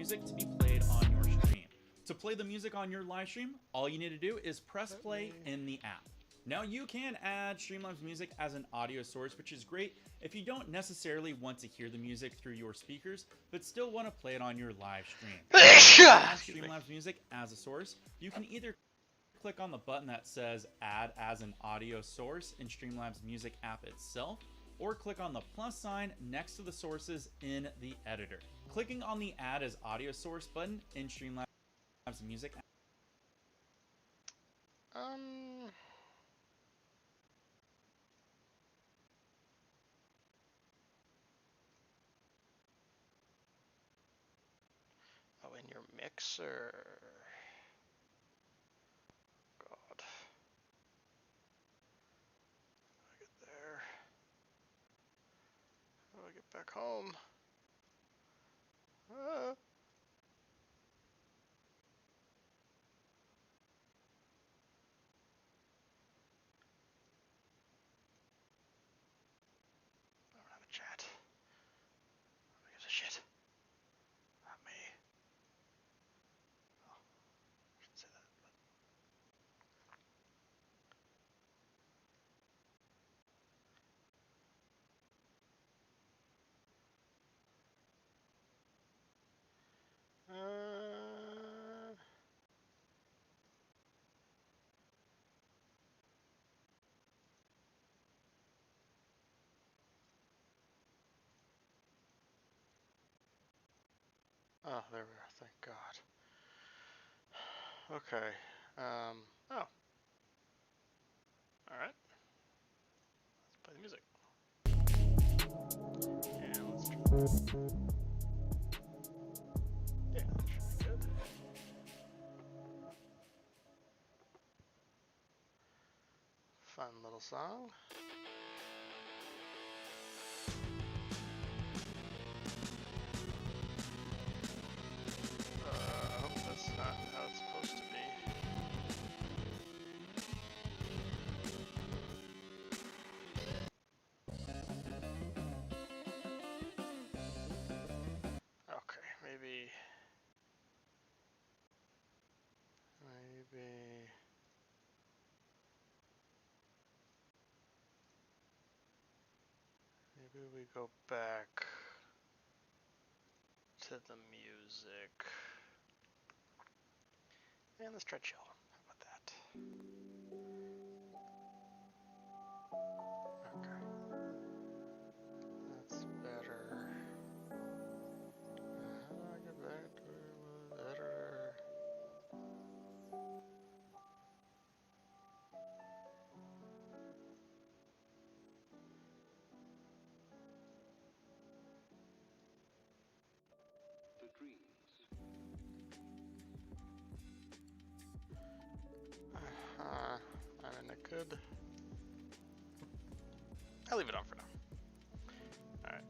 music to be played on your stream. To play the music on your live stream, all you need to do is press play in the app. Now you can add Streamlabs music as an audio source, which is great if you don't necessarily want to hear the music through your speakers, but still want to play it on your live stream. To add Streamlabs music as a source, you can either click on the button that says add as an audio source in Streamlabs music app itself, or click on the plus sign next to the sources in the editor. Clicking on the add as audio source button in Streamlabs music app. Oh, in your mixer. God. How do I get there? How do I get back home? Ah. I don't have a chat. Who gives a shit? Not me. Oh, I should say that. Oh, there we are. Thank God. Okay. Oh. All right. Let's play the music. Yeah, let's try. Yeah, that should be good. Fun little song. I hope that's not how it's supposed to be. Okay, maybe we go back to the music. And let's try chill. How about that? Okay. That's better. How do I get back to the editor? I'm in a good. I'll leave it on for now. Alright.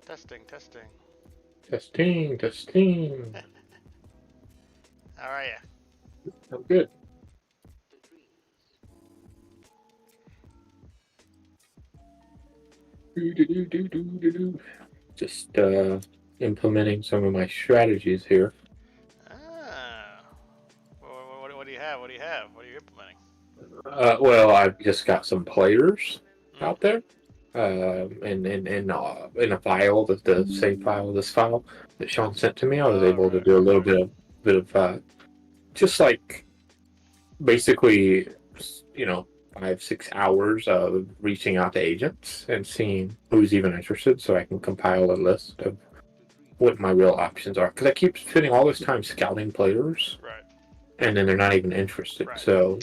Testing. Testing. How are ya? I'm good. Just implementing some of my strategies here. Ah. What do you have? What are you implementing? Well, I've just got some players out there. In a file, the save file, this file that Sean sent to me, I was able to do a little bit of just like basically, 5-6 hours of reaching out to agents and seeing who's even interested, so I can compile a list of what my real options are. Because I keep spending all this time scouting players, Right. And then they're not even interested. Right. So,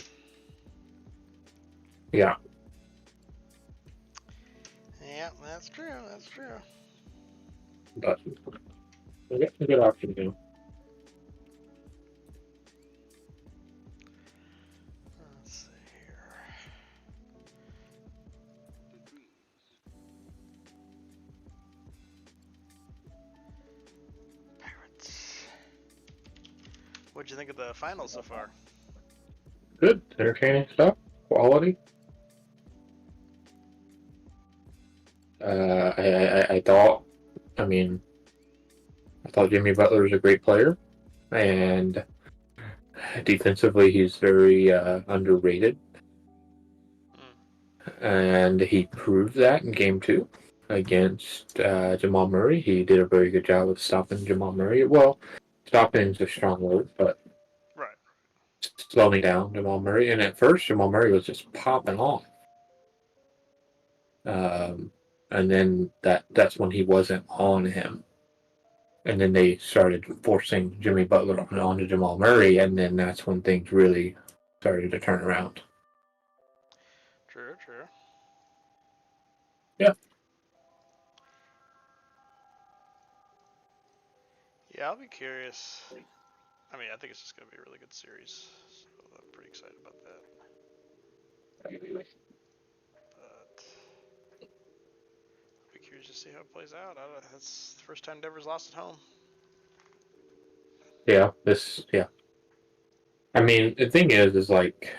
yeah. Yeah, that's true. But I got some good options now. Let's see here. Pirates. What'd you think of the finals so far? Good, entertaining stuff, quality. I thought, I mean, I thought Jimmy Butler was a great player, and defensively he's very underrated, and he proved that in Game 2 against Jamal Murray. He did a very good job of stopping Jamal Murray. Well, stopping is a strong word, but Right. slowing down Jamal Murray. And at first, Jamal Murray was just popping off. And then that's when he wasn't on him. And then they started forcing Jimmy Butler onto Jamal Murray, and then that's when things really started to turn around. True. Yeah. Yeah, I'll be curious. I mean, I think it's just going to be a really good series. So I'm pretty excited about that. But I'll be curious to see how it plays out. That's the first time Denver's lost at home. Yeah. Yeah. I mean, the thing is like,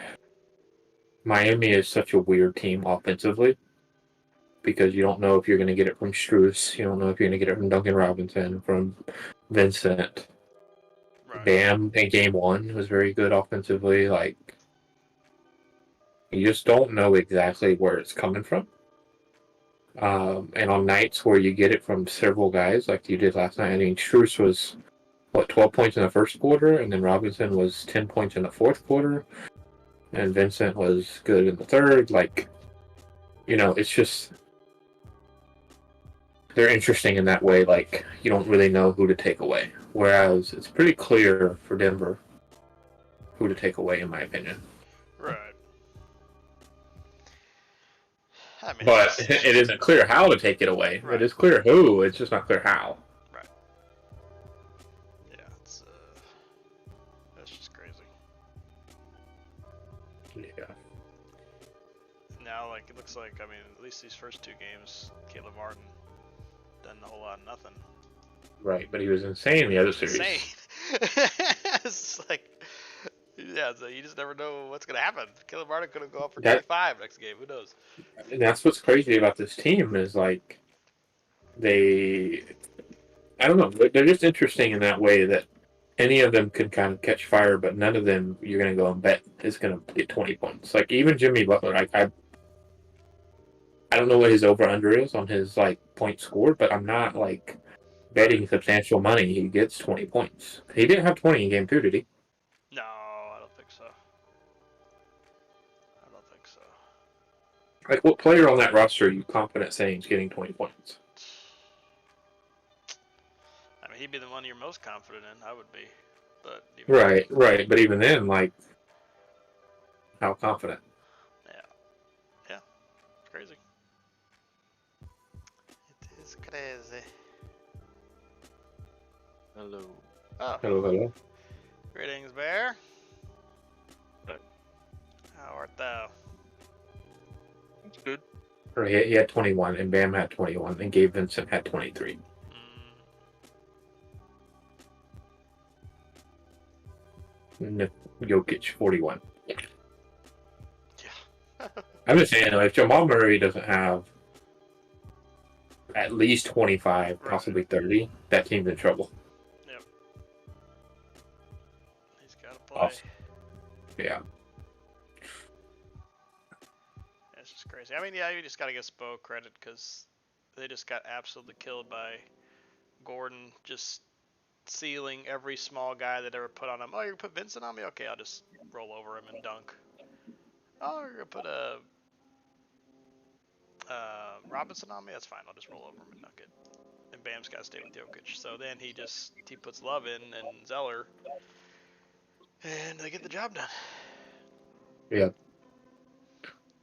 Miami is such a weird team offensively because you don't know if you're going to get it from Strus. You don't know if you're going to get it from Duncan Robinson, from Vincent. Right. Bam in Game 1 was very good offensively. Like, you just don't know exactly where it's coming from. And on nights where you get it from several guys, like you did last night, I mean, Strus was, 12 points in the first quarter, and then Robinson was 10 points in the fourth quarter, and Vincent was good in the third. Like, it's just, they're interesting in that way. Like, you don't really know who to take away. Whereas it's pretty clear for Denver who to take away, in my opinion. Right. I mean, But it isn't clear how to take it away. Right. It is clear who, it's just not clear how. Right. Yeah, that's just crazy. Yeah. Now, like, it looks like, I mean, at least these first 2 games, Caleb Martin done a whole lot of nothing. Right, but he was insane in the other series. Insane. It's like, yeah, so you just never know what's going to happen. Caleb Martin could have gone for 25 next game. Who knows? And that's what's crazy about this team is, like, I don't know, they're just interesting in that way that any of them could kind of catch fire, but none of them you're going to go and bet is going to get 20 points. Like, even Jimmy Butler, I don't know what his over-under is on his, like, points scored, but I'm not, like, betting substantial money he gets 20 points. He didn't have 20 in Game 2, did he? No, I don't think so. Like, what player on that roster are you confident saying is getting 20 points? I mean, he'd be the one you're most confident in. I would be. But Right. But even then, like, how confident? Yeah. It's crazy. It is crazy. Hello. Oh. Hello. Greetings, Bear. Right. How art thou? That's good. He had 21, and Bam had 21, and Gabe Vincent had 23. And Jokic 41. Yeah. I'm just saying, if Jamal Murray doesn't have at least 25, possibly 30, that team's in trouble. Yep. He's got to play. Awesome. Yeah. It's just crazy. I mean, yeah, you just got to give Spo credit because they just got absolutely killed by Gordon just sealing every small guy that ever put on him. Oh, you're going to put Vincent on me? Okay, I'll just roll over him and dunk. Oh, you're going to put Robinson on me? That's fine. I'll just roll over him and dunk it. And Bam's got to stay with Jokic. So then he puts Love in and Zeller, and they get the job done. Yeah.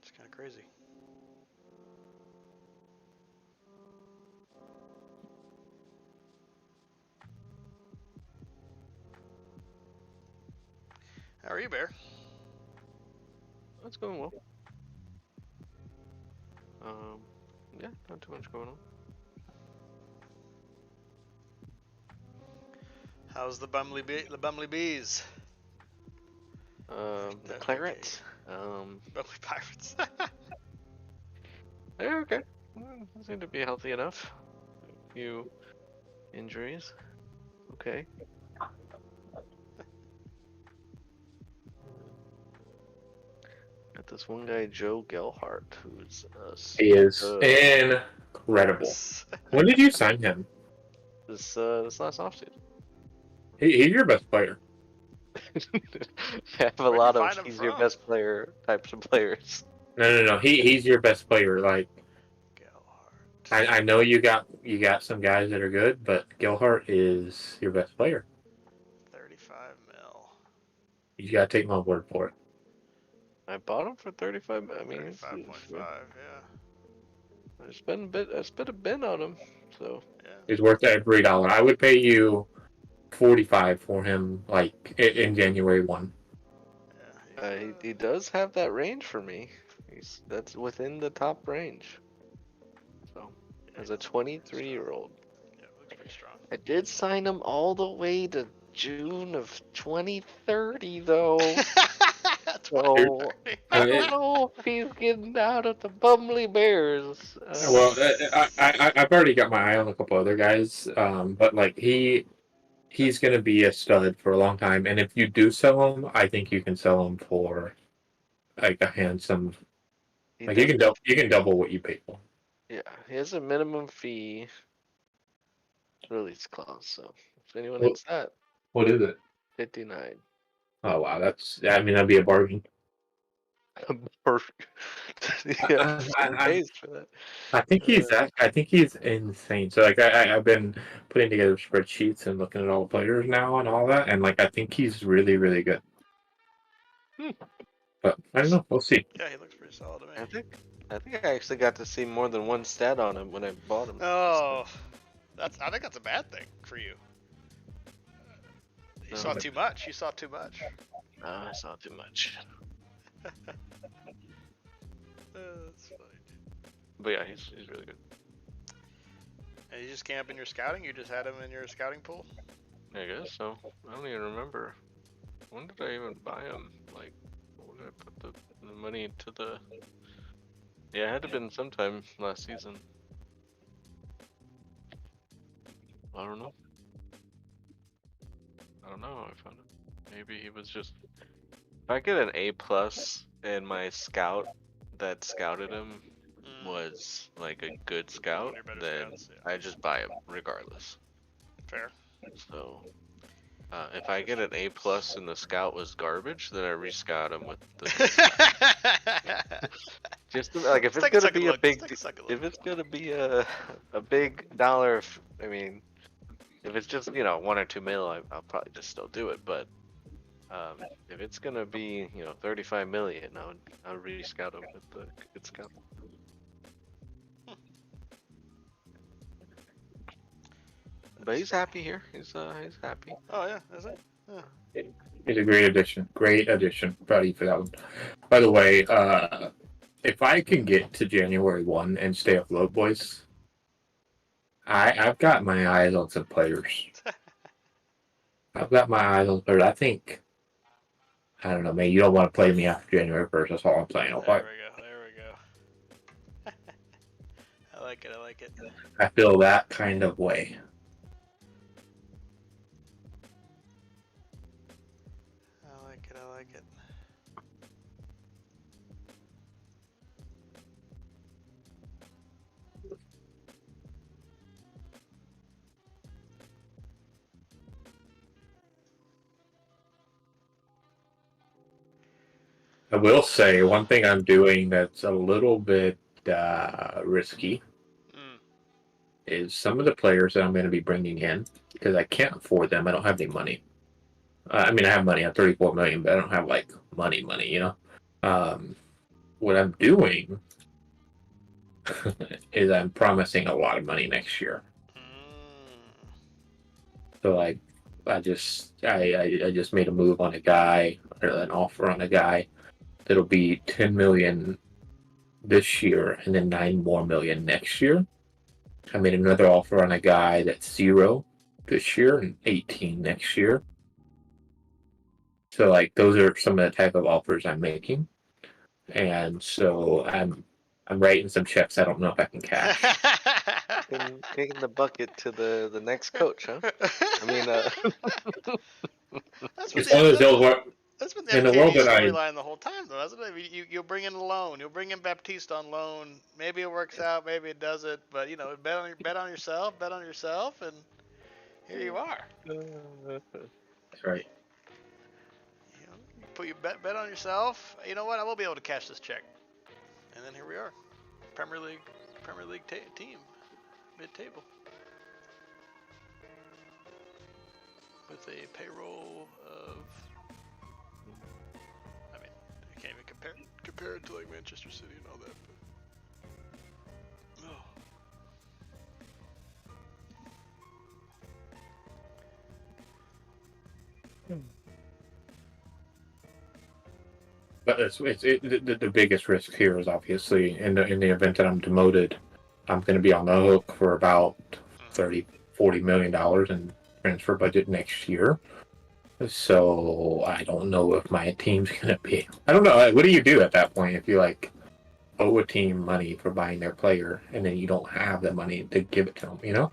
It's kind of crazy. How are you, Bear? That's going well. Yeah, not too much going on. How's the Bumley Bees? The Clarets. Bumley Pirates. They're okay. seem to be healthy enough. A few injuries. Okay. Got this one guy, Joe Gelhart, who's He is incredible. When did you sign him? this last offseason. He's your best player. I have a Where'd you lot find of him he's your from? best player types of players. No. He's your best player. Like, Gelhart. I know you got some guys that are good, but Gilhart is your best player. 35 mil. You gotta take my word for it. I bought him for 35. I mean, 35.5. Yeah. I spent a bit on him, so Yeah. He's worth every dollar. I would pay you 45 for him, like in January 1. Yeah. he does have that range for me. That's within the top range. So as a 23-year-old, Yeah, looks pretty strong. I did sign him all the way to June of 2030, though. So I don't know if he's getting out of the Bumley Bears. Well, I've already got my eye on a couple other guys, but like he's gonna be a stud for a long time. And if you do sell him, I think you can sell him for like a handsome. Like you can double what you pay for. Yeah, he has a minimum fee release clause. So if anyone Well- hits that, What is it? 59. Oh wow, that'd be a bargain. Perfect. Yeah, I- pays for that. I think he's insane. So like I've been putting together spreadsheets and looking at all the players now and all that, and like I think he's really really good. But I don't know. We'll see. Yeah, he looks pretty solid to me. I think I actually got to see more than one stat on him when I bought him. Oh, I think that's a bad thing for you. You No, saw but- too much. You saw too much. No, I saw too much. That's funny. But yeah, he's really good. And you just camp in your scouting? You just had him in your scouting pool? I guess so. I don't even remember. When did I even buy him? Like, when did I put the money into the... Yeah, it had to have been sometime last season. I don't know. I don't know how I found it. Maybe he was just... If I get an A+ and my scout that scouted him was like a good scout, One of your better then scouts, yeah. I just buy him regardless. Fair. So, if I get an A+ and the scout was garbage, then I rescout him with the... Just to, like if it's gonna be a big, if it's gonna be a big dollar, I mean, if it's just 1 or 2 mil, I'll probably just still do it. But if it's gonna be 35 million, I'll re-scout him with the good scout. But he's happy here. He's happy. Oh yeah, is it? Yeah. He's a great addition. Great addition. Proud of you for that one. By the way, if I can get to January 1 and stay afloat, boys, I've got my eyes on some players. I've got my eyes on players. I don't know, man. You don't want to play me after January 1st. That's all I'm saying. There we go. I like it. I feel that kind of way. I like it. I will say one thing I'm doing that's a little bit risky is some of the players that I'm going to be bringing in, because I can't afford them. I don't have any money. I mean, I have money. I have 34 million, but I don't have like money, what I'm doing is I'm promising a lot of money next year. So like, I just made a move on a guy, or an offer on a guy that'll be 10 million this year and then 9 more million next year. I made another offer on a guy that's 0 this year and 18 next year. So like those are some of the type of offers I'm making. And so I'm writing some checks. I don't know if I can cash. Kicking the bucket to the next coach, huh? I mean, It's one of those deals where, that's been the in the MKD world that I, storyline the whole time, though, hasn't it? I mean, you'll bring in a loan, you'll bring in Baptiste on loan. Maybe it works out, maybe it doesn't. But bet on yourself, and here you are. that's right. You put your bet on yourself. You know what? I will be able to cash this check, and then here we are, Premier League team, mid-table, with a payroll of. I mean, I can't even compare it to like Manchester City and all that. But, But the biggest risk here is obviously in the event that I'm demoted, I'm going to be on the hook for about $30-40 million in transfer budget next year. So I don't know if my team's going to be. I don't know. What do you do at that point if you like owe a team money for buying their player and then you don't have the money to give it to them? You know?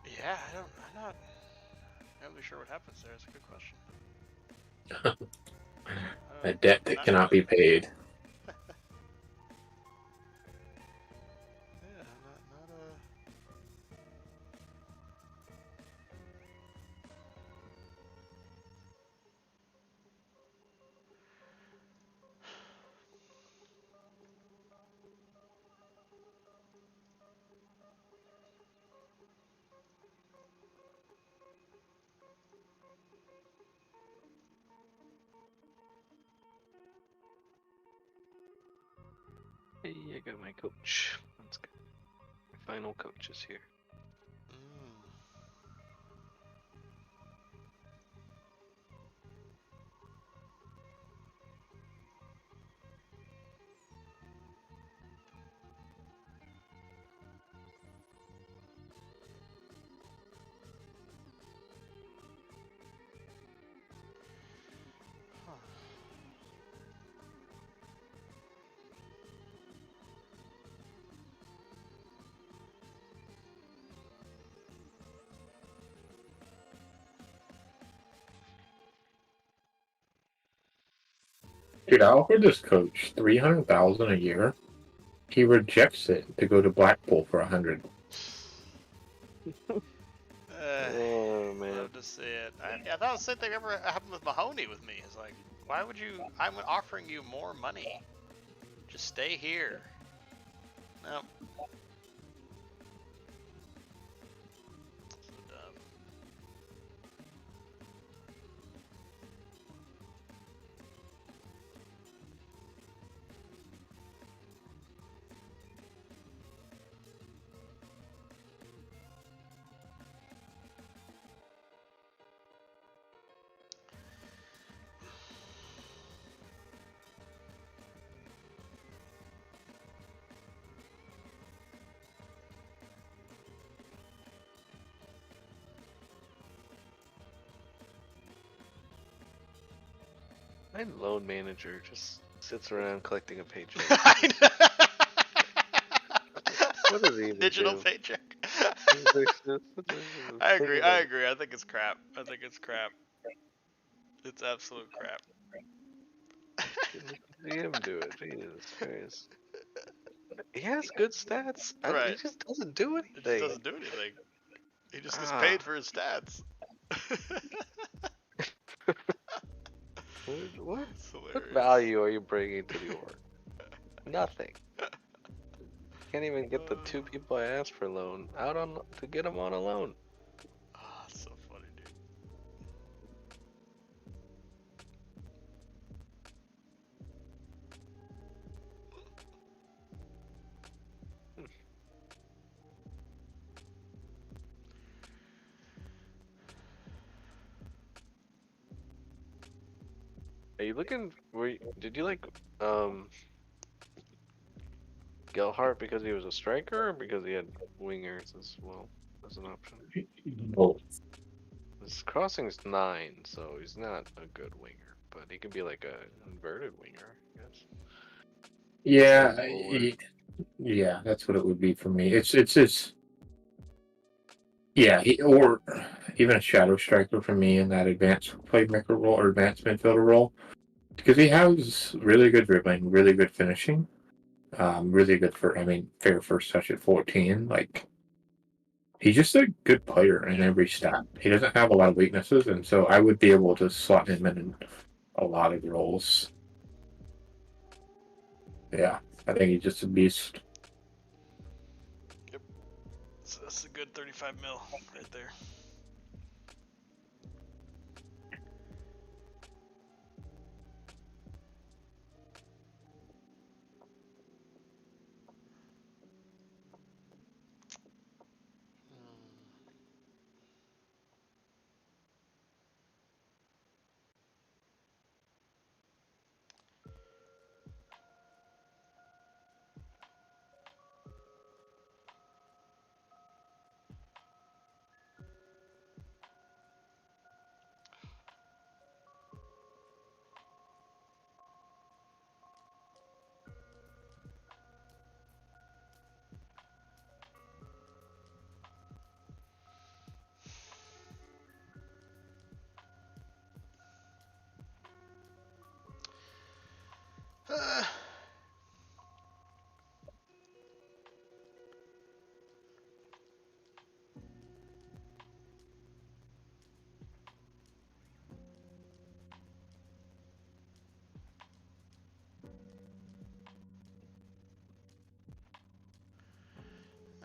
yeah, I'm not really sure what happens there. It's a good question. A debt that cannot be paid. Yeah, not hey, I got my coach. That's good. My final coach is here. Dude, I offered this coach $300,000 a year. He rejects it to go to Blackpool for $100. Oh man. Love to see it. I thought the same thing ever happened with Mahoney with me. It's like, why would you? I'm offering you more money. Just stay here. No. So dumb. My loan manager just sits around collecting a paycheck. I know. What does he even Digital do? paycheck. I I agree. I think it's crap. It's absolute crap. See him do it. Jesus Christ. He has good stats. Right. He just doesn't do It just anything. doesn't do anything. He just gets paid for his stats. What value are you bringing to the org? Nothing. Can't even get the two people I asked for loan out on to get them on a loan. Oh, so funny, dude. Are you looking? Did you like Gelhart because he was a striker, or because he had wingers as well as an option? Oh, His crossing's 9, so he's not a good winger, but he can be like a inverted winger, I guess. Yeah, forward. yeah, that's what it would be for me. It's just yeah, or even a shadow striker for me in that advanced playmaker role or advanced midfielder role because he has really good dribbling, really good finishing, really good fair first touch at 14. Like he's just a good player in every stat. He doesn't have a lot of weaknesses, and so I would be able to slot him in a lot of roles. Yeah, I think he's just a beast. Yep. So that's a good 35 mil right there.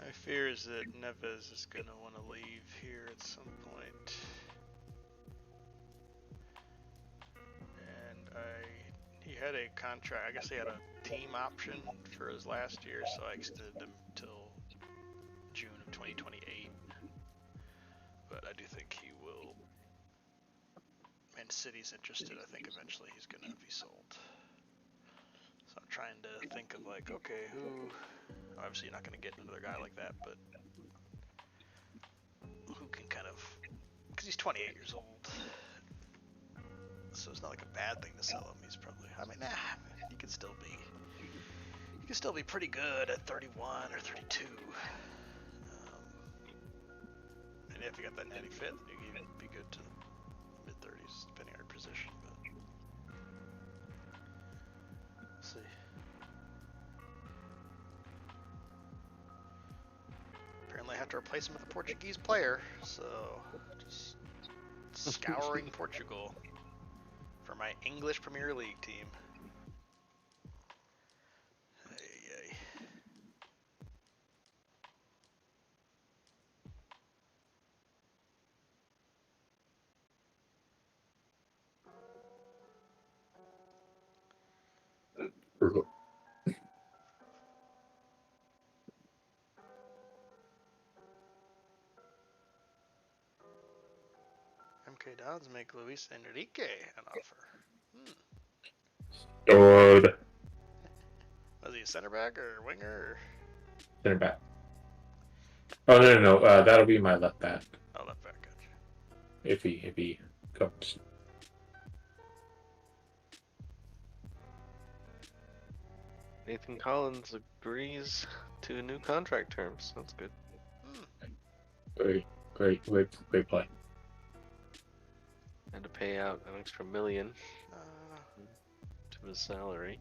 My fear is that Neves is going to want to leave here at some point. And he had a contract, I guess he had a team option for his last year, so I extended him till June of 2028. But I do think he will, Man City's interested, I think eventually he's going to be sold. So I'm trying to think of like, okay, who, obviously you're not going to get another guy like that, but who can kind of, because he's 28 years old, so it's not like a bad thing to sell him. He's probably, he could still be pretty good at 31 or 32. And if you got that 95th, you can be good to mid 30s, depending on your position. But let's see. Apparently, I have to replace him with a Portuguese player, so just scouring Portugal for my English Premier League team. MK Dons make Luis Enrique an offer. Good. Was he a center back or winger? Or? Center back. Oh no! That'll be my left back. Oh, left back, gotcha. If he comes. Nathan Collins agrees to new contract terms. That's good. Great play. Had to pay out an extra $1 million to his salary.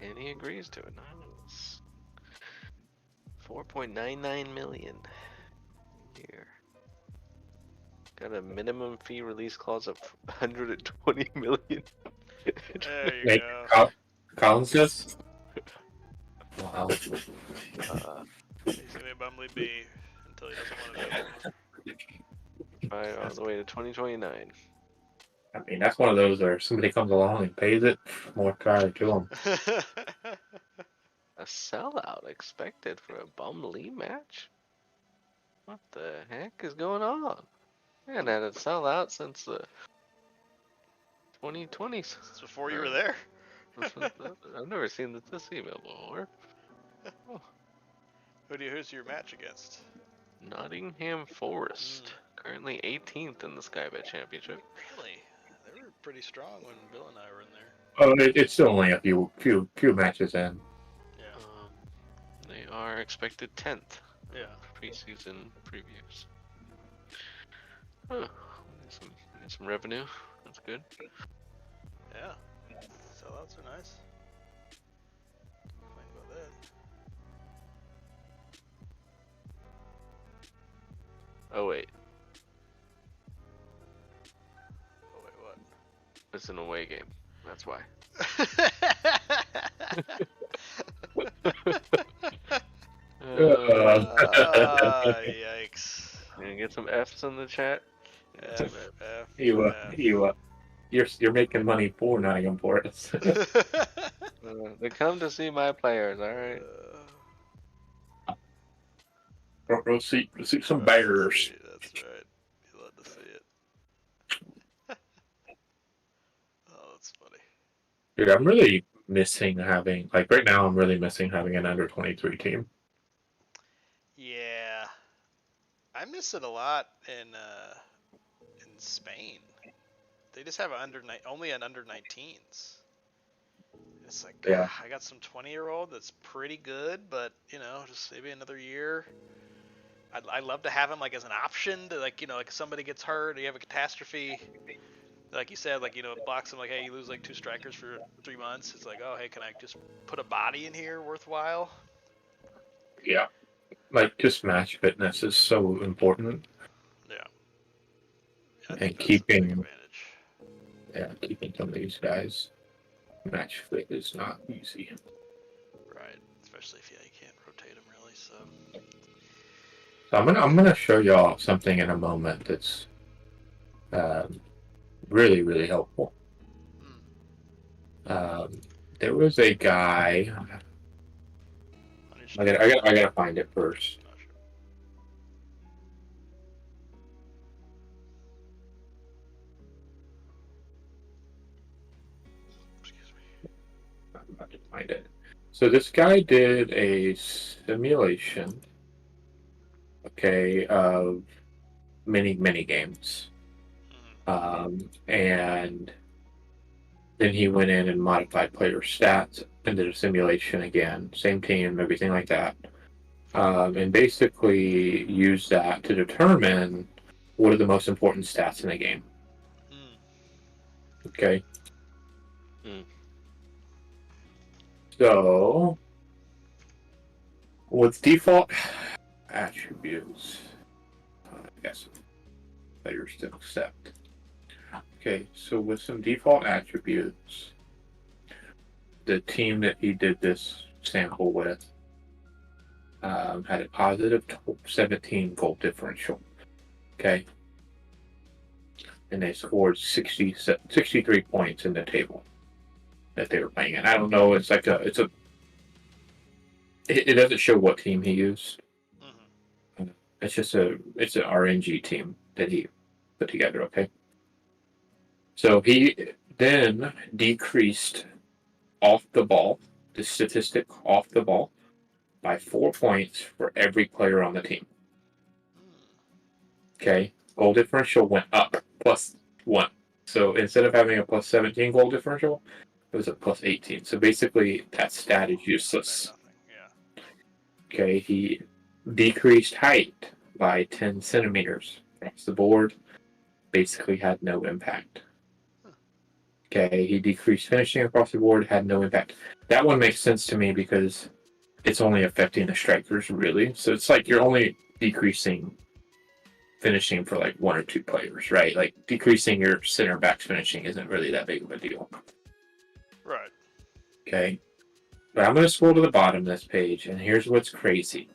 And he agrees to it. Nice. $4.99 million a year. Got a minimum fee release clause of $120 million. There you go. Collins says. Wow. He's gonna be a Bumblebee B until he doesn't want to be anymore. Right all the way to 2029. I mean, that's one of those where somebody comes along and pays it. More power to them. A sellout expected for a Bum League match? What the heck is going on? I haven't had it sell out since the 2020s. Since before you were there. I've never seen this email before. Oh. Who's your match against? Nottingham Forest, currently 18th in the Sky Bet Championship. Really? They were pretty strong when Bill and I were in there. Oh, it's still only a few matches in. Yeah. They are expected 10th. Yeah. Preseason previews. Huh. Some revenue. That's good. Yeah. Sellouts are nice. Complain about that. Oh wait, Oh wait, what? it's an away game. That's why. Yikes. Gonna get some F's in the chat. You're making money for Nottingham Forest. They come to see my players. All right. Go see some bears. That's right. You love to see it. Oh, that's funny. Dude, I'm really missing having, like, right now I'm really missing having an under 23 team. Yeah, I miss it a lot in Spain. They just have only an under 19s. It's like, Yeah. I got some 20-year-old that's pretty good, but just maybe another year. I'd love to have him like as an option to like if somebody gets hurt or you have a catastrophe, like you said, like blocks him, like, hey, you lose like 2 strikers for 3 months. It's like, oh, hey, can I just put a body in here worthwhile? Yeah. Like, just match fitness is so important. Yeah. And keeping some of these guys match fit is not easy. Right. Especially if you can't rotate them really. So I'm gonna show y'all something in a moment that's really, really helpful. There was a guy. I gotta find it first. Excuse me. I'm about to find it. So this guy did a simulation, of many games, and then he went in and modified player stats and did a simulation again, same team, everything like that, and basically used that to determine what are the most important stats in a game. Okay. So, with default attributes, I guess players to accept. Okay, so with some default attributes, the team that he did this sample with had a positive 17 goal differential. Okay, and they scored 63 points in the table that they were playing in. I don't know. It doesn't show what team he used. It's just an RNG team that he put together. Okay. So he then decreased off the ball, the statistic off the ball, by 4 points for every player on the team. Okay. Goal differential went up +1. So instead of having a +17 goal differential, it was a +18. So basically, that stat is useless. Yeah. Okay, he decreased height by 10 centimeters across the board. Basically had no impact. Okay, he decreased finishing across the board, had no impact. That one makes sense to me because it's only affecting the strikers, really. So it's like you're only decreasing finishing for like 1 or 2 players, right? Like decreasing your center back's finishing isn't really that big of a deal. Right. Okay. But I'm going to scroll to the bottom of this page, and here's what's crazy.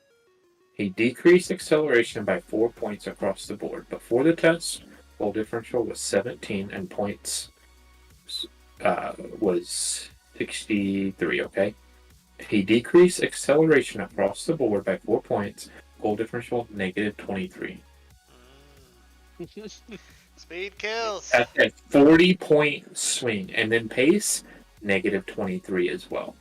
He decreased acceleration by 4 points across the board. Before the test, goal differential was 17, and points was 63, okay? He decreased acceleration across the board by 4 points, goal differential -23. Speed kills. At 40-point swing, and then pace -23 as well.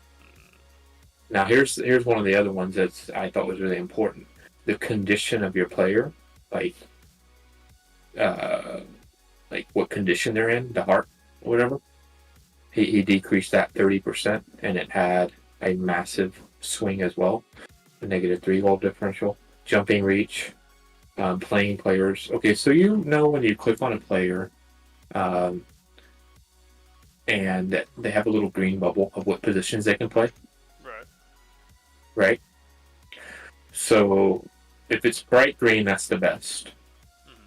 Now here's one of the other ones that I thought was really important. The condition of your player, like what condition they're in, the heart whatever. He decreased that 30%, and it had a massive swing as well. A -3 goal differential, jumping reach, playing players. Okay, so when you click on a player, um, and they have a little green bubble of what positions they can play. Right. Right? So if it's bright green, that's the best.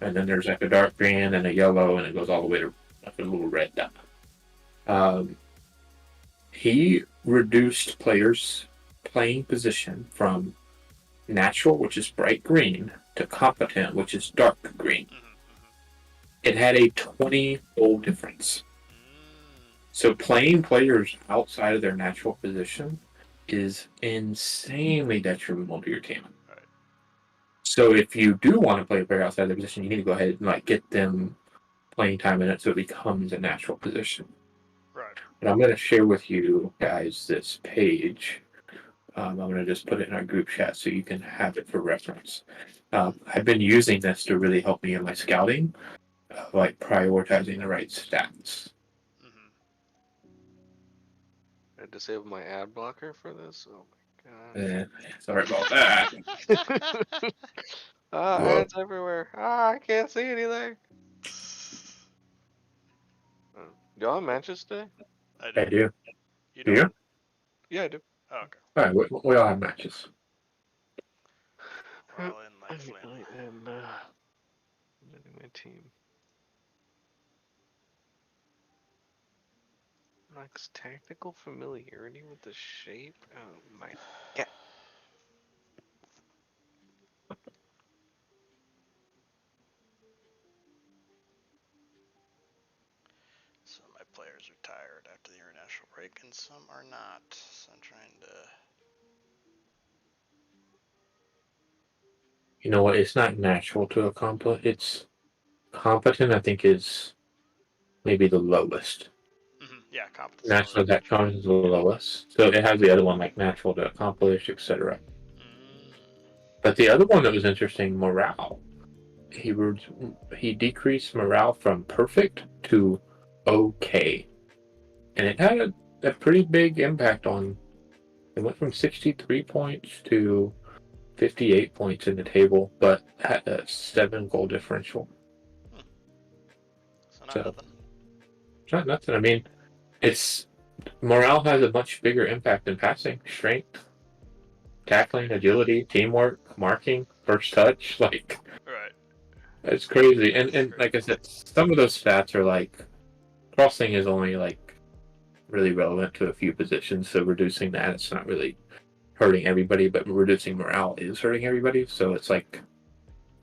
And then there's like a dark green and a yellow, and it goes all the way to like a little red dot. He reduced players' playing position from natural, which is bright green, to competent, which is dark green. It had a 20 goal difference. So playing players outside of their natural position is insanely detrimental to your team. Right. So if you do want to play a player outside their position, you need to go ahead and like get them playing time in it so it becomes a natural position. Right. But I'm going to share with you guys this page. I'm going to just put it in our group chat so you can have it for reference. I've been using this to really help me in my scouting, like prioritizing the right stats. I disable my ad blocker for this. Oh my god. Sorry about that. Ads everywhere. I can't see anything. Do y'all have matches today? I do. You Do do? you? Yeah, I do. Oh, okay. All right, we all have matches. We're all in my Flynn. I am editing my team. Max tactical familiarity with the shape. Oh my god. Some of my players are tired after the international break, and some are not. So I'm trying to. You know what? It's not natural to accomplish. It's competent. I think is maybe the lowest. Yeah, competence. Natural that comes the lowest. So it has the other one like natural to accomplish, etc. But the other one that was interesting, morale. He decreased morale from perfect to okay, and it had a pretty big impact on. It went from 63 points to 58 points in the table, but had a 7 goal differential. So not nothing. It's not nothing. I mean, it's morale has a much bigger impact than passing, strength, tackling, agility, teamwork, marking, first touch. Like, Right. it's crazy. And like I said, some of those stats are like crossing is only like really relevant to a few positions, so reducing that it's not really hurting everybody, but reducing morale is hurting everybody. So it's like,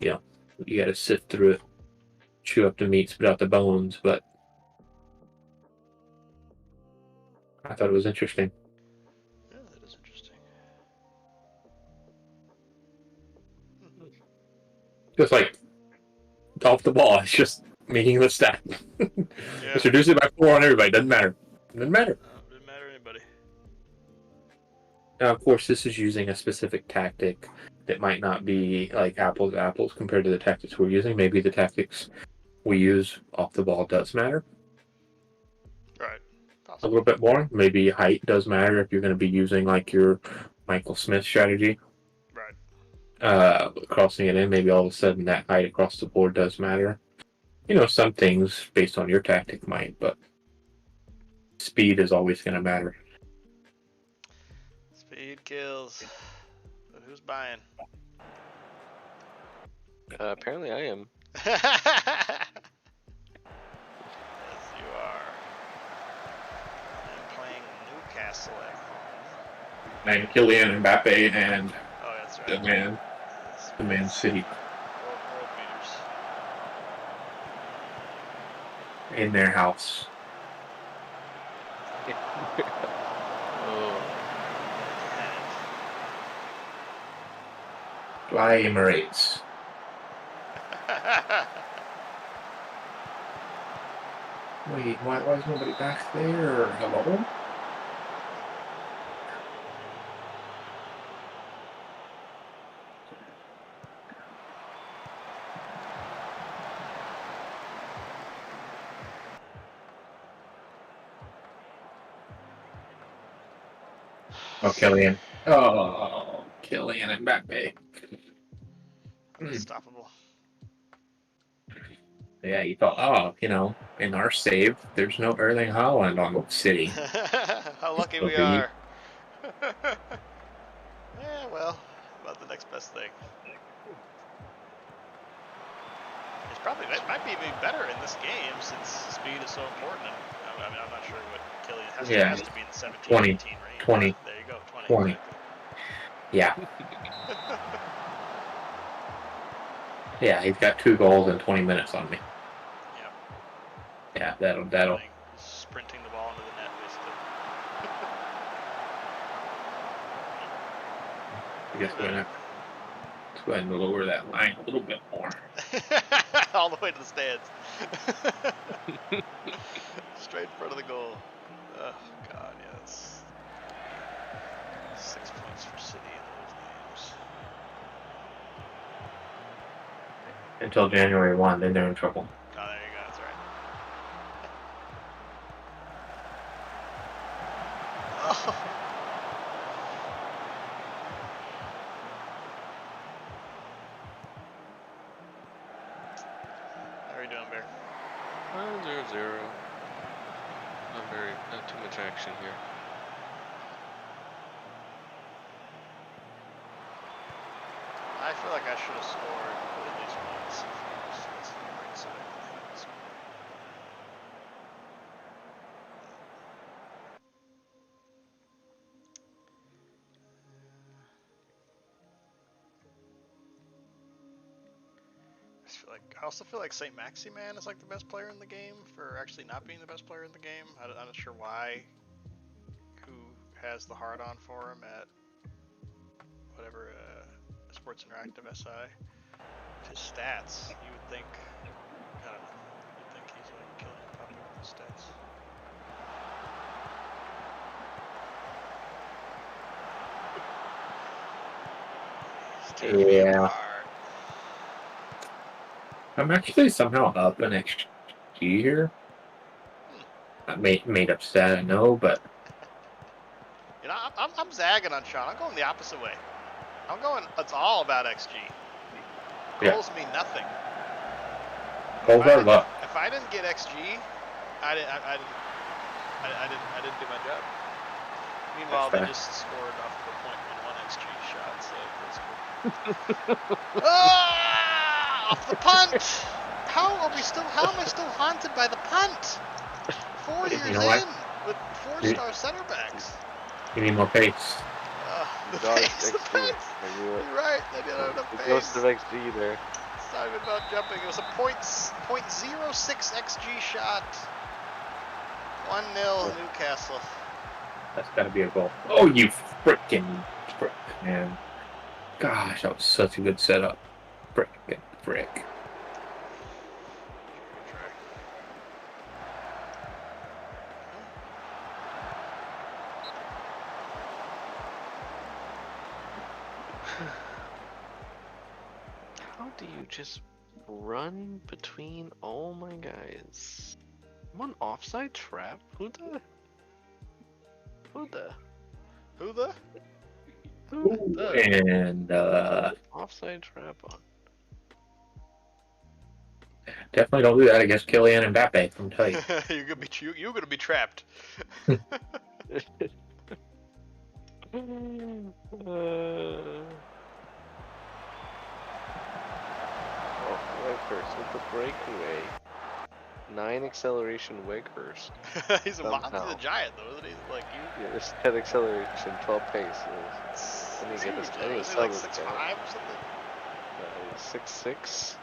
you know, you got to sift through it, chew up the meat, spit out the bones. But I thought it was interesting. Yeah, that is interesting. Just like off the ball, it's just meaningless stat. Just reduce it by 4 on everybody. Doesn't matter. Doesn't matter. Doesn't matter to anybody. Now, of course, this is using a specific tactic that might not be like apples to apples compared to the tactics we're using. Maybe the tactics we use off the ball does matter. Right. A little bit more. Maybe height does matter if you're going to be using like your Michael Smith strategy. Right. Crossing it in, maybe all of a sudden that height across the board does matter. You know, some things based on your tactic might, but speed is always going to matter. Speed kills. But who's buying? Apparently I am. Yes, you are. I'm playing Newcastle at home. And Kylian Mbappe and that's right. the Man City. World beaters. In their house. Fly Emirates. Wait, why is nobody back there? Hello? Oh, Kylian. Oh, Kylian and Mbappe. Unstoppable. Yeah, you thought, in our save, there's no Erling Haaland on the City. How lucky we are. Yeah, well, about the next best thing. It might be even better in this game since speed is so important. And, I mean, I'm not sure what Kylian has to be in the 17, 20, 18 range. 20. There you go, 20. Exactly. Yeah. Yeah, he's got 2 goals in 20 minutes on me. Yeah. Yeah, that'll. Sprinting the ball into the net, basically. I guess let's go ahead and lower that line a little bit more. All the way to the stands. Straight in front of the goal. Oh, God, yes. 6 points for City in those games. Until January 1, then they're in trouble. Oh, there you go. That's right. Oh. How are you doing, Bear? 0-0. Not too much action here. I feel like I should have scored at least once. That's the right side. I also feel like St. Maximan is like the best player in the game for actually not being the best player in the game. I'm not sure why. Who has the hard on for him at whatever Sports Interactive SI? His stats, you would think. I don't know. You'd think he's like killing Mbappe with his stats. He's taking me apart. I'm actually somehow up an XG here. I made up stat, I know, but You know, I'm zagging on Sean. I'm going the opposite way. I'm going. It's all about XG. Goals mean nothing. Goals are luck. If I didn't get XG, I didn't do my job. Meanwhile, they just scored off of a 0.11 XG shot, so that's cool. Ah! Off the punt! How am I still haunted by the punt? 4 years in with 4-star center backs. You need more pace. The pace. You're right. They didn't have enough pace. Most of XG there. It's not even about jumping. It was a .06 XG shot. 1-0 Newcastle. That's got to be a goal. Oh, you freaking man. Gosh, that was such a good setup. Frick. How do you just run between all my guys? I'm on offside trap? Who the? And Offside trap on. Definitely don't do that against Kylian and Mbappe, I'm telling you. You're gonna be trapped. Weghurst with the breakaway. 9 acceleration Weghurst. He's a giant though, isn't he? Like you. Yeah, there's 10 acceleration, 12 pace. Then you get this. Is he like 6'5" or something? 6'6".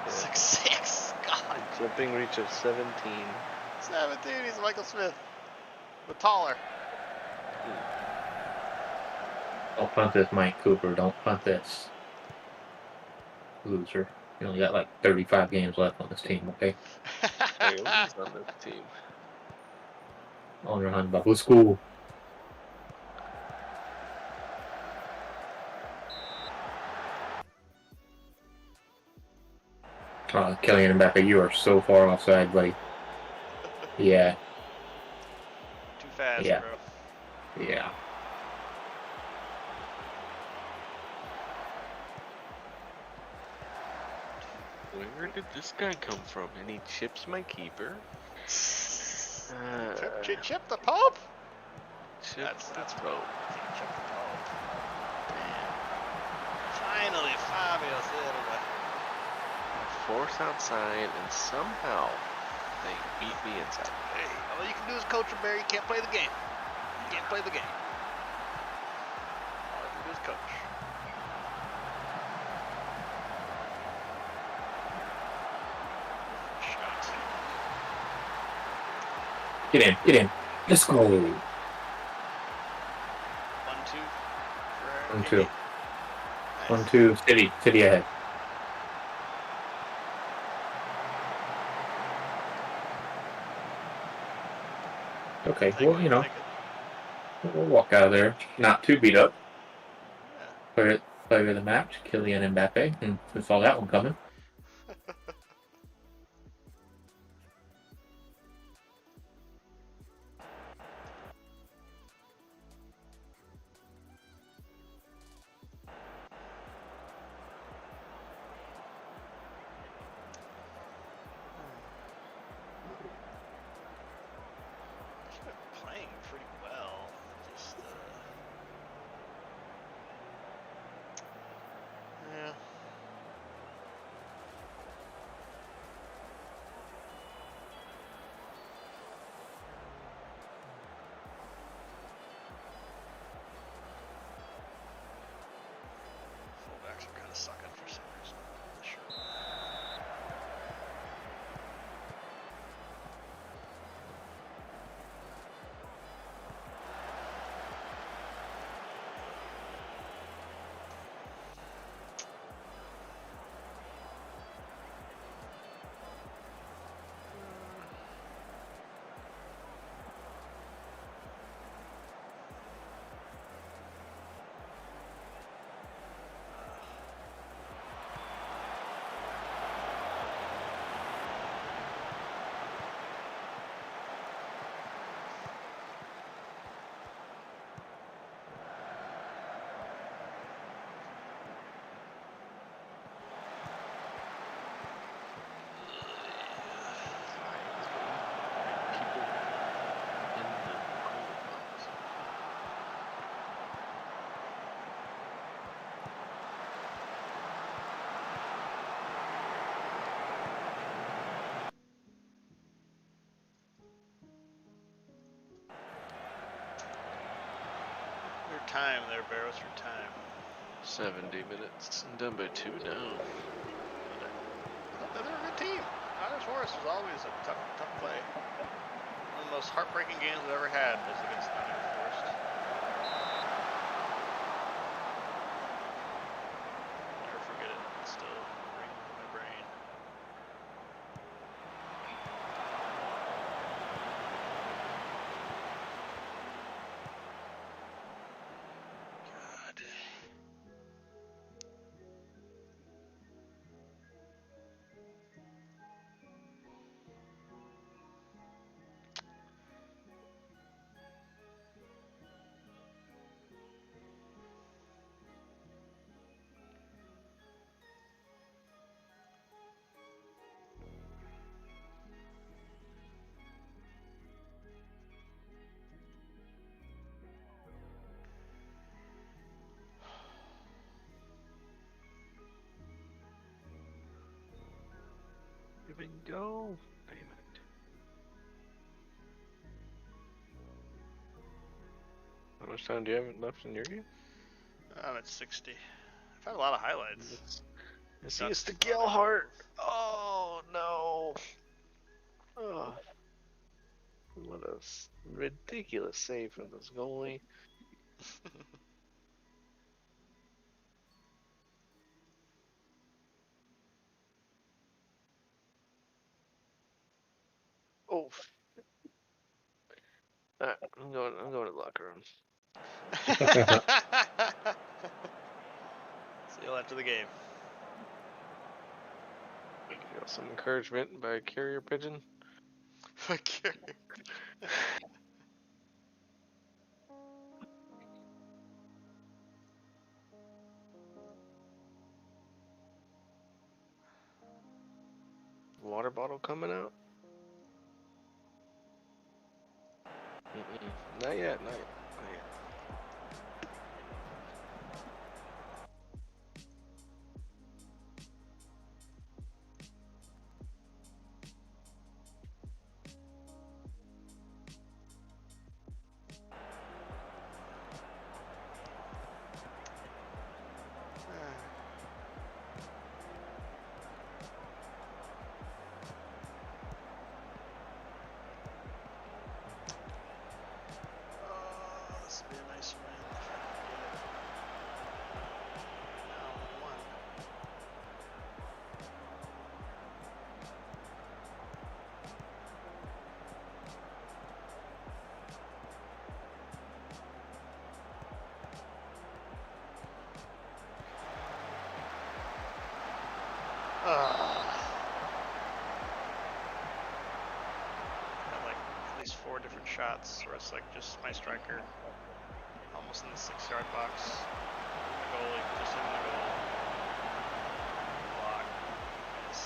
Yeah. 6'6". God. Jumping reach of 17. 17. He's Michael Smith, but taller. Don't punt this, Mike Cooper. Don't punt this. Loser. You only got like 35 games left on this team, okay? Hey, who's on this team? On your hand, Babu School. Kylian Mbappe, you are so far offside, buddy. Yeah. Too fast, Yeah. bro. Yeah. Where did this guy come from? And he chips my keeper. Chip the Pope? That's Pope. Pope. Chip the Pope. Damn. Finally, Fabio Silva. Force outside, and somehow they beat me inside. Hey, all you can do is coach him, Barry. You can't play the game. You can't play the game. All you can do is coach. Get in. Let's go. 1-2. 1-2. Nice. 1-2. City ahead. Okay, well, you know, we'll walk out of there not too beat up. Yeah. Player of the match, Kylian Mbappe, and we saw that one coming. Playing pretty well. Just yeah. Fullbacks are kind of sucking for some reason. Not sure why. Your time there, Barrows. Your time. 70 minutes. Done by 2 now. They're a good team. Nottingham Forest was always a tough play. One of the most heartbreaking games I've ever had was against Nottingham Forest. Never forget it. It's still ringing in my brain. God. Here we go. Damn it. How much time do you have left in your game? I'm at 60. I've had a lot of highlights. I see it's the Gellhart. Oh no. Oh. What a ridiculous save from this goalie. Oh. Alright, I'm going to the locker room. See you after the game. Got some encouragement by a carrier pigeon. Okay. water bottle coming out? Not yet, not yet, not yet. This would be a nice win if I can get it. Now 1. Got like at least 4 different shots where it's like just my striker almost in the 6-yard box. The goalie just hitting the goal. Block. Yes.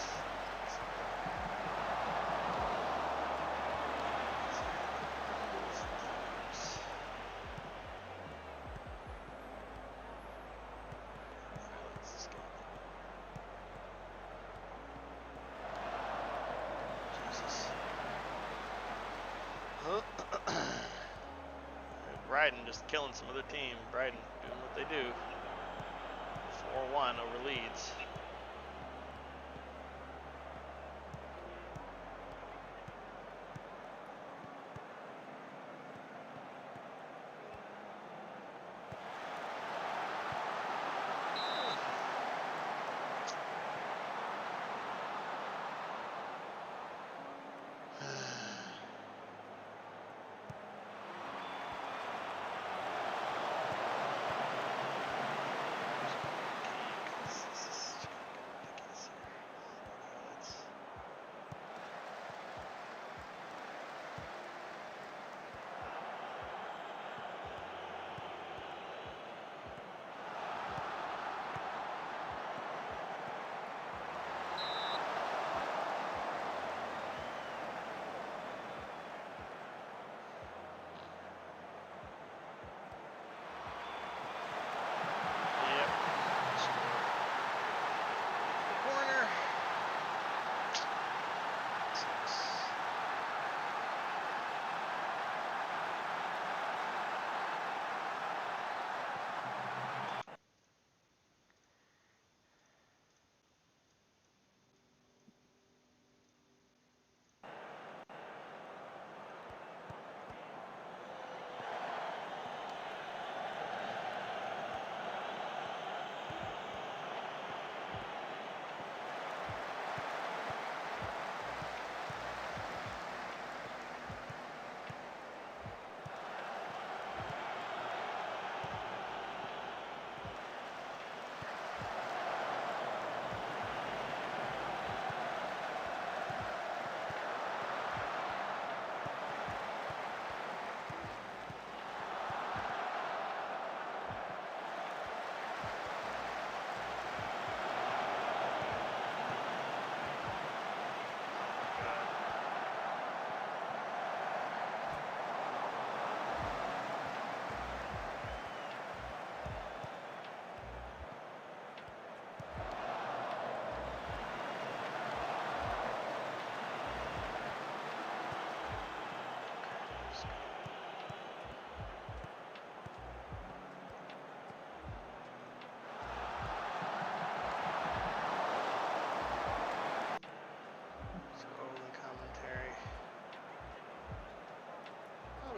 Jesus. Brighton just killing some other team. Brighton doing what they do. 4-1 over Leeds.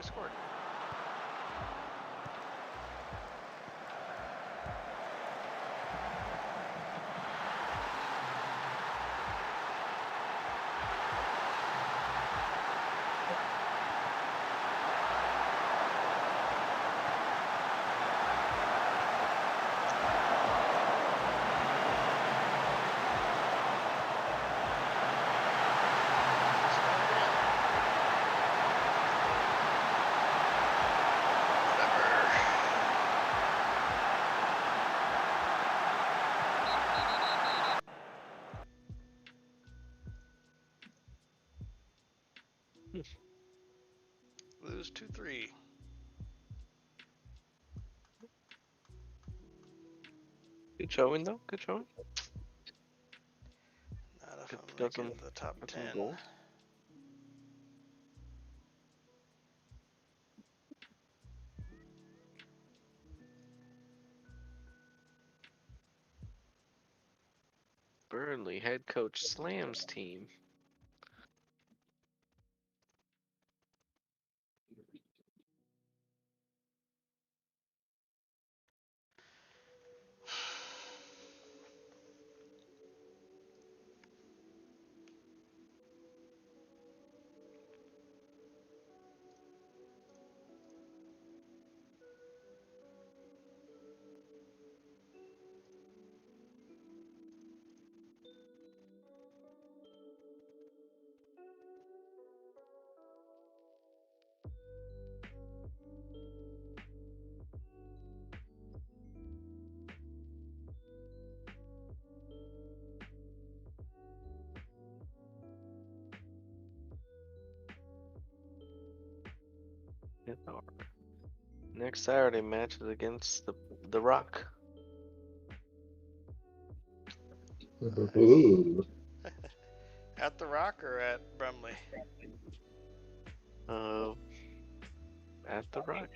Scored. lose 2-3. Good showing though. Good showing. Not if I'm Got making the top 10. Goals. Burnley head coach slams team. Next Saturday match is against the Rock. Ooh. At the Rock or at Brumley? At the Rock.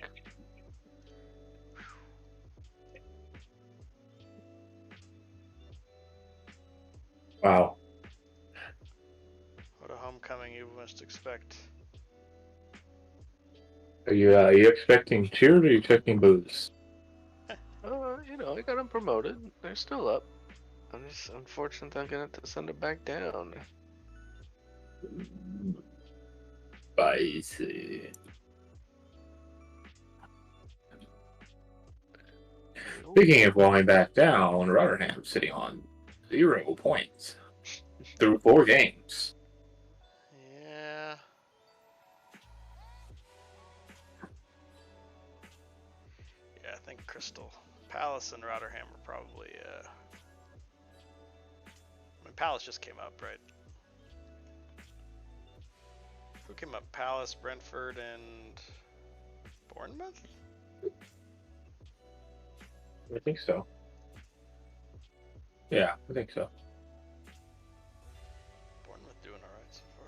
Wow. What a homecoming you must expect. Are you expecting cheers or are you expecting booze? I got them promoted. They're still up. I'm just unfortunate I'm gonna have to send it back down. Spicy. Speaking of going back down, Rotterdam sitting on 0 points through 4 games. Yeah. Yeah, I think Crystal Palace and Rotterdam are probably. I mean, Palace just came up, right? Who came up? Palace, Brentford, and Bournemouth? I think so. Yeah, I think so. Bournemouth doing alright so far.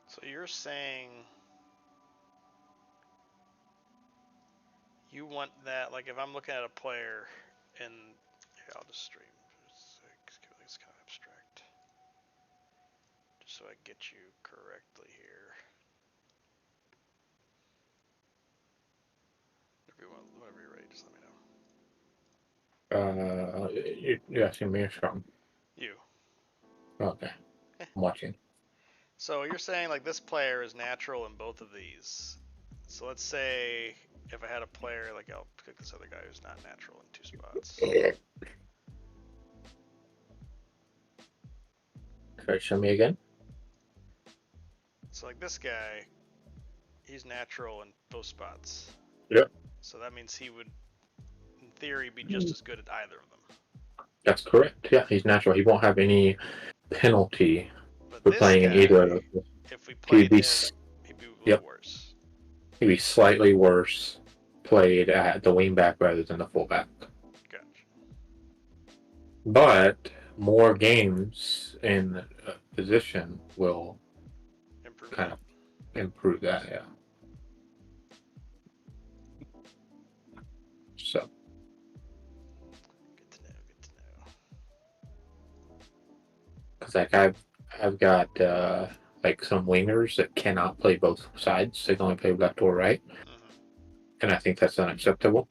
So you're saying you want that, like if I'm looking at a player and here, I'll just stream. It's kind of abstract. Just so I get you correctly here. Whenever you're ready, just let me know. You're asking me or something? You. Okay. I'm watching. So you're saying like this player is natural in both of these. So let's say if I had a player, like I'll pick this other guy who's not natural in 2 spots. Sorry, show me again. So like this guy, he's natural in both spots. Yep. So that means he would, in theory, be just as good at either of them. That's correct. Yeah, he's natural. He won't have any penalty But for this playing in guy, either of them. if we played him, he'd be a little worse. He'd be slightly worse played at the wingback rather than the fullback. Gotcha. But more games in position will kind of improve that, yeah. So. Good to know. Because like I've got like some wingers that cannot play both sides; they can only play left or right, and I think that's unacceptable.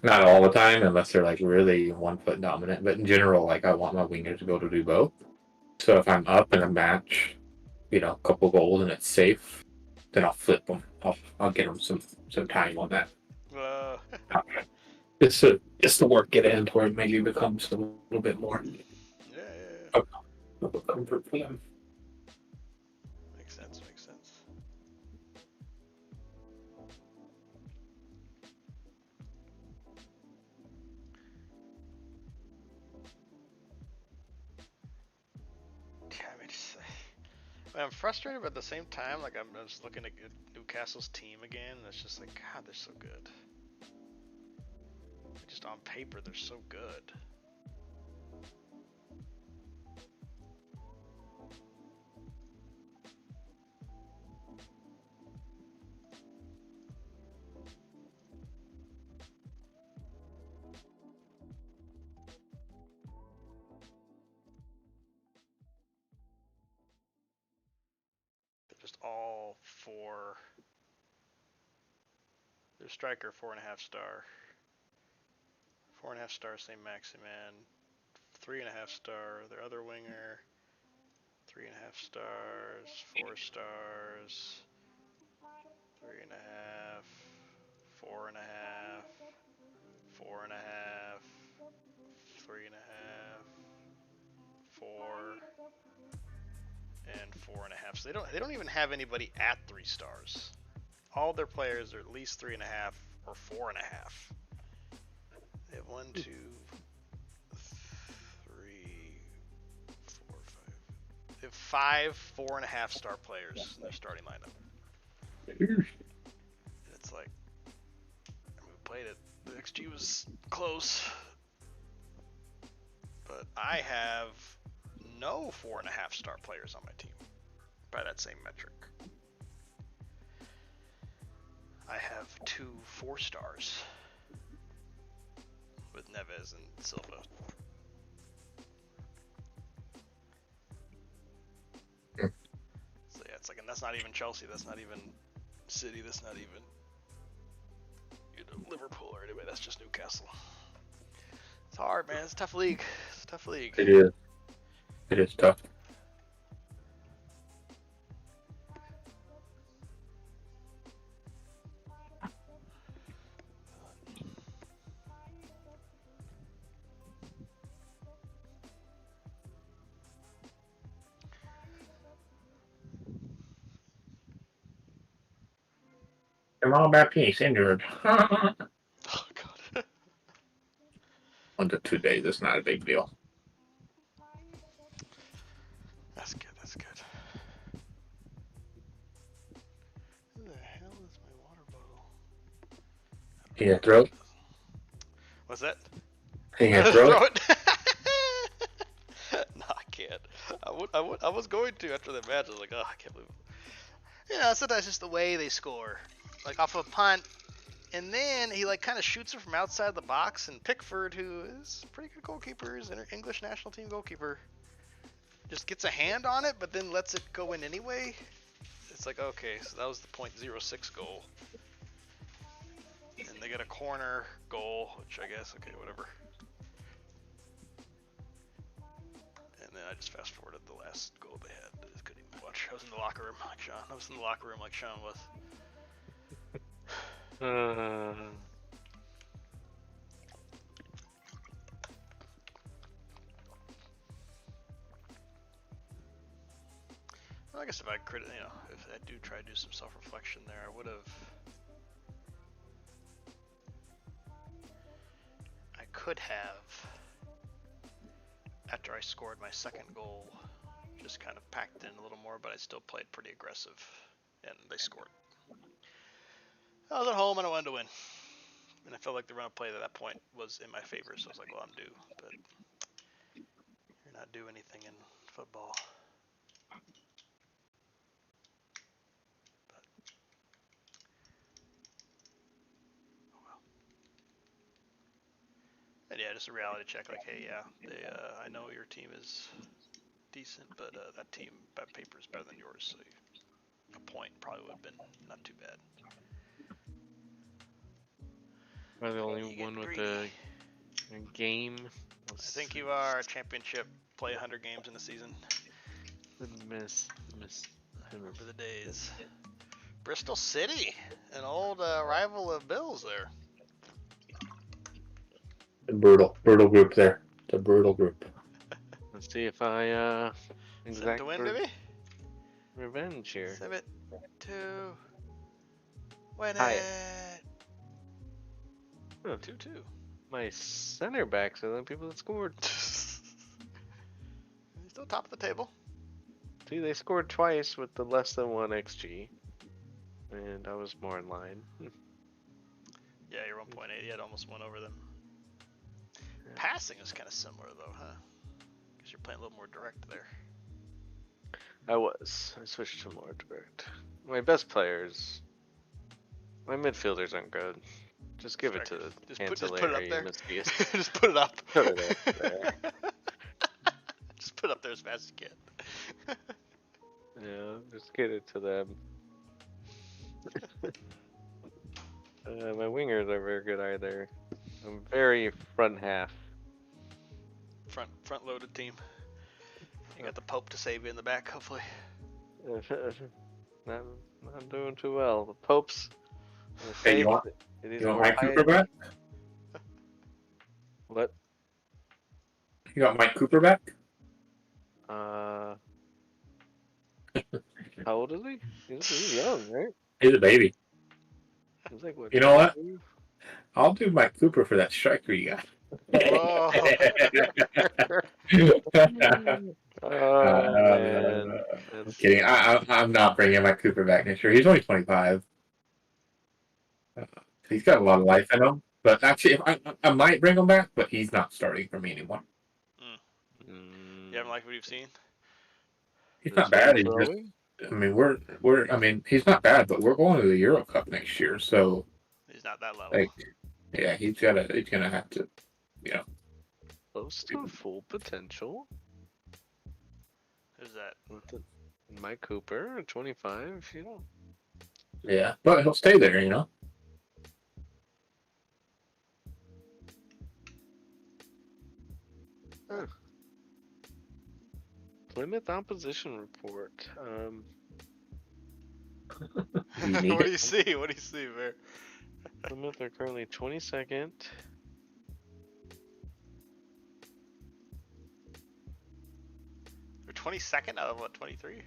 Not all the time, unless they're like really 1 foot dominant. But in general, like I want my winger to be able to do both. So if I'm up in a match, a couple goals and it's safe, then I'll flip them. I'll get them some time on that. Uh, Just to work it in to where it maybe becomes a little bit more yeah. of a comfort for them. Makes sense. Makes sense. Yeah, I mean, I'm frustrated, but at the same time, like I'm just looking at Newcastle's team again, and it's just like, God, they're so good. Just on paper, they're so good. They're just all four. Their striker, 4.5 star. 4.5 star, St. Maximan. 3.5 star, their other winger. 3.5 stars, 4 stars, 3.5, 4.5, 4.5, 3.5, 4, and 4.5. So they don't even have anybody at 3 stars. All their players are at least 3.5 or 4.5. They have 1, 2, 3, 4, 5. They have 5 4.5 star players in their starting lineup. It's like, we played it. The XG was close, but I have no 4.5 star players on my team by that same metric. I have 2 4 stars with Neves and Silva. So yeah, it's like, and that's not even Chelsea, that's not even City, that's not even Liverpool or anybody, that's just Newcastle. It's hard, man. It's a tough league. It's a tough league. It is. It is tough. Jamal Baptiste injured. Oh god. 1 to 2 days. It's not a big deal. That's good. That's good. Who the hell is my water bottle? Can you throw it? What's that? Can you throw it? No, I can't. I was going to after that match. I was like, oh, I can't believe it. Sometimes just the way they score, like off a punt, and then he like kind of shoots it from outside the box, and Pickford, who is a pretty good goalkeeper, is an English national team goalkeeper, just gets a hand on it, but then lets it go in anyway. It's like, okay, so that was the .06 goal. And they get a corner goal, which I guess, okay, whatever. And then I just fast forwarded the last goal they had. I couldn't even watch. I was in the locker room like Sean. was. Well, I guess if I could, if I do try to do some self-reflection there, I would have. I could have, after I scored my second goal, just kind of packed in a little more, but I still played pretty aggressive, and they scored. I was at home and I wanted to win, and I felt like the run of play at that point was in my favor, so I was like, well, I'm due, but you're not due anything in football. But, oh well. And yeah, just a reality check, like, hey, yeah, I know your team is decent, but that team by paper is better than yours, so a point probably would have been not too bad. Am I the only one with a game? I think you are. Championship, play 100 games in a season. Miss. Remember the days. Bristol City, an old rival of Bill's there. Brutal group there. It's a brutal group. Let's see if I Send to win, do we? revenge here. 7-2. Win Hi. it. Huh. 2-2. My center backs are the people that scored. Still top of the table. See, they scored twice with the less than 1 XG. And I was more in line. Yeah, you're 1.8. You had almost one over them. Yeah. Passing is kind of similar, though, huh? Because you're playing a little more direct there. I switched to more direct. My best players... My midfielders aren't good. Just give it to the just put it up there. Just put it up. Put it up there. Just put it up there as fast as you can. Yeah, just get it to them. My wingers are very good either. I'm very front half. Front loaded team. You got the Pope to save you in the back, hopefully. not doing too well. The Pope's. Hey, you want Mike Cooper back? What? You got Mike Cooper back? How old is he? He's young, right? He's a baby. He's like, what, you know what? I'll do Mike Cooper for that striker you got. Oh. Man. I'm kidding. I'm not bringing Mike Cooper back next year. He's only 25. He's got a lot of life in him. But actually, I might bring him back, but he's not starting for me anymore. You haven't liked what you've seen? He's not bad. He's just, I mean, he's not bad, but we're going to the Euro Cup next year, so he's not that level. Like, yeah, he's gonna have to, close to full potential. Who's that? Mike Cooper, 25, Yeah, but he'll stay there, Huh. Plymouth opposition report. What do you see? What do you see, Bear? Plymouth are currently 22nd. They're 22nd out of what, 23?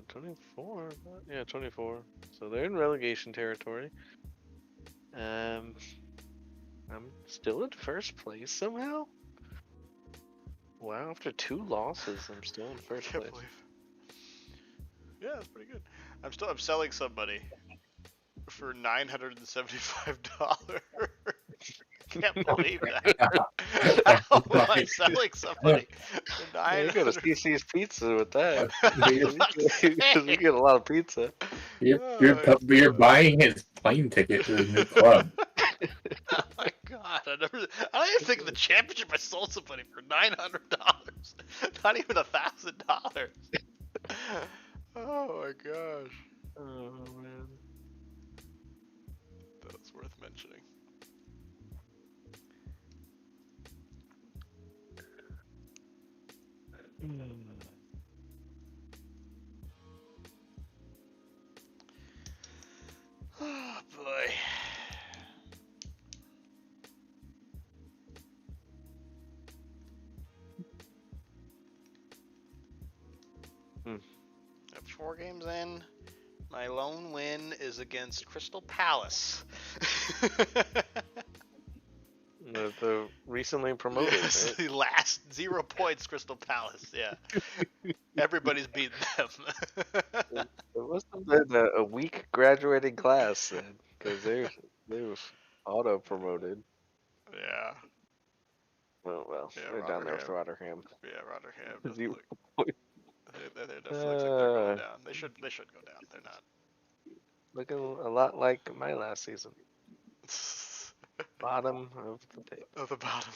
24. Yeah, 24. So they're in relegation territory. I'm still in first place somehow. Wow, after 2 losses, I'm still in first place. Yeah, that's pretty good. I'm selling somebody for $975. Can't believe that. How am I selling somebody for $900? You go to CC's Pizza with that. Because we get a lot of pizza. You're buying his plane ticket to his new club. Oh my god! I don't even think of the championship I sold somebody for $900. Not even $1,000. Oh my gosh. Oh man. That's worth mentioning. Oh boy. At 4 games in, my lone win is against Crystal Palace. The recently promoted. Yes, right? the last 0 points, Crystal Palace. Yeah, everybody's beaten them. It must have been a weak graduating class then, because they were auto promoted. Yeah. Oh well, Yeah, they're down there with Rotterdam. Yeah, Rotterdam. They definitely looks like they're going down. They should go down. They're not. Looking a lot like my last season. Bottom of the table. Of the bottom.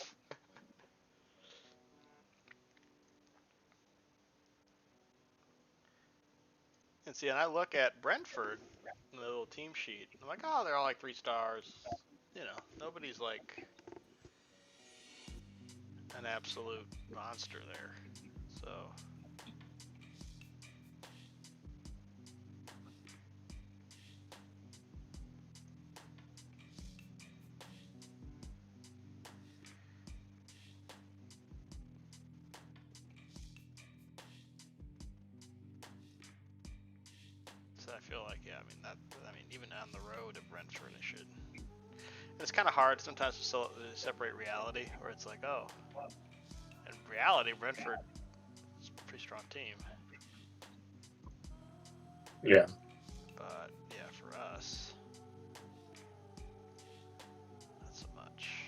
And see, and I look at Brentford, the little team sheet. I'm like, oh, they're all like 3 stars. You know, nobody's like an absolute monster there. So. So I feel like, yeah, I mean, even on the road at Brentford, it should. And it's kind of hard sometimes to separate reality, where it's like, oh, in reality, Brentford is a pretty strong team. Yeah. But yeah, for us, not so much.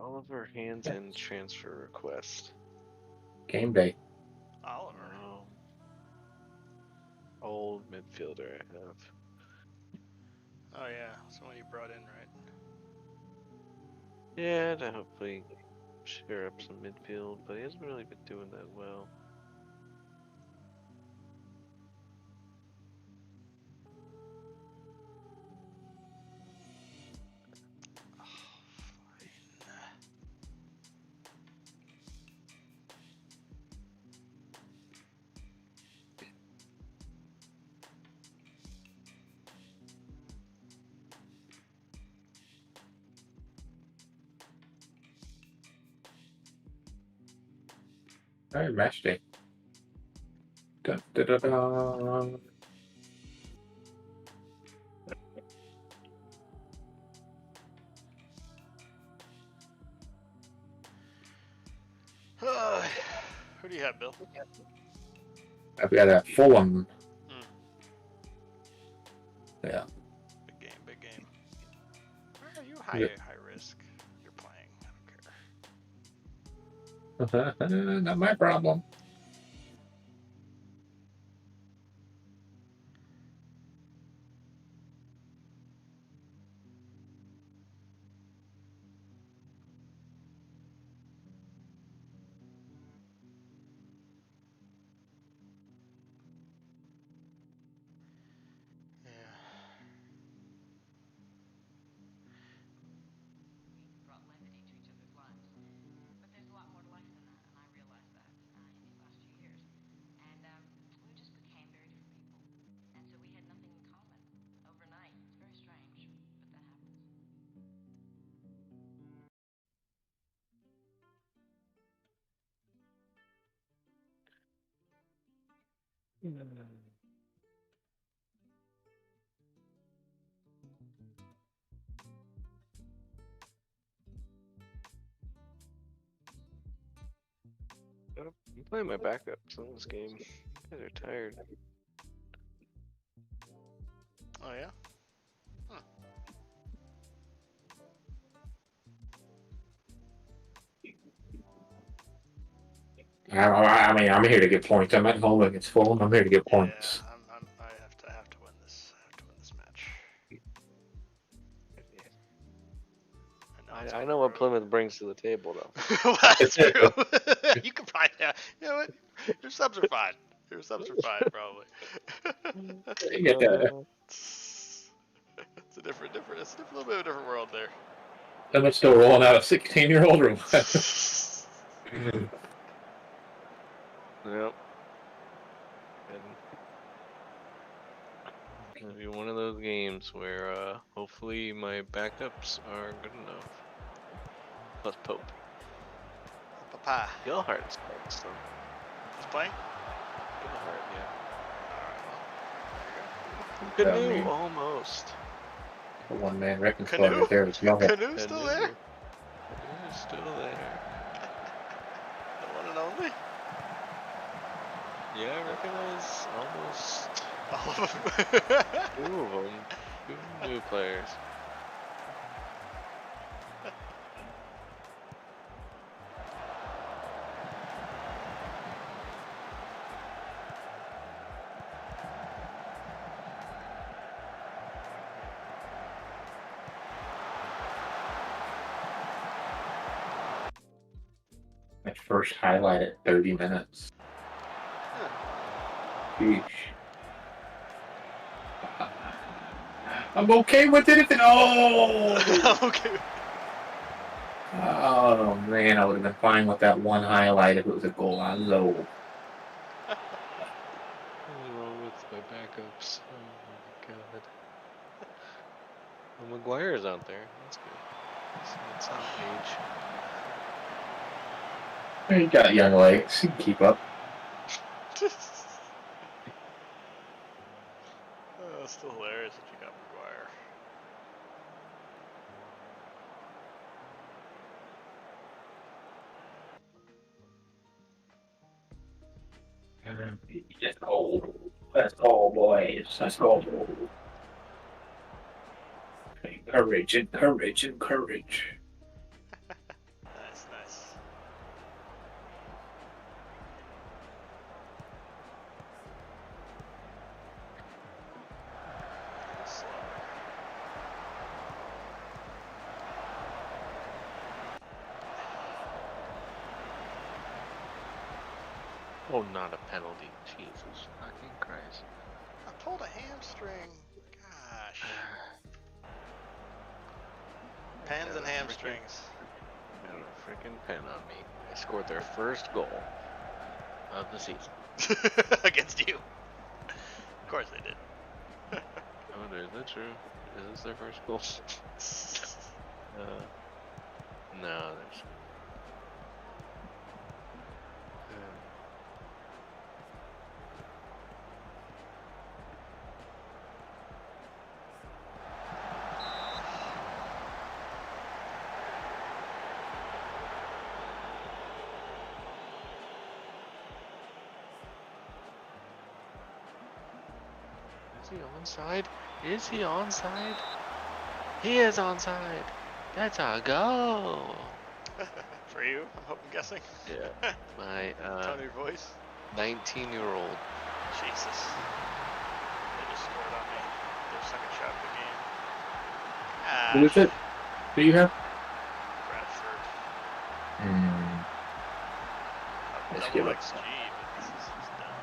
Oliver Hands-in transfer request. Game day. Oliver. Old midfielder I have. Oh yeah, someone you brought in, right? Yeah, to hopefully share up some midfield, but he hasn't really been doing that well. All right, match day. Da, da, da, da. Who do you have, Bill? I've got a Fulham. Yeah. Big game, big game. Why are you high risk? You're playing. I don't care. Not my problem. I'm playing my backups in this game. You guys are tired. Oh yeah? I mean, I'm here to get points. I'm at home against Fulham. I'm here to get points. Yeah, I have to win this. I have to win this match. I know what Plymouth brings to the table, though. Well, that's true. You can probably, you know what? Your subs are fine. Your subs are fine, probably. It's a different, it's a little bit of a different world there. Plymouth's still rolling out a 16-year-old room. Yep. It'll be one of those games where hopefully my backups are good enough. Plus Pope. Papa. Gilhart's playing, so. He's playing? Gilhart, yeah. Alright, well. Canoe, almost. The one-man wrecking squad right there. Canoe's still there? Canoe's still there. The one and only? Yeah, I recognize almost all of them. 2 of them. 2 new players. first highlight at 30 minutes. Sheesh. I'm okay with it if it. Oh! Okay. Oh man, I would have been fine with that one highlight if it was a goal on low. What's wrong with my backups? Oh my god. Well, McGuire's out there. That's good. It's not age. You got young legs. You can keep up. Oh, it's still hilarious that you got McGuire. That's cold. That's cold, boys. That's cold. Courage and courage and courage. Nice. Slow. Oh, not a penalty. Jesus fucking Christ. I pulled a hamstring. Gosh. Pens and hamstrings. Got a freaking pen on me. They scored their first goal of the season. Against you. Of course they did. Oh, is that true? Is this their first goal? No, there's. Is he onside? Is he onside? He is onside. That's a go. For you, I'm guessing. Yeah. My Tone of your voice. 19-year-old. Jesus. They just scored on me. Their second shot of the game. Who is it? Who do you have? Bradford. Let's Double give it. XG, but this is just dumb.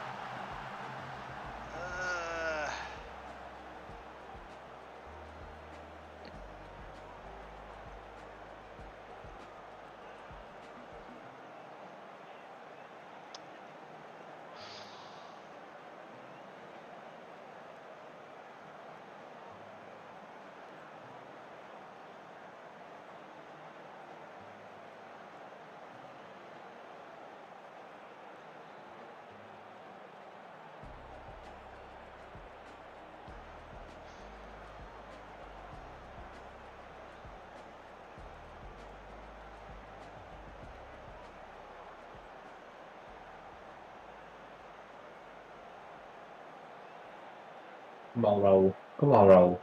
Come on, Raul. Come on, Raul.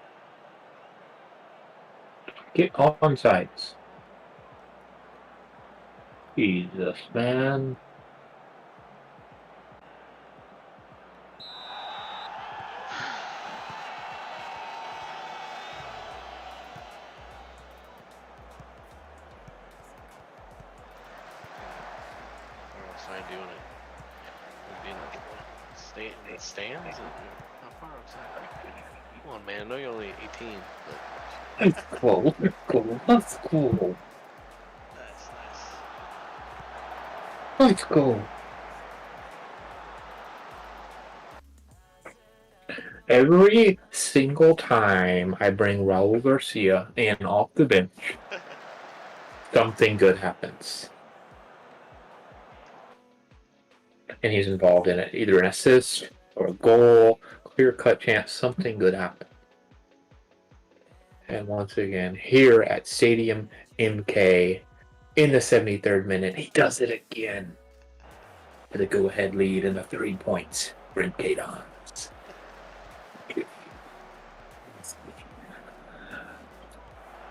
Get on sides. Jesus, man. Outside doing it. Would be in the stands? How far outside? Come on, man. I know you're only 18, but That's cool. That's cool. That's cool. That's nice. Let's go. Every single time I bring Raul Garcia in off the bench, something good happens. And he's involved in it. Either an assist or a goal, clear-cut chance, something good happens. And once again, here at Stadium MK, in the 73rd minute, he does it again. For the go-ahead lead and the 3 points for MK Dons.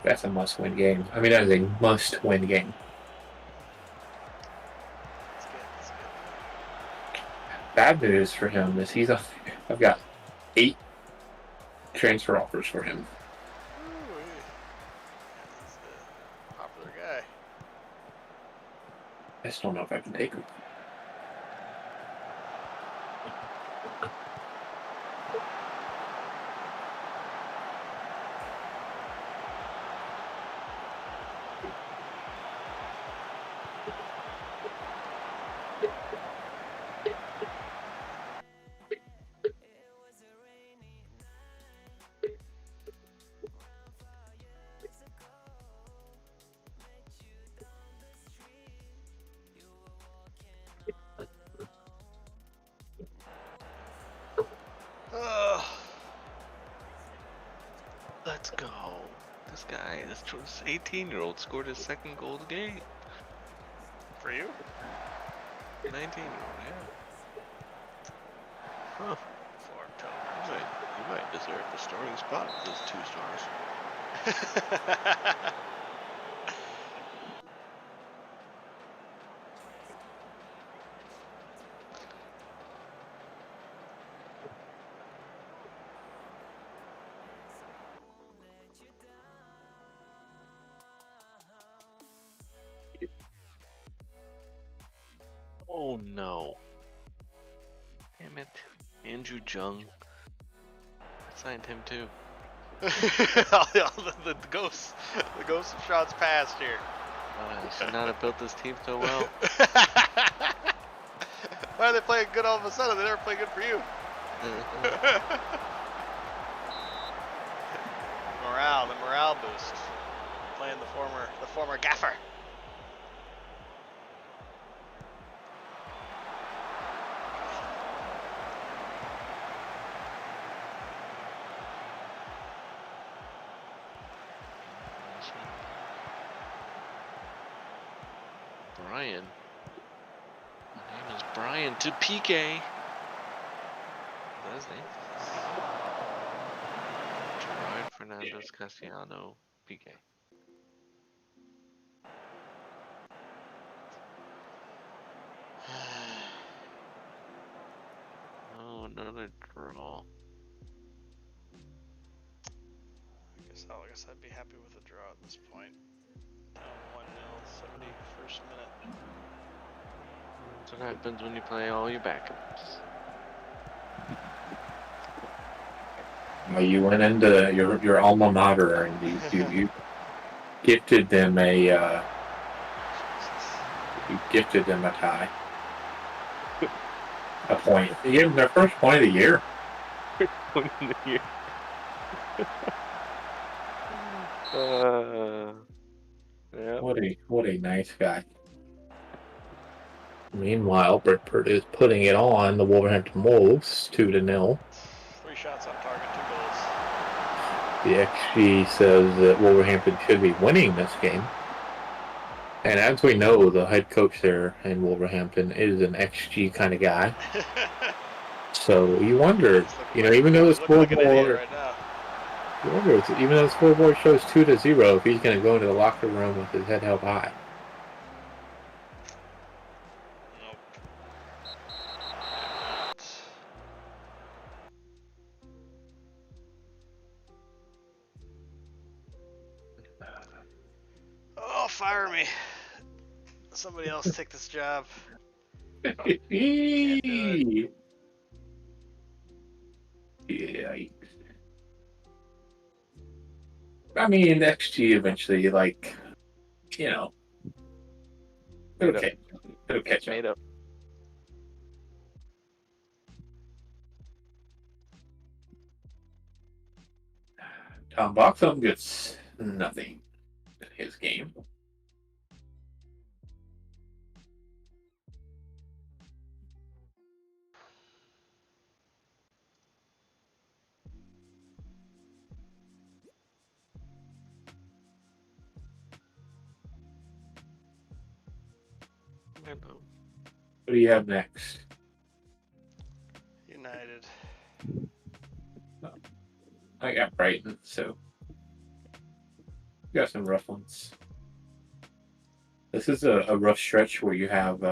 That's a must-win game. I mean, that is a must-win game. That's good. Bad news for him is I've got 8 transfer offers for him. Ooh, he's a popular guy. I just don't know if I can take them. Let's go. This guy, this 18-year-old scored his second goal of the game. For you? 19-year-old, yeah. Huh. For October. You might deserve the starting spot with those 2 stars. Oh no. Damn it. Andrew Jung. I signed him too. the ghosts of shots passed here. I should not have built this team so well. Why are they playing good all of a sudden? They never play good for you. The morale boost. Playing the former gaffer. Brian. My name is Brian to PK. Is that his name? Gerard Fernandez Castellano PK. Oh, another draw. I guess I'd be happy with a draw at this point. Down 1-0, 71st minute. That's what happens when you play all your backups. Well, you went into your alma mater and you gifted them a tie. A point. You gave them their first point of the year. Point in the year. Yeah. What a nice guy. Meanwhile, Brentford is putting it on the Wolverhampton Wolves 2-0. 3 shots on target, 2 goals. The XG says that Wolverhampton should be winning this game. And as we know, the head coach there in Wolverhampton is an XG kind of guy. So you wonder, even though the scoreboard, even though the scoreboard shows 2-0, if he's going to go into the locker room with his head held high. Nope. Oh, fire me. Somebody else take this job. Can't do it. Yeah. I mean, XG eventually, it'll catch Made up. up. Tom Boxham gets nothing in his game. What do you have next? United. I got Brighton, so you got some rough ones. This is a rough stretch where you have.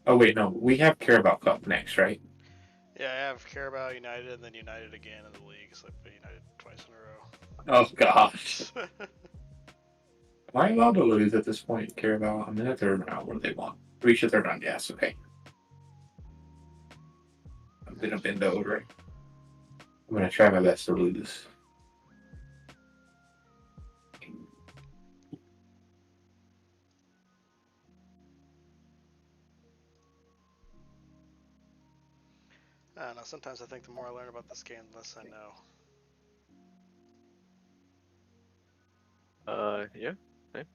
Oh wait, no, we have Carabao Cup next, right? Yeah, I have Carabao, United, and then United again in the league. So I play United twice in a row. Oh gosh. Am I allowed to lose at this point, Carabao? I mean, that's out where they want. Reach the third on gas, okay. I'm gonna bend over. I'm gonna try my best to lose. I don't know. Sometimes I think the more I learn about this game, the less I know. Yeah. Same.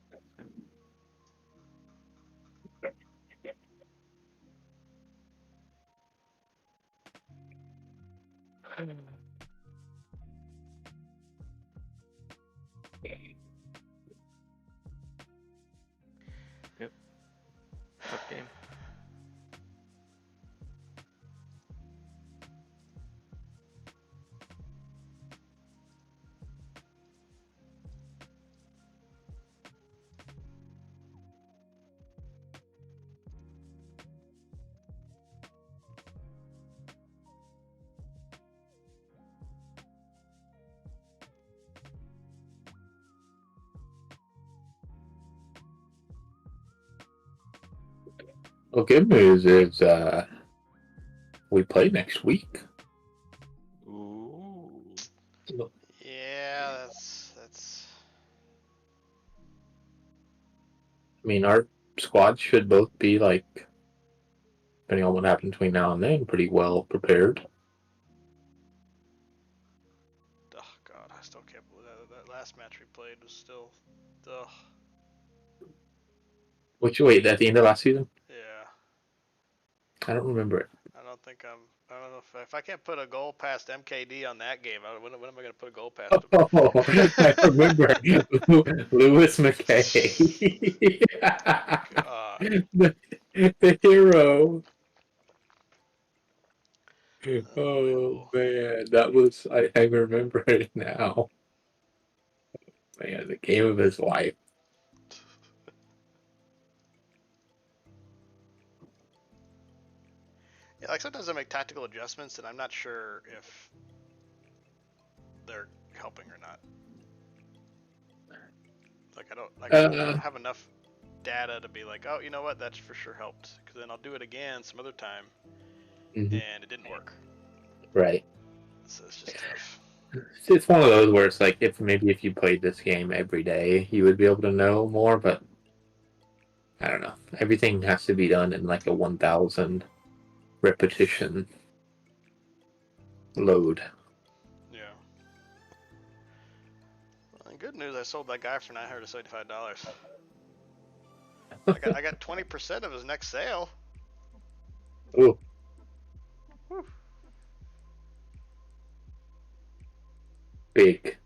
Yep. Tough game. Well, good news is we play next week. Ooh. Yeah, that's. I mean, our squad should both be like, depending on what happens between now and then, pretty well prepared. Oh God, I still can't believe that last match we played was still. Ugh. Which, wait, at the end of last season? Yeah. I don't remember it. I don't think I'm. I don't know if I can't put a goal past MKD on that game. When am I going to put a goal past him? Oh, I remember Lewis McKay. the hero. Oh man, that was I remember it now. Man, the game of his life. Yeah, like sometimes I make tactical adjustments and I'm not sure if they're helping or not. Like I don't have enough data to be like, oh, you know what, that's for sure helped. Because then I'll do it again some other time, and it didn't work. Right. So it's just tough. It's one of those where it's like if you played this game every day, you would be able to know more. But I don't know. Everything has to be done in like a 1,000 repetition load. Yeah. Well, good news, I sold that guy for $975. I got 20% of his next sale. Ooh. Whew. Big.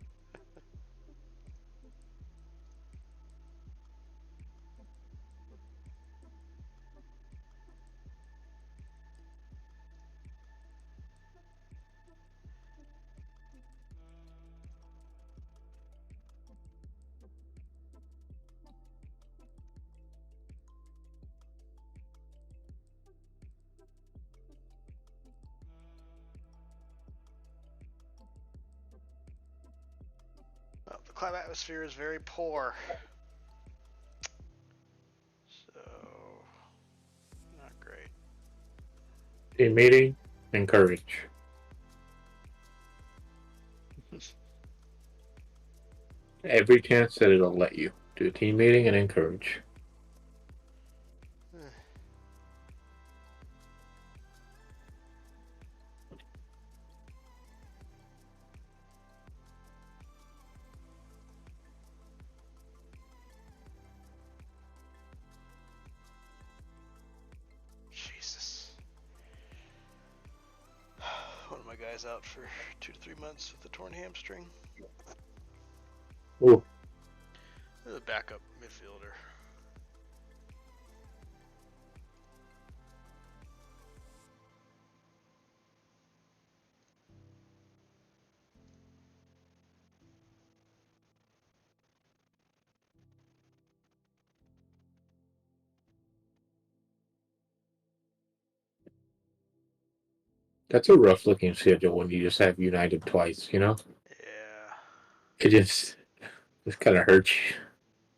Well, the climate atmosphere is very poor. So, not great. Team meeting, encourage. Every chance that it'll let you do a team meeting and encourage. Jesus. One of my guys out for 2 to 3 months with a torn hamstring. Ooh. The backup midfielder. That's a rough looking schedule when you just have United twice, you know? Yeah. It just kind of hurts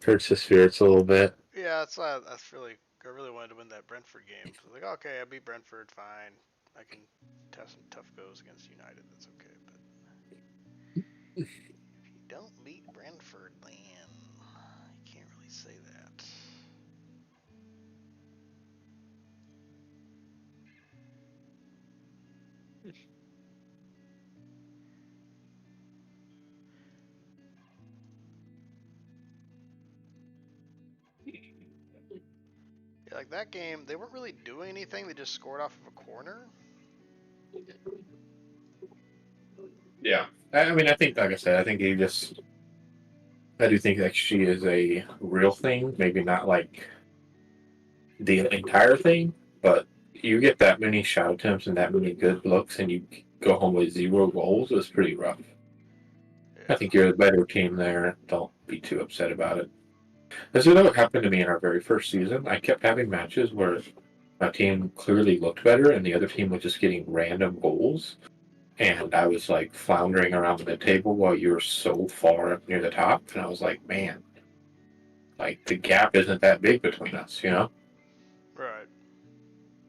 the spirits a little bit. Yeah, that's really I really wanted to win that Brentford game. So like, okay, I beat Brentford, fine. I can have some tough goes against United. That's okay. But if you don't beat Brentford, then you can't really say that. Yeah, like that game, they weren't really doing anything. They just scored off of a corner. Yeah. I mean, I think, like I said, I think I do think XG is a real thing. Maybe not like the entire thing, but you get that many shot attempts and that many good looks, and you go home with 0 goals. It's pretty rough. Yeah. I think you're the better team there. Don't be too upset about it. This is what happened to me in our very first season. I kept having matches where my team clearly looked better, and the other team was just getting random goals. And I was like floundering around the table while you were so far up near the top. And I was like, man, like the gap isn't that big between us, you know? Right.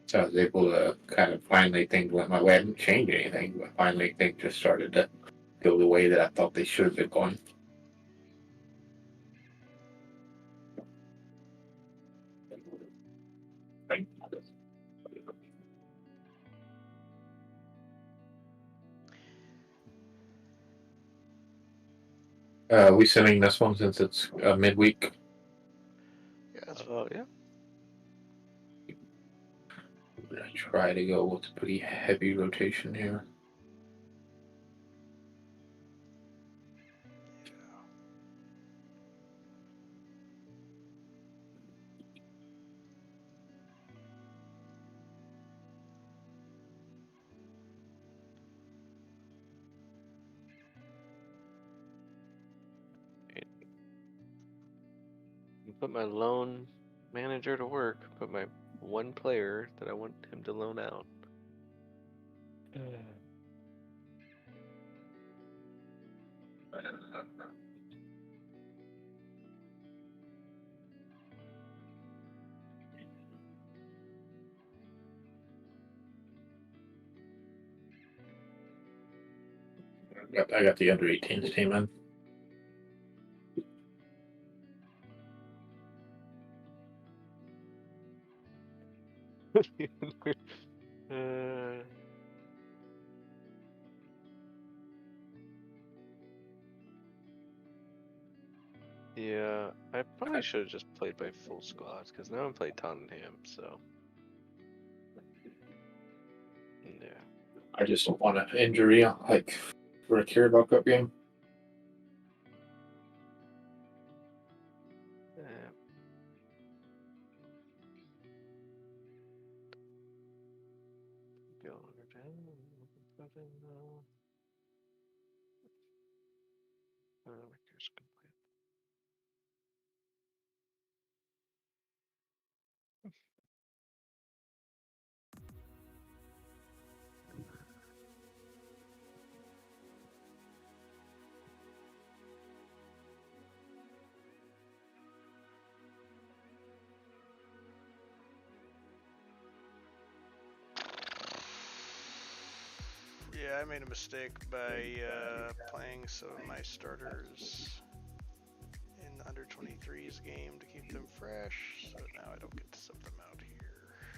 So I was able to kind of finally think went my way. I didn't change anything, but finally things just started to go the way that I thought they should have been going. We sending this one since it's midweek. Yeah. That's Yeah. I'm gonna try to go with a pretty heavy rotation here. Put my loan manager to work. Put my one player that I want him to loan out. I got the under 18s team in. Yeah, I probably should have just played by full squads because now I'm playing Tottenham, so yeah. I just don't want an injury like for a Carabao Cup game. Yeah, I made a mistake by playing some of my starters in the under 23s game to keep them fresh, so now I don't get to sub them out here.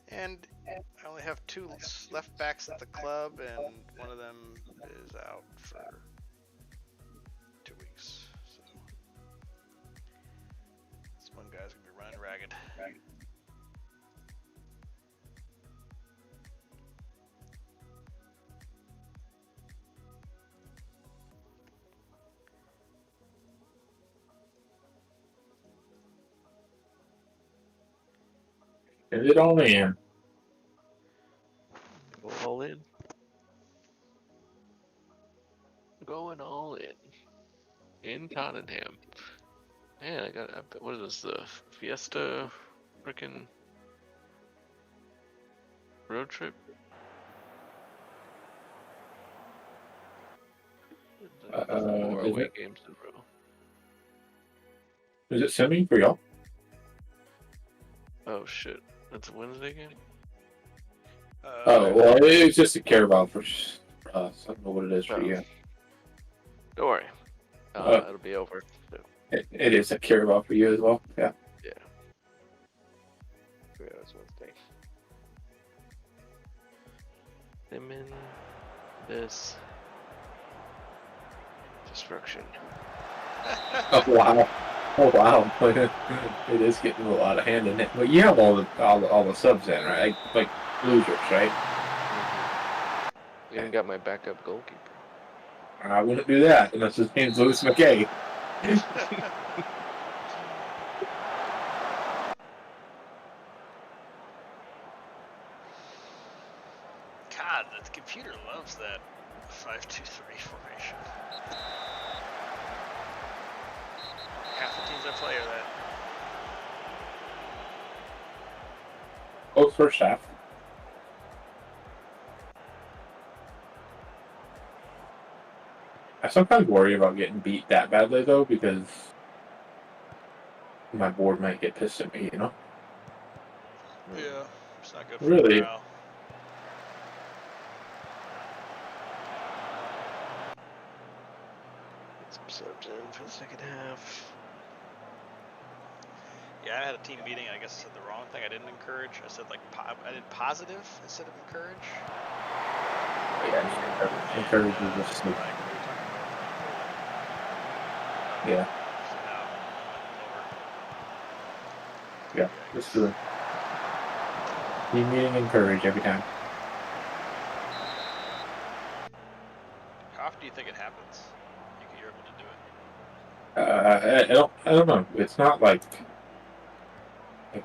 And I only have 2 left backs at the club, and one of them is out for 2 weeks. So this one guy's gonna be running ragged. Is it all in? Go all in. Going all in. In Tottenham. Man, what is this, the Fiesta freaking road trip? 4 away games in a row. Is it semi for y'all? Oh shit, that's a Wednesday game. Oh well, it's just a Carabao for us. I don't know what it is for you. Don't worry, it'll be over. So. It is a Carabao for you as well. Yeah. Yeah. Yeah, that's Wednesday. I'm in this destruction. Oh wow! Oh wow! It is getting a lot of hand in it. But you have all the subs in, right? Like losers, right? You even got my backup goalkeeper. I wouldn't do that unless his name's Louis McKay. God, the computer loves that 5-2-3 formation. Half the teams I play are that. Oh, first half. I sometimes worry about getting beat that badly though, because my board might get pissed at me, you know? Yeah, it's not good for Really? morale. Get some subs in for the second half. Yeah, I had a team meeting. I guess I said the wrong thing. I didn't encourage. I said like I did positive instead of encourage. Yeah, encourage is just Like, we were talking about yeah. so now I'm Yeah, just do it. Team meeting encourage every time. How often do you think it happens? You're able to do it. I don't know. It's not like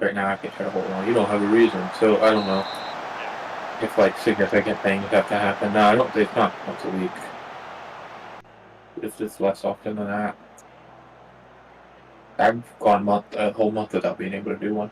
right now I can try to hold on. You don't have a reason, so I don't know if like significant things have to happen. No, I don't think it's not once a week. It's just less often than that. I've gone a whole month without being able to do one.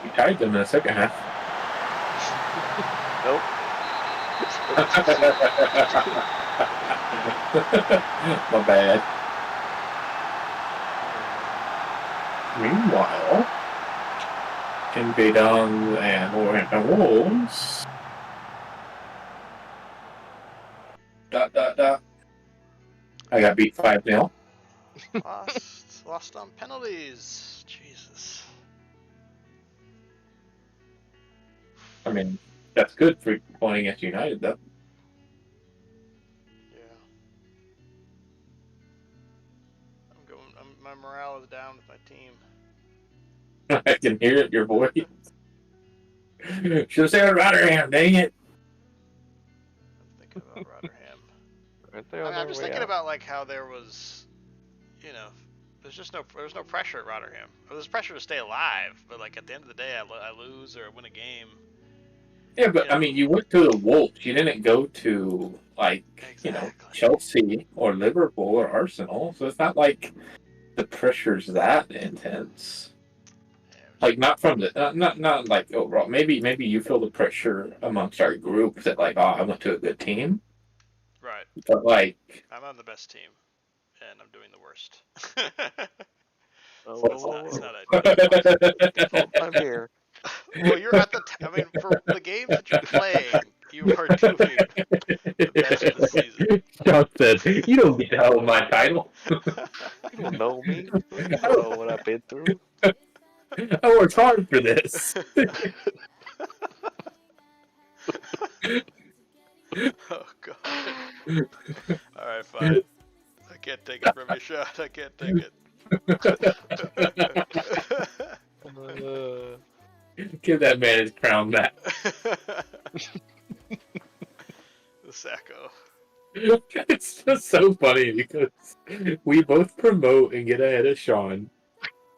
You tied them in the second half. Nope. My bad. Meanwhile, NB Dons and Wolverhampton Wolves. I got beat 5-0. Lost on penalties. Jesus. I mean, that's good for playing against United, though. Yeah. My morale is down with my team. I can hear it in your voice. Should have said Rotterdam, dang it. I'm thinking about Rotterdam. Aren't they on I'm just their way thinking out? about like how there was, you know, there's no pressure at Rotterdam. There's pressure to stay alive, but like at the end of the day, I lose or I win a game. Yeah, but You know. I mean, you went to the Wolves. You didn't go to like Chelsea or Liverpool or Arsenal. So it's not like the pressure's that intense. Like not from the not like overall. Maybe you feel the pressure amongst our group that like, oh, I went to a good team. Right. But like, I'm on the best team, and I'm doing the worst. It's not ideal. I'm here. Well, you're at the. I mean, for the games that you're playing, you are doing the best of the season. John said, "You don't get to hold my title. You don't know me. You don't know what I've been through. I worked hard for this." Oh God. All right, fine. I can't take it from your shot. I can't take it. Give that man his crown back. The Sacco. It's just so funny because we both promote and get ahead of Sean.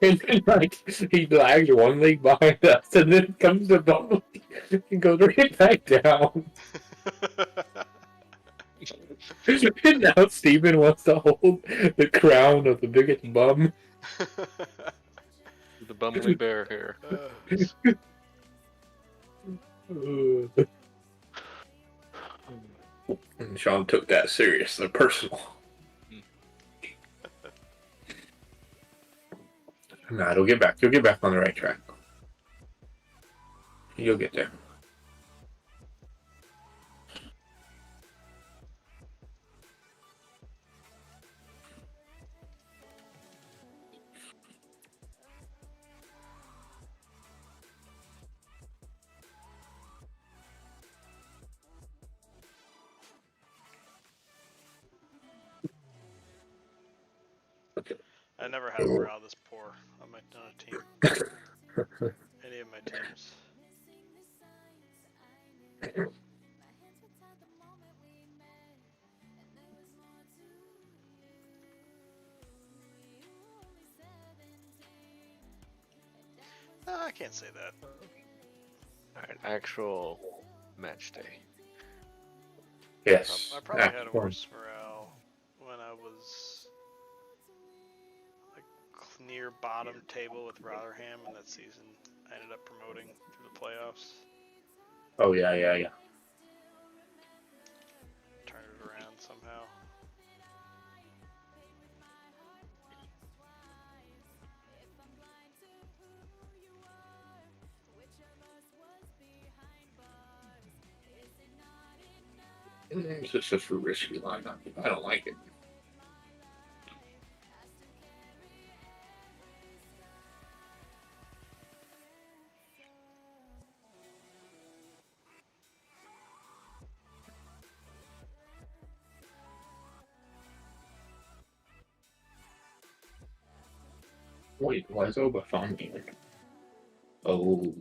And then, like, he lags one league behind us and then comes to bubble and goes right back down. And now Stephen wants to hold the crown of the biggest bum. The bumbly bear here. And Sean took that seriously, personal. Nah, you'll get back. You'll get back on the right track. You'll get there. I never had morale this poor on a team. Any of my teams. I can't say that. Alright, actual match day. Yes. I probably had a worse morale when I was like near bottom table with Rotherham in that season. I ended up promoting through the playoffs. Oh, yeah. Turned it around somehow. It's just a risky lineup. I don't like it. Wait, why is Oba phone here? Oh.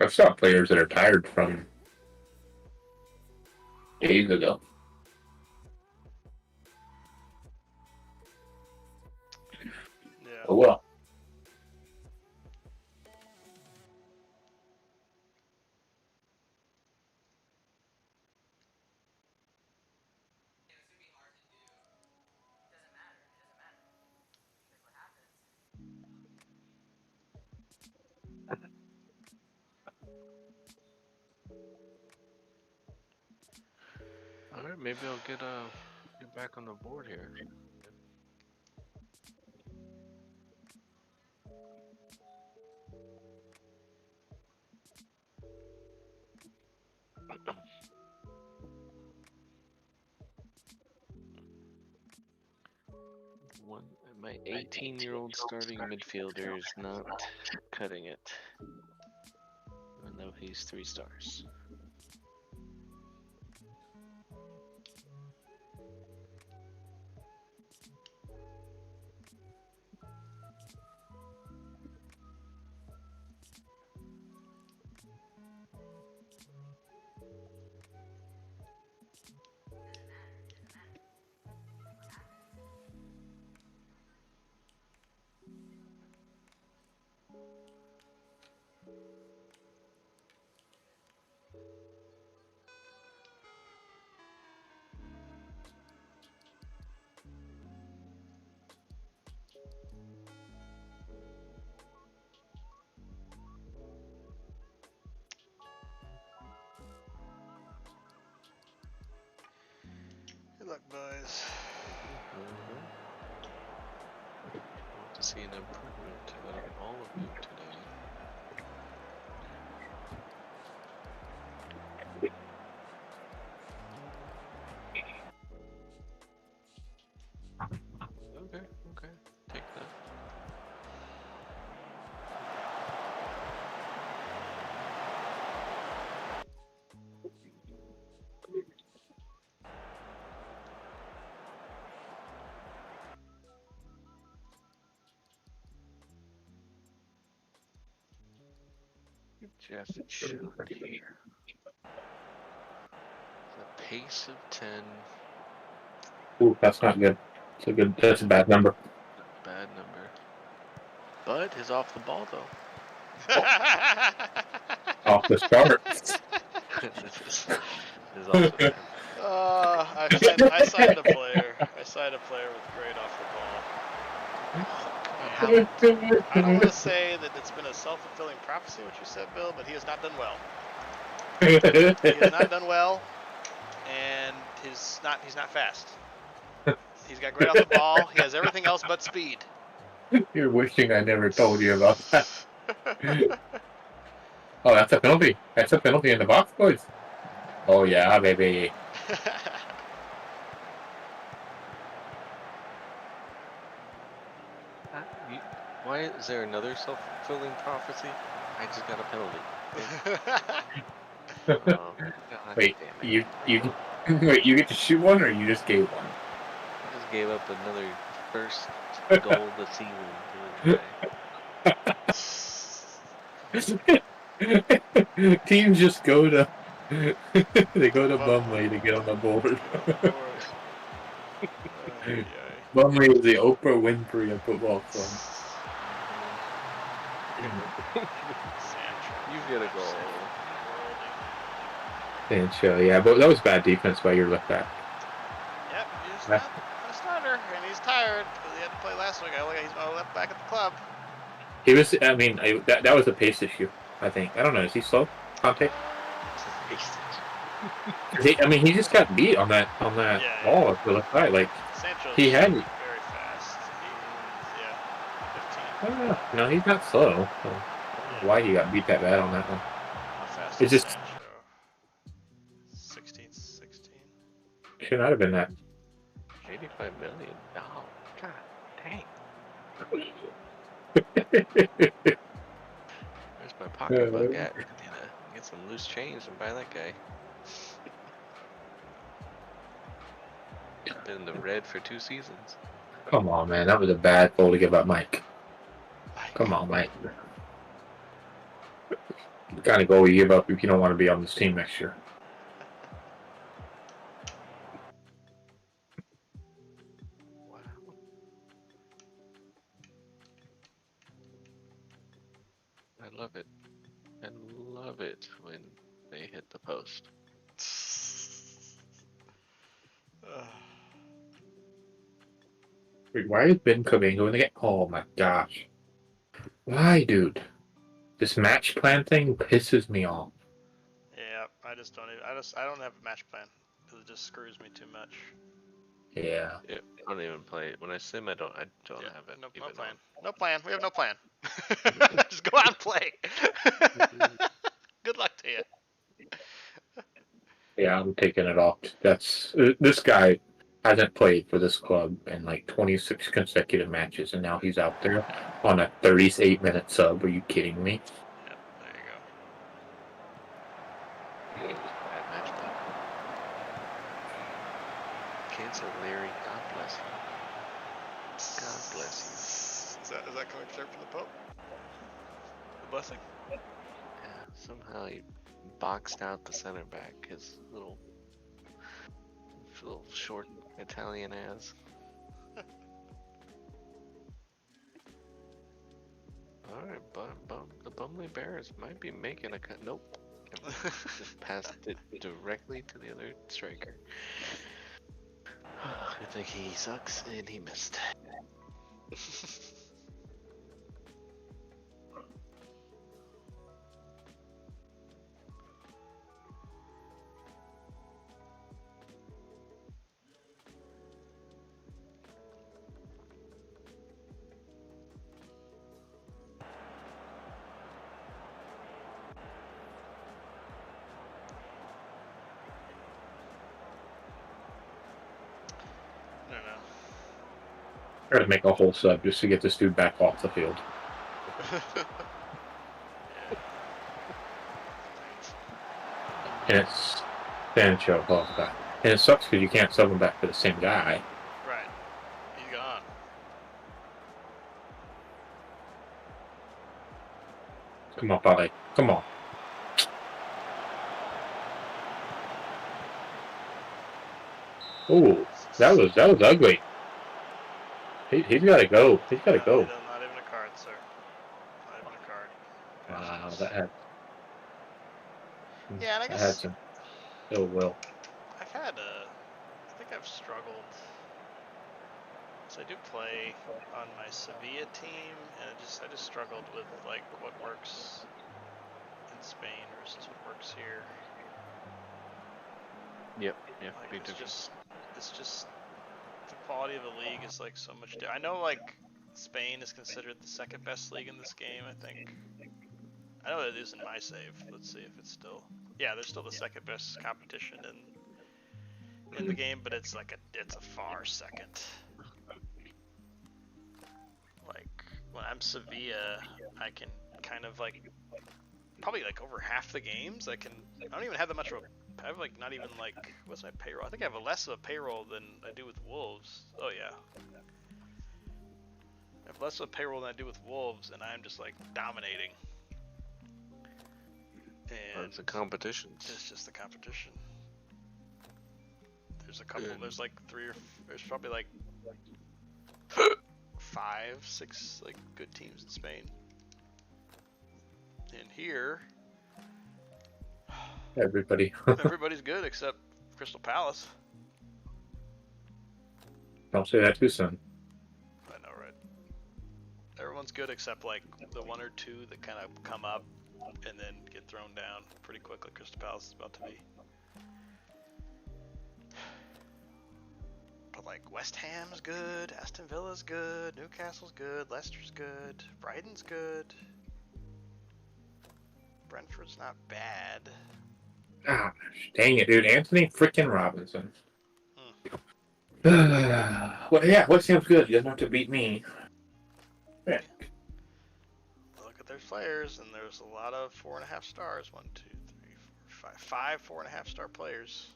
I've saw players that are tired from days ago. Yeah. Oh well. Alright, maybe I'll get back on the board here. My 18-year-old starting midfielder is not cutting it. Even though he's 3 stars. Good luck, boys. Want to see an improvement out of all of you today. Okay, take that. Just shoot here. The pace of 10. Ooh, that's not good. That's a bad number. Bad number. Bud is off the ball though. Off the start. This is also true. I signed a player. I signed a player with great off the ball. I don't want to say that it's been a self-fulfilling prophecy, what you said, Bill, but he has not done well. He has not done well, and he's not fast. He's got great off the ball. He has everything else but speed. You're wishing I never told you about that. Oh, that's a penalty. That's a penalty in the box, boys. Oh, yeah, baby. Why is there another self-fulfilling prophecy? I just got a penalty. Wait, you wait, you get to shoot one, or you just gave one? I just gave up another first goal of the season. Teams just go to they go to Bumley to get on the board. Bumley is the Oprah Winfrey of football clubs. You get a goal. Sancho, yeah, but that was bad defense by your left back. Yep, he's not a starter, and he's tired because he had to play last week. He's my left back at the club. He was. I mean, that was a pace issue. I think. I don't know. Is he slow, Conte? He just got beat on that ball at the left side. Like Sancho's he had. Very fast. 15. No, he's not slow. So why he got beat that bad on that one? How fast It's is just. Sancho? 16. Should not have been that. 85 million. Oh, god dang. Where's my pocketbook at? I need to get some loose change and buy that guy. Been in the red for 2 seasons. Come on, man. That was a bad goal to give up, Mike. Come on, Mike. The kind of goal you give up if you don't want to be on this team next year. Wow. I love it. I love it when they hit the post. Wait, why is Ben Cabango going to get? Oh my gosh. Why, dude? This match plan thing pisses me off. Yeah, I don't have a match plan because it just screws me too much. Yeah. Yeah, I don't even play it. When I sim, I don't have it. No even plan. on. No plan. We have no plan. Just go out and play. Good luck to you. Yeah, I'm taking it off. This guy hasn't played for this club in like 26 consecutive matches, and now he's out there on a 38-minute sub. Are you kidding me? Yep, there you go. Bad match play. Cancel Larry. God bless you. God bless Is that coming straight from the Pope? The blessing? you. Yeah, somehow he boxed out the center back. His little short Italian ass. Alright, the Bumley Bears might be making a cut. Nope. Just passed it directly to the other striker. I think he sucks and he missed. Try to make a whole sub just to get this dude back off the field. And it's Sancho. Oh, God. And it sucks because you can't sub him back to the same guy. Right. He's gone. Come on, Pale. Come on. Ooh, that was ugly. He's got to go. He's got to go. Not even a card, sir. that had. Yeah, and I That had guess some ill will. I think I've struggled. So I do play on my Sevilla team, and I just struggled with like what works in Spain versus what works here. Yep. Like, Big it's difference. just the quality of the league is like so much different. I know like Spain is considered the second best league in this game. I think. I know it is in my save. Let's see if it's still. Yeah, they're still the second best competition in the game, but it's a far second. Like when I'm Sevilla, I can kind of like probably like over half the games I don't even have that much of a. I have like not even like what's my payroll? I think I have less of a payroll than I do with Wolves. Oh yeah. I have less of a payroll than I do with Wolves, and I'm just like dominating. And It's a competition. It's just the competition. There's a couple. There's like there's probably like 5, 6 like good teams in Spain. And here, everybody's good except Crystal Palace. Don't say that too soon. I know, right? Everyone's good except like the 1 or 2 that kind of come up and then get thrown down pretty quickly. Crystal Palace is about to be. But like West Ham's good, Aston Villa's good, Newcastle's good, Leicester's good, Brighton's good. Brentford's not bad. Ah, dang it, dude. Anthony freaking Robinson. Well, yeah, West Ham's good. You don't have to beat me. Yeah. Look at their players, and there's a lot of 4.5 stars. 1, 2, 3, 4, 5 4.5 star players.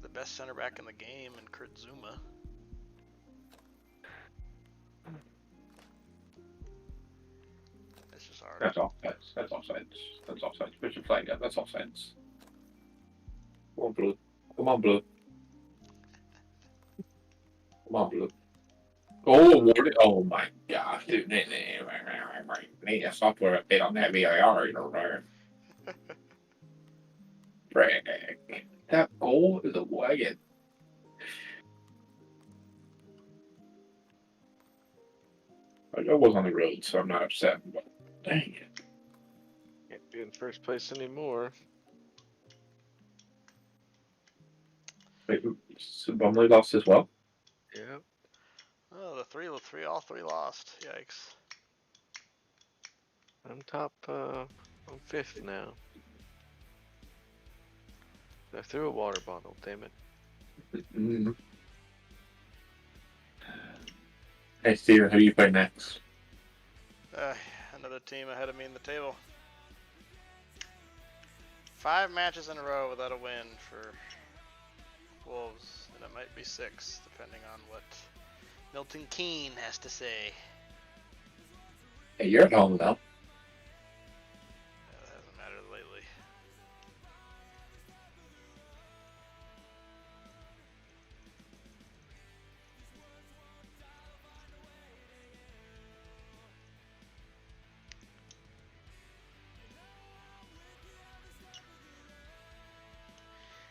The best center back in the game, and Kurt Zuma. It's just hard. That's offsides. That's offsides. That's offsides. Put your flag up. That's offsides. Come on, Blue. Come on, Blue. Come on, Blue. Oh, awarded. Oh my gosh, dude. Need a software update on that VIR, you know, right? Frick. That goal is a wagon. I was on the road, so I'm not upset. But dang it. Can't be in first place anymore. Wait, so Bumley lost as well? Yep. Oh, all three lost. Yikes. I'm I'm 5th now. I threw a water bottle, damn it. Mm-hmm. Hey, Steven, who do you play next? Another team ahead of me in the table. 5 matches in a row without a win for Wolves, and it might be 6, depending on what Milton Keynes has to say. Hey, you're at home now. Yeah, that hasn't mattered lately.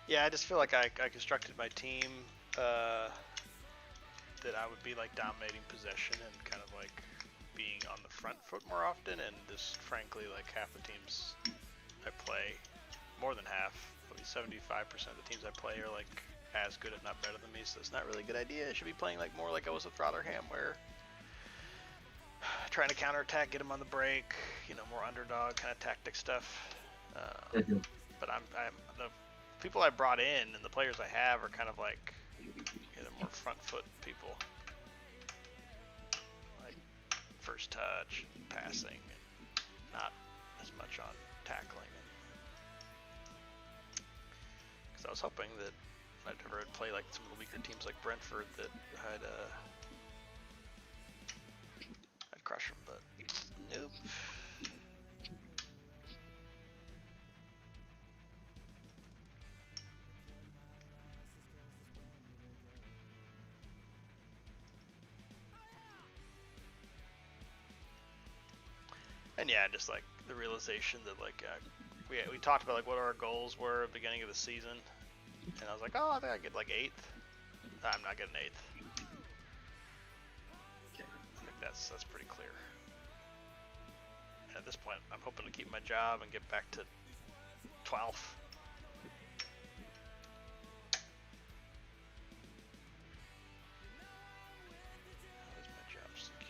Yeah, I just feel like I constructed my team that I would be like dominating possession and kind of like being on the front foot more often, and just frankly like half the teams I play, more than half, probably 75% of the teams I play are like as good if not better than me, so it's not really a good idea. I should be playing like more like I was with Rotherham, where trying to counterattack, get them on the break, you know, more underdog kind of tactic stuff. But I'm the people I brought in and the players I have are kind of like, you know, more front foot people, like first touch, passing, and not as much on tackling. Because I was hoping that I'd ever play like some of the weaker teams like Brentford, that I'd crush them, but nope. And yeah, just like the realization that like we talked about like what our goals were at the beginning of the season, and I was like, oh, I think I get like 8th. I'm not getting 8th. I think that's pretty clear. And at this point, I'm hoping to keep my job and get back to 12th. How's my job security?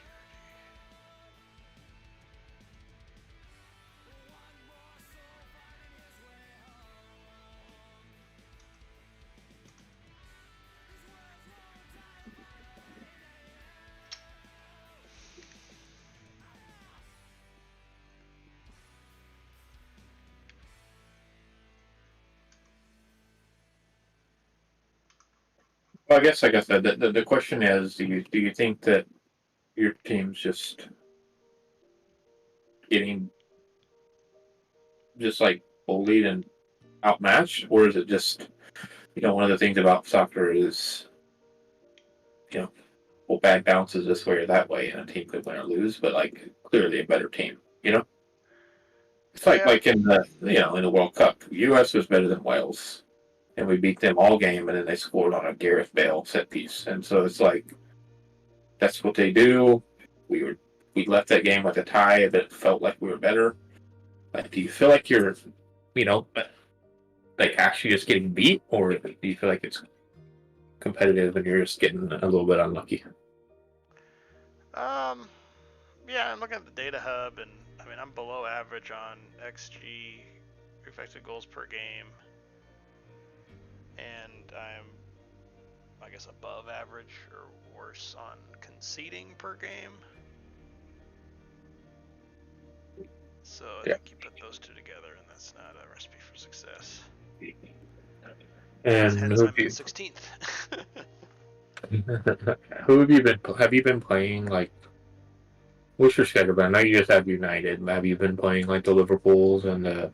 Well, I guess the question is, do you think that your team's just getting just like bullied and outmatched, or is it just, one of the things about soccer is, well, bad bounces this way or that way, and a team could win or lose, but like clearly a better team, It's like in the World Cup, U.S. was better than Wales, and we beat them all game, and then they scored on a Gareth Bale set piece, and so it's like that's what they do. We left that game with a tie that felt like we were better. Like, do you feel like you're, like actually just getting beat, or do you feel like it's competitive and you're just getting a little bit unlucky? Yeah, I'm looking at the data hub, and I mean I'm below average on XG, expected goals per game, and I'm, I guess, above average or worse on conceding per game. So I think you put those two together, and that's not a recipe for success. And hence I'm in 16th. Who have you been? Have you been playing like? What's your schedule? I know you just have United. Have you been playing like the Liverpools and the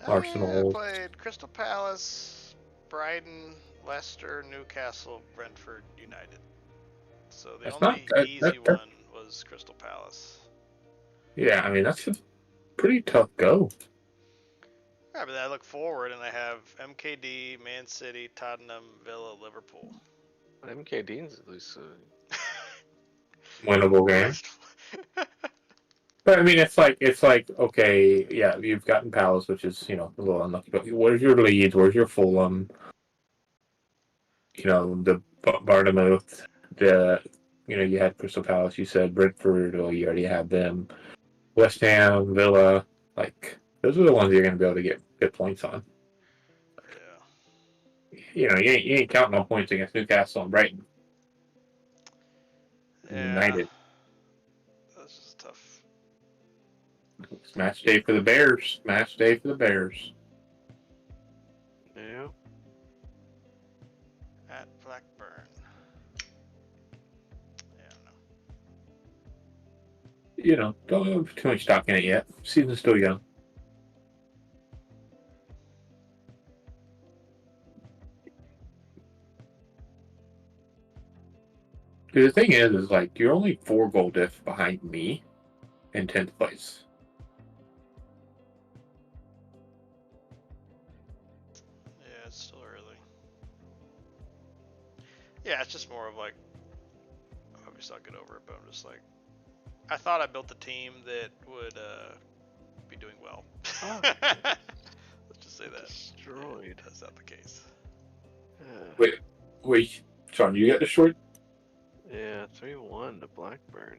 Arsenals? I played Crystal Palace, Brighton, Leicester, Newcastle, Brentford, United. So the only easy one was Crystal Palace. Yeah, I mean that's a pretty tough go. Yeah, but I look forward and I have MKD, Man City, Tottenham, Villa, Liverpool. MKD's at least winnable game. But I mean, it's like okay, yeah, you've gotten Palace, which is a little unlucky. But where's your Leeds? Where's your Fulham? The Bournemouth. You had Crystal Palace. You said Brentford. Well, you already have them. West Ham, Villa. Like those are the ones you're going to be able to get points on. Yeah. You ain't counting on points against Newcastle and Brighton. Yeah. United. That's just tough. It's match day for the Bears. Match day for the Bears. Yeah. At Blackburn. Yeah, I don't know. Don't have too much stock in it yet. Season's still young. The thing is like you're only 4 goal diff behind me in 10th place. Yeah, it's still early. Yeah, it's just more of like, obviously I'll get over it, but I'm just like, I thought I built a team that would be doing well. Oh. Let's just say that. Destroyed. Yeah, that's not the case. Wait, Sean, you got destroyed? Yeah, 3-1 to Blackburn.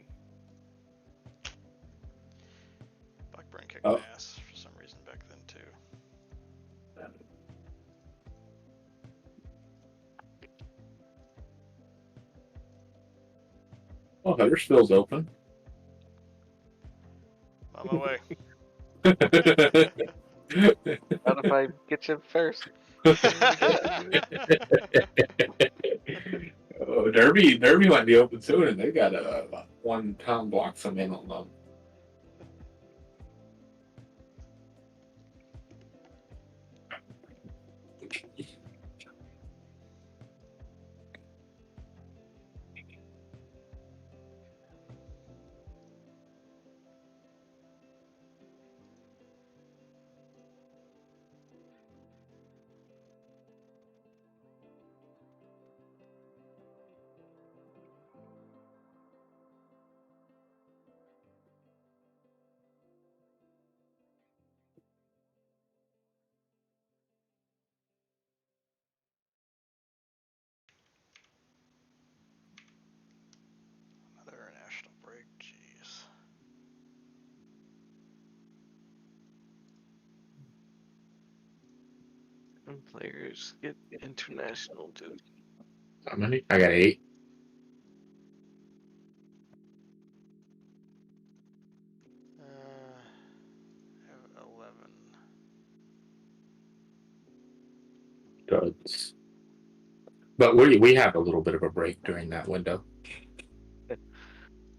Blackburn kicked ass for some reason back then too. Oh, Huddersfield's open. On my way. Not if I get you first. Oh, Derby might be open soon, and they got one town block some in on them. players get international duty. How many? I got 8. I have 11. Duds. But we have a little bit of a break during that window.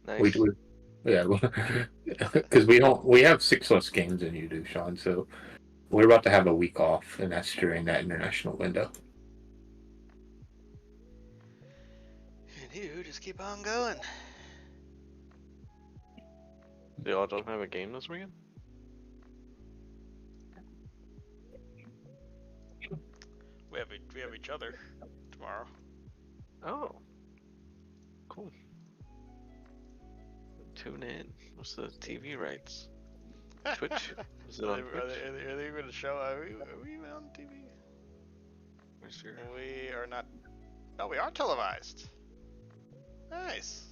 Nice. Yeah, because we have 6 less games than you do, Sean. So we're about to have a week off, and that's during that international window. And you just keep on going. So y'all don't have a game this weekend? We have each other tomorrow. Oh, cool. Tune in. What's the TV rights? Twitch? Is it on Twitch? Are they going to show? Are we even on TV? Where's your... We are not. No, we are televised. Nice.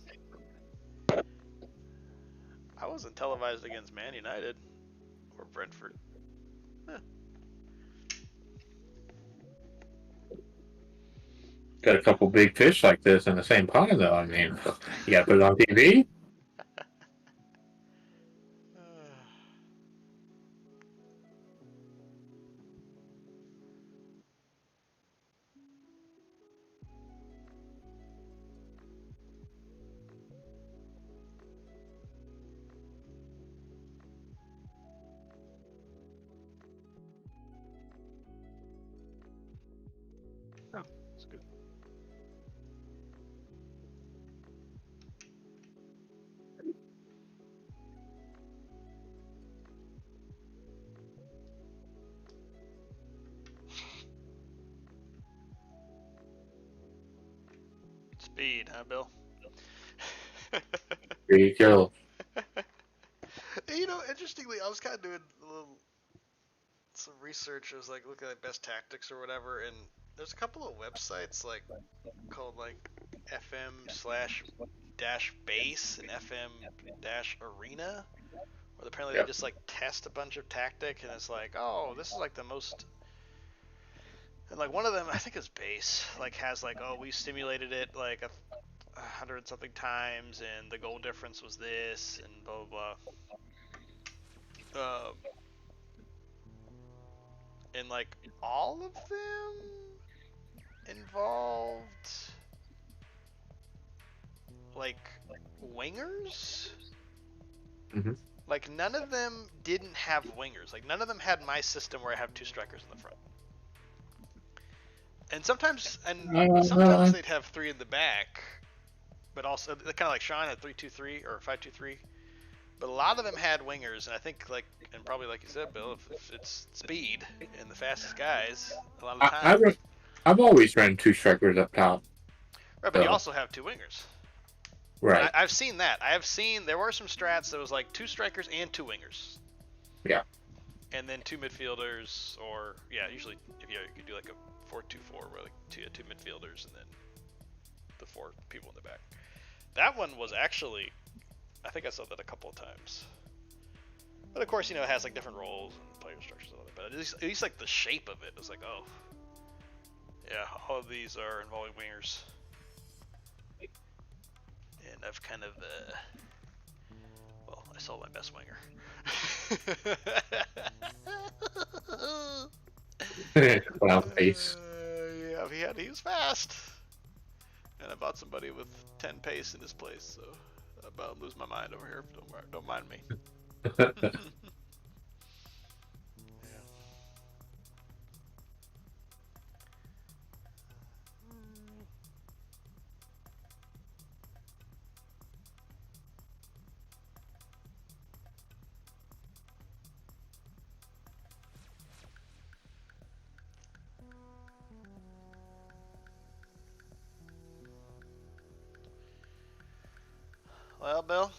I wasn't televised against Man United or Brentford. Huh. Got a couple big fish like this in the same pond, though. I mean, you got to put it on TV. Oh, that's good. Speed, huh, Bill? Pretty cool. You know, interestingly, I was kind of doing some research. I was like looking at best tactics or whatever, and there's a couple of websites like called like FM/base and FM-arena, where apparently they just like test a bunch of tactic, and it's like, oh, this is like the most. And like one of them, I think it's base, like has like, oh, we simulated it like 100 something times, and the goal difference was this, and blah blah blah. And like all of them involved like wingers. Mm-hmm. Like none of them didn't have wingers. Like none of them had my system where I have 2 strikers in the front. And sometimes they'd have 3 in the back, but also kind of like Sean had 3-2-3 or 5-2-3. But a lot of them had wingers, and I think and probably like you said, Bill, if it's speed and the fastest guys, a lot of the time. I've always run 2 strikers up top. Right, but you also have 2 wingers. Right. I've seen that. There were some strats that was like 2 strikers and 2 wingers. Yeah. And then 2 midfielders, or usually if you could do like a 4-2-4 where like 2 midfielders and then the 4 people in the back. That one was actually, I think I saw that a couple of times. But of course, it has like different roles and player structures and all that. But at least like the shape of it was like, oh, yeah, all of these are involving wingers. And I've kind of, I sold my best winger. Clown face. Yeah, he was fast. And I bought somebody with 10 pace in his place, so I'm about to lose my mind over here. Don't mind me. Well, Bill,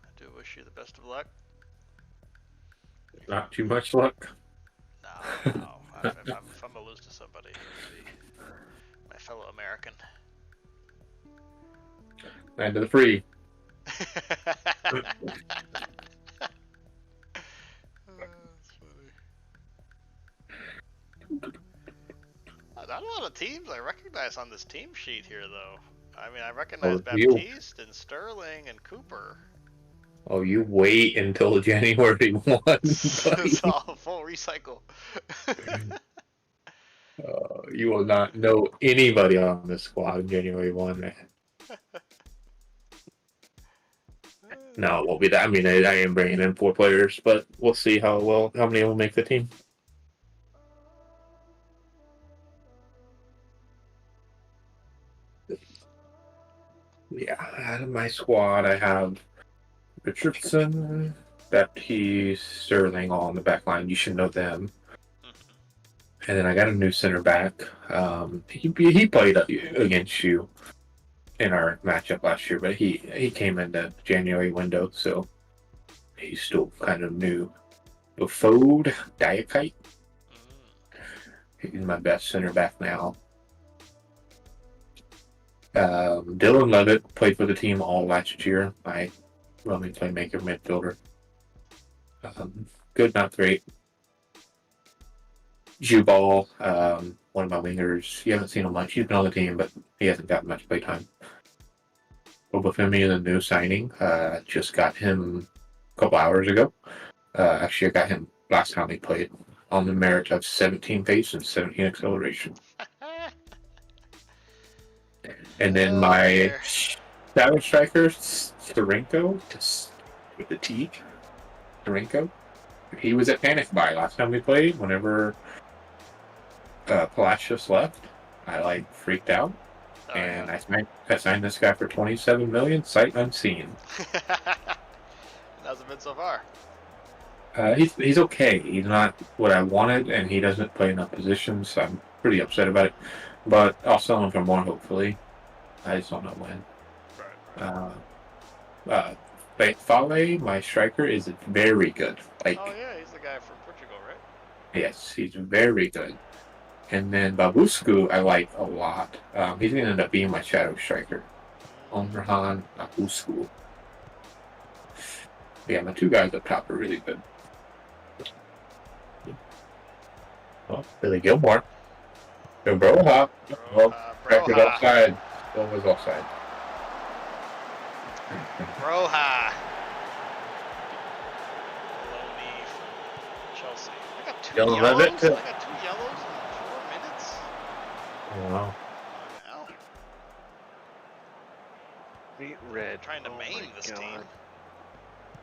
I do wish you the best of luck. Not too much luck. No. If I'm gonna lose to somebody, it would be my fellow American. Land of the free. not a lot of teams I recognize on this team sheet here, though. I mean, I recognize Oh, you. Baptiste and Sterling and Cooper. Oh, you wait until January 1, It's buddy. all full recycle. You will not know anybody on this squad in January 1, man. No, it won't be that. I mean, I am bringing in 4 players, but we'll see how many will make the team. Yeah, out of my squad, I have Richardson, Baptiste, Sterling all on the back line. You should know them. And then I got a new center back. He played against you in our matchup last year, but he came in the January window, so he's still kind of new. Befode Diakite. He's my best center back now. Dylan Levitt played for the team all last year. My roaming playmaker midfielder. Good, not great. Jubal, one of my wingers. You haven't seen him much. He's been on the team, but he hasn't gotten much playtime. Obafemi is a new signing. Just got him a couple hours ago. Actually, I got him last time he played on the merit of 17 pace and 17 acceleration. And then my shadow striker, Starenko, with the T. Starenko. He was at Panic Buy last time we played. Whenever Palacios left, I freaked out, and I signed this guy for 27 million, sight unseen. How's it been so far? He's okay. He's not what I wanted, and he doesn't play enough positions, so I'm pretty upset about it. But I'll sell him for more, hopefully. I just don't know when. Fale, my striker, is very good. Oh yeah, he's the guy from Portugal, right? Yes, he's very good. And then Babusku, I like a lot. He's going to end up being my shadow striker. Omrahan Babusku. Yeah, my 2 guys up top are really good. Oh, Billy Gilmore. Go Broha. Oh, record offside. Still was offside. Broha. Maloney from Chelsea. I got 2 yellows. I got 2 yellows in 4 minutes. Oh, wow. Now. Beat red. Trying to maim this team.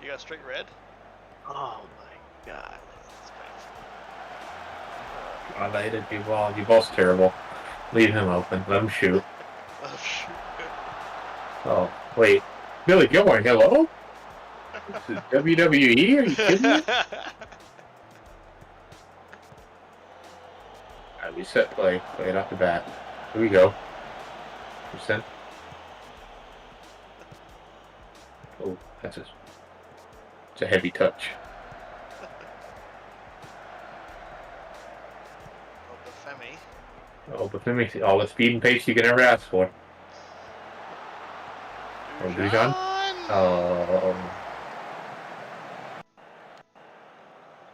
You got straight red? Oh my god. That's painful. I hit Duval. Duval's terrible. Leave him open. Let him shoot. Oh, shoot. Oh, wait. Billy Gilmore, hello? This is WWE? Are you kidding me? Alright, we set play. Play it off the bat. Here we go. Percent. Oh, it's a heavy touch. Obafemi. Oh, but let me see all the speed and pace you can ever ask for. Oh, Dujon? Oh.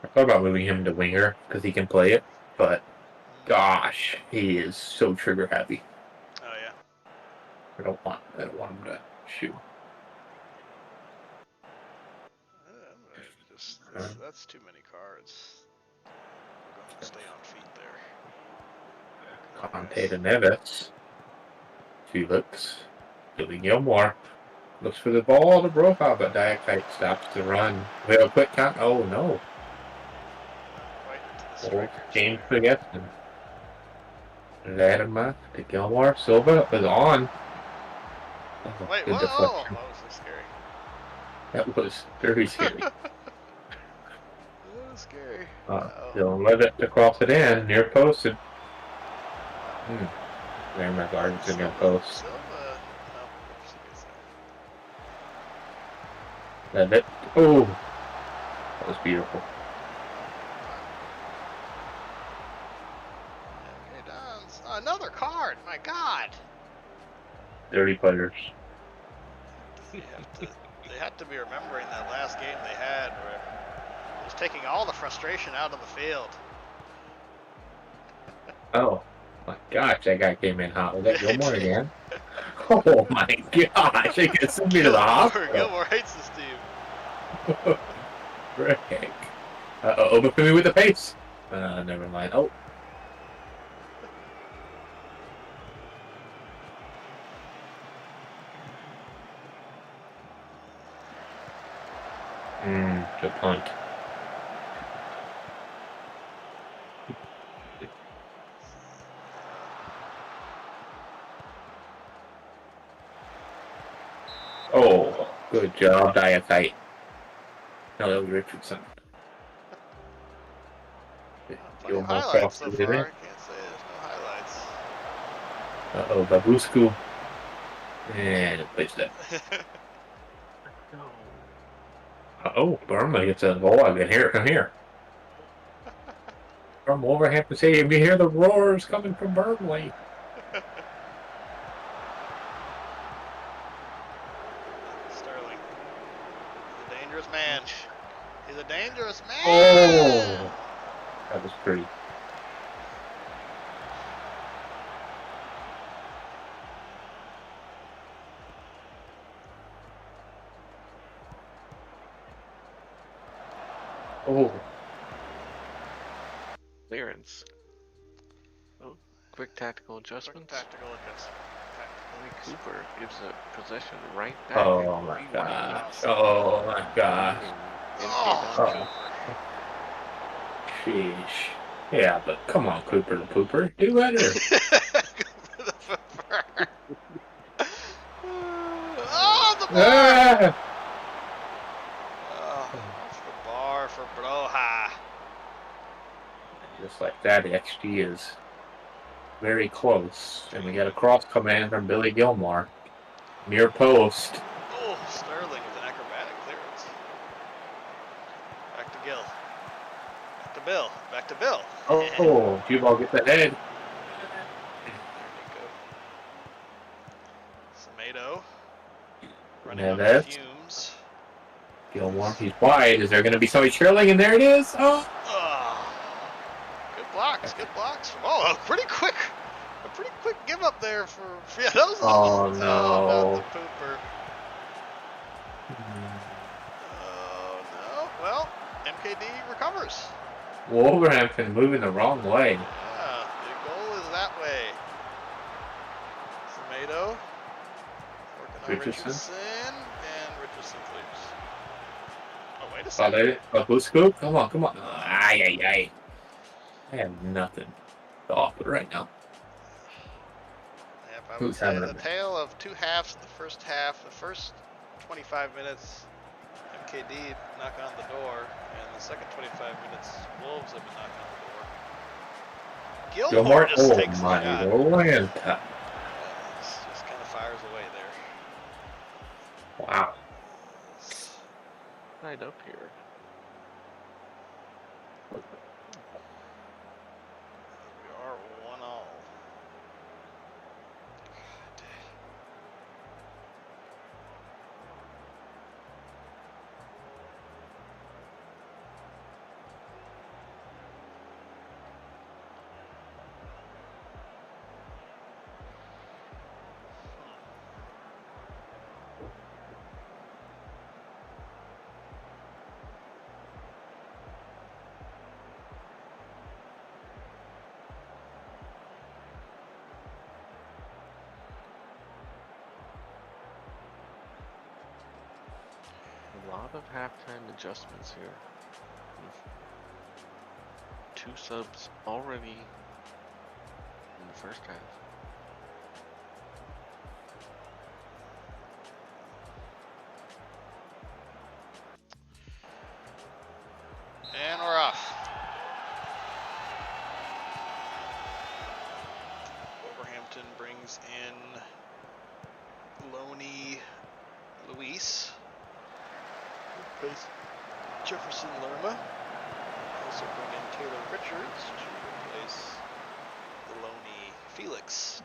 I thought about moving him to winger because he can play it, but gosh, he is so trigger happy. Oh yeah. I don't want him to shoot. That's too many cards. We're going to stay on feet there. Conte to Neves. Felix. Billy Gilmore. Looks for the ball to Broha, but Diakite stops the run. We have a quick count. Oh no. James Forgeston. Latimer to Gilmore. Silva is on. Oh, wait, good whoa! deflection. That was so scary. That was very scary. That was scary. Dylan Levitt to cross it in, near posted. There my guard's in near post. Levitt. Oh, that was beautiful. Okay, Dons. Another card. My God. Dirty players. They had to be remembering that last game they had where it was taking all the frustration out of the field. Oh my God. gosh, that guy came in hot. Was that Gilmore again? Oh my gosh, they could send me to the hospital. Gilmore hates this team. Frick. Open for me with the pace. Never mind. Oh. Good punt. Oh, good job, Diakite. No, that was Richardson. Plenty of highlights so far. I can't say there's no highlights. Uh-oh, Babusku. And it plays that. Uh-oh, Burma gets a goal. I can hear it from here. From Wolverhampton Stadium, you hear the roars coming from Burnley. Sterling. He's a dangerous man. He's a dangerous man. Oh, that was pretty. Oh. Clearance. Oh, quick tactical adjustments. Tactical adjustment. Cooper gives a possession right back. Oh my gosh. Oh my gosh. Oh. Sheesh. Yeah, but come on, Cooper the Pooper. Do better. Oh, the bar! Ah! Oh, that's the bar for Broha. Just like that, XG is very close. And we got a cross command from Billy Gilmore. Near post. Oh, Sterling with an acrobatic clearance. Back to Gill. Back to Bill. Back to Bill. Oh, cue ball gets ahead. There we go. Tomato. Running And on fumes. Gilmore, he's wide. Is there going to be somebody trailing? And there it is. Oh. Good blocks. Good blocks. Oh, a pretty quick give up there for yeah. That was Oh no. Not the Pooper. Oh no. Well, MKD recovers. Wolverhampton moving the wrong way. Yeah, the goal is that way. Tomato. Working on Richardson. And Richardson clears. Oh, wait a second. Babusku? Come on. Ay. I have nothing to offer right now. Yep, I would say the tale of two halves in the first half. The first 25 minutes, MKD knocking on the door, and the second 25 minutes, Wolves have been knocking on the door. Gilmore just takes the shot. Atlanta. Just kind of fires away there. Wow. Right up here. We are 1-1. A lot of halftime adjustments here. 2 subs already in the first half. And we're off. Wolverhampton brings in Loney Luis. Replace Jefferson Lerma. Also bring in Taylor Richards to replace Loney Felix.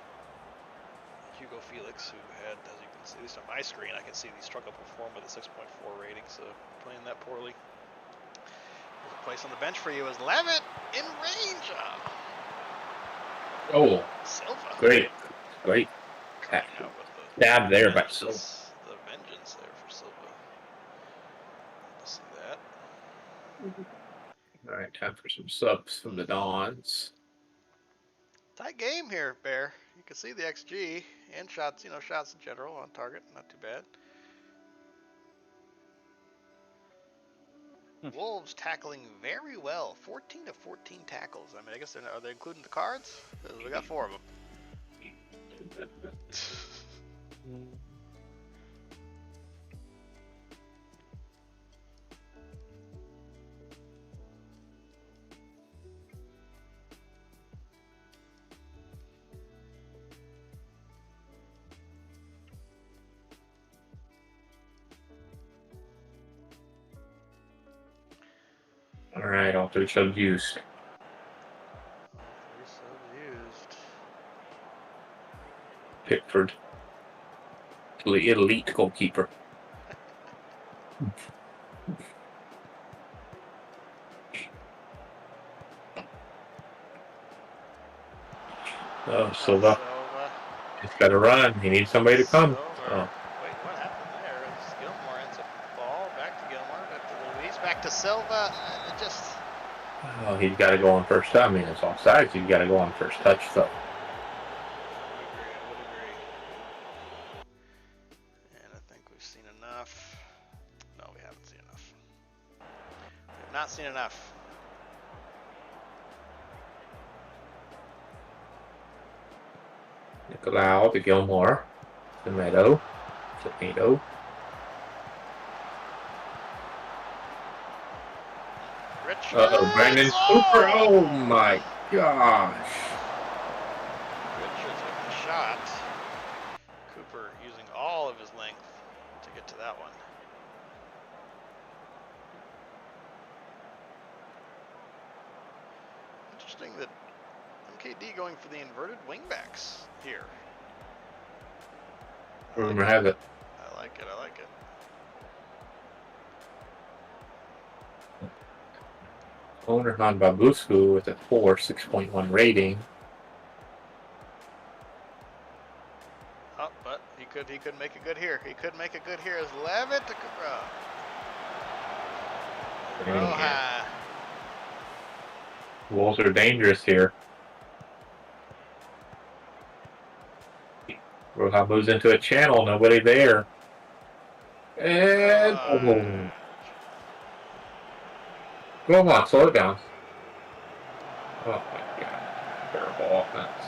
Hugo Felix, who had, as you can see, at least on my screen, I can see he struggled to perform with a 6.4 rating, so playing that poorly. There's a place on the bench for you as Levitt in range. Oh. Silva. Great. Coming out with Stab there by vengeance. Silva. The vengeance there for Silva. Good to see that. All right, time for some subs from the Dons. Tight game here, Bear. You can see the XG and shots, shots in general on target. Not too bad. Wolves tackling very well. 14 to 14 tackles. I mean, I guess are they including the cards? We got 4 of them. All right, all 3 subs used. 3 subs used. Pickford. Elite goalkeeper. Oh, Silva. He's got to run. He needs somebody to come. Oh. Wait, what happened there? Gilmore ends up with the ball. Back to Gilmore. Back to Luis. Back to Silva. Oh, he's got to go on first touch. I mean, it's offsides. He's got to go on first touch, though. I would agree. And I think we've seen enough. No, we haven't seen enough. We have not seen enough. Nicolau to Gilmore. To Meadow. Brandon Cooper. Oh my gosh. Richards with the shot. Cooper using all of his length to get to that one. Interesting that MKD going for the inverted wingbacks here. Rumor has it. I like it. Owner Han Babusku with a 6.1 rating. Oh, but he could make it good here. He could make it good here as Levitt to Cooper. Roja. Wolves are dangerous here. Roja moves into a channel, nobody there. And come on, slow it down. Oh my god. Terrible offense.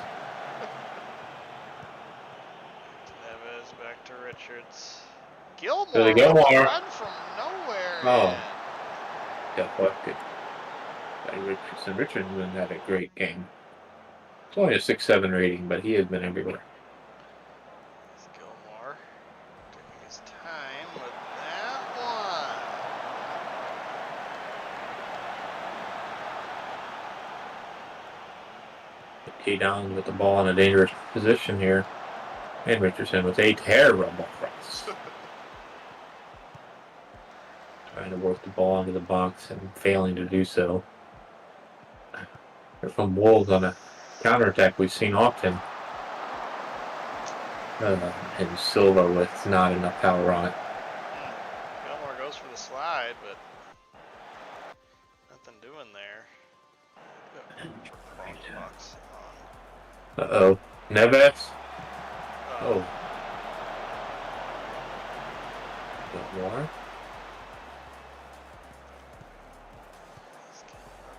Neves back to Richards. Gilmore run from nowhere. Oh. Deflected by Richardson. Richardson had a great game. It's only a 6.7 rating, but he has been everywhere. It's Gilmore taking his time with that one. Key down with the ball in a dangerous position here. And Richardson with a terrible cross. Trying to work the ball into the box and failing to do so. There's some Wolves on a counterattack we've seen often. And Silva with not enough power on it. Gilmore goes for the slide, but nothing doing there. Box on. Uh-oh. Neves? Oh. More?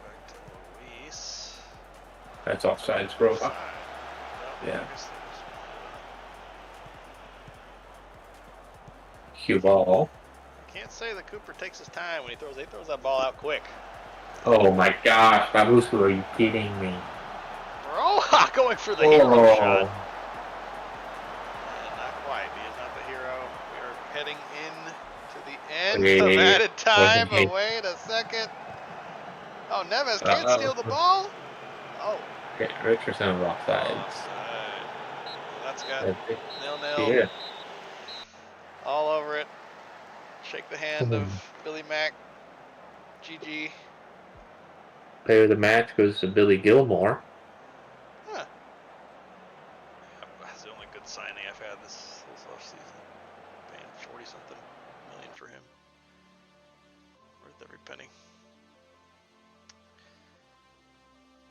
Back to Luis. That's offsides, bro. Yeah. Cue ball. Can't say that Cooper takes his time when he throws that ball out quick. Oh my gosh, Babusku, are you kidding me? Roja going for the hero shot. And not quite. He is not the hero. We are heading in to the end of added time. But wait a second. Oh, Neves can't steal the ball. Oh. Okay, Richardson was offsides. That's got 0-0. Yeah. All over it. Shake the hand of Billy Mack. GG. Player of the match goes to Billy Gilmore. Huh.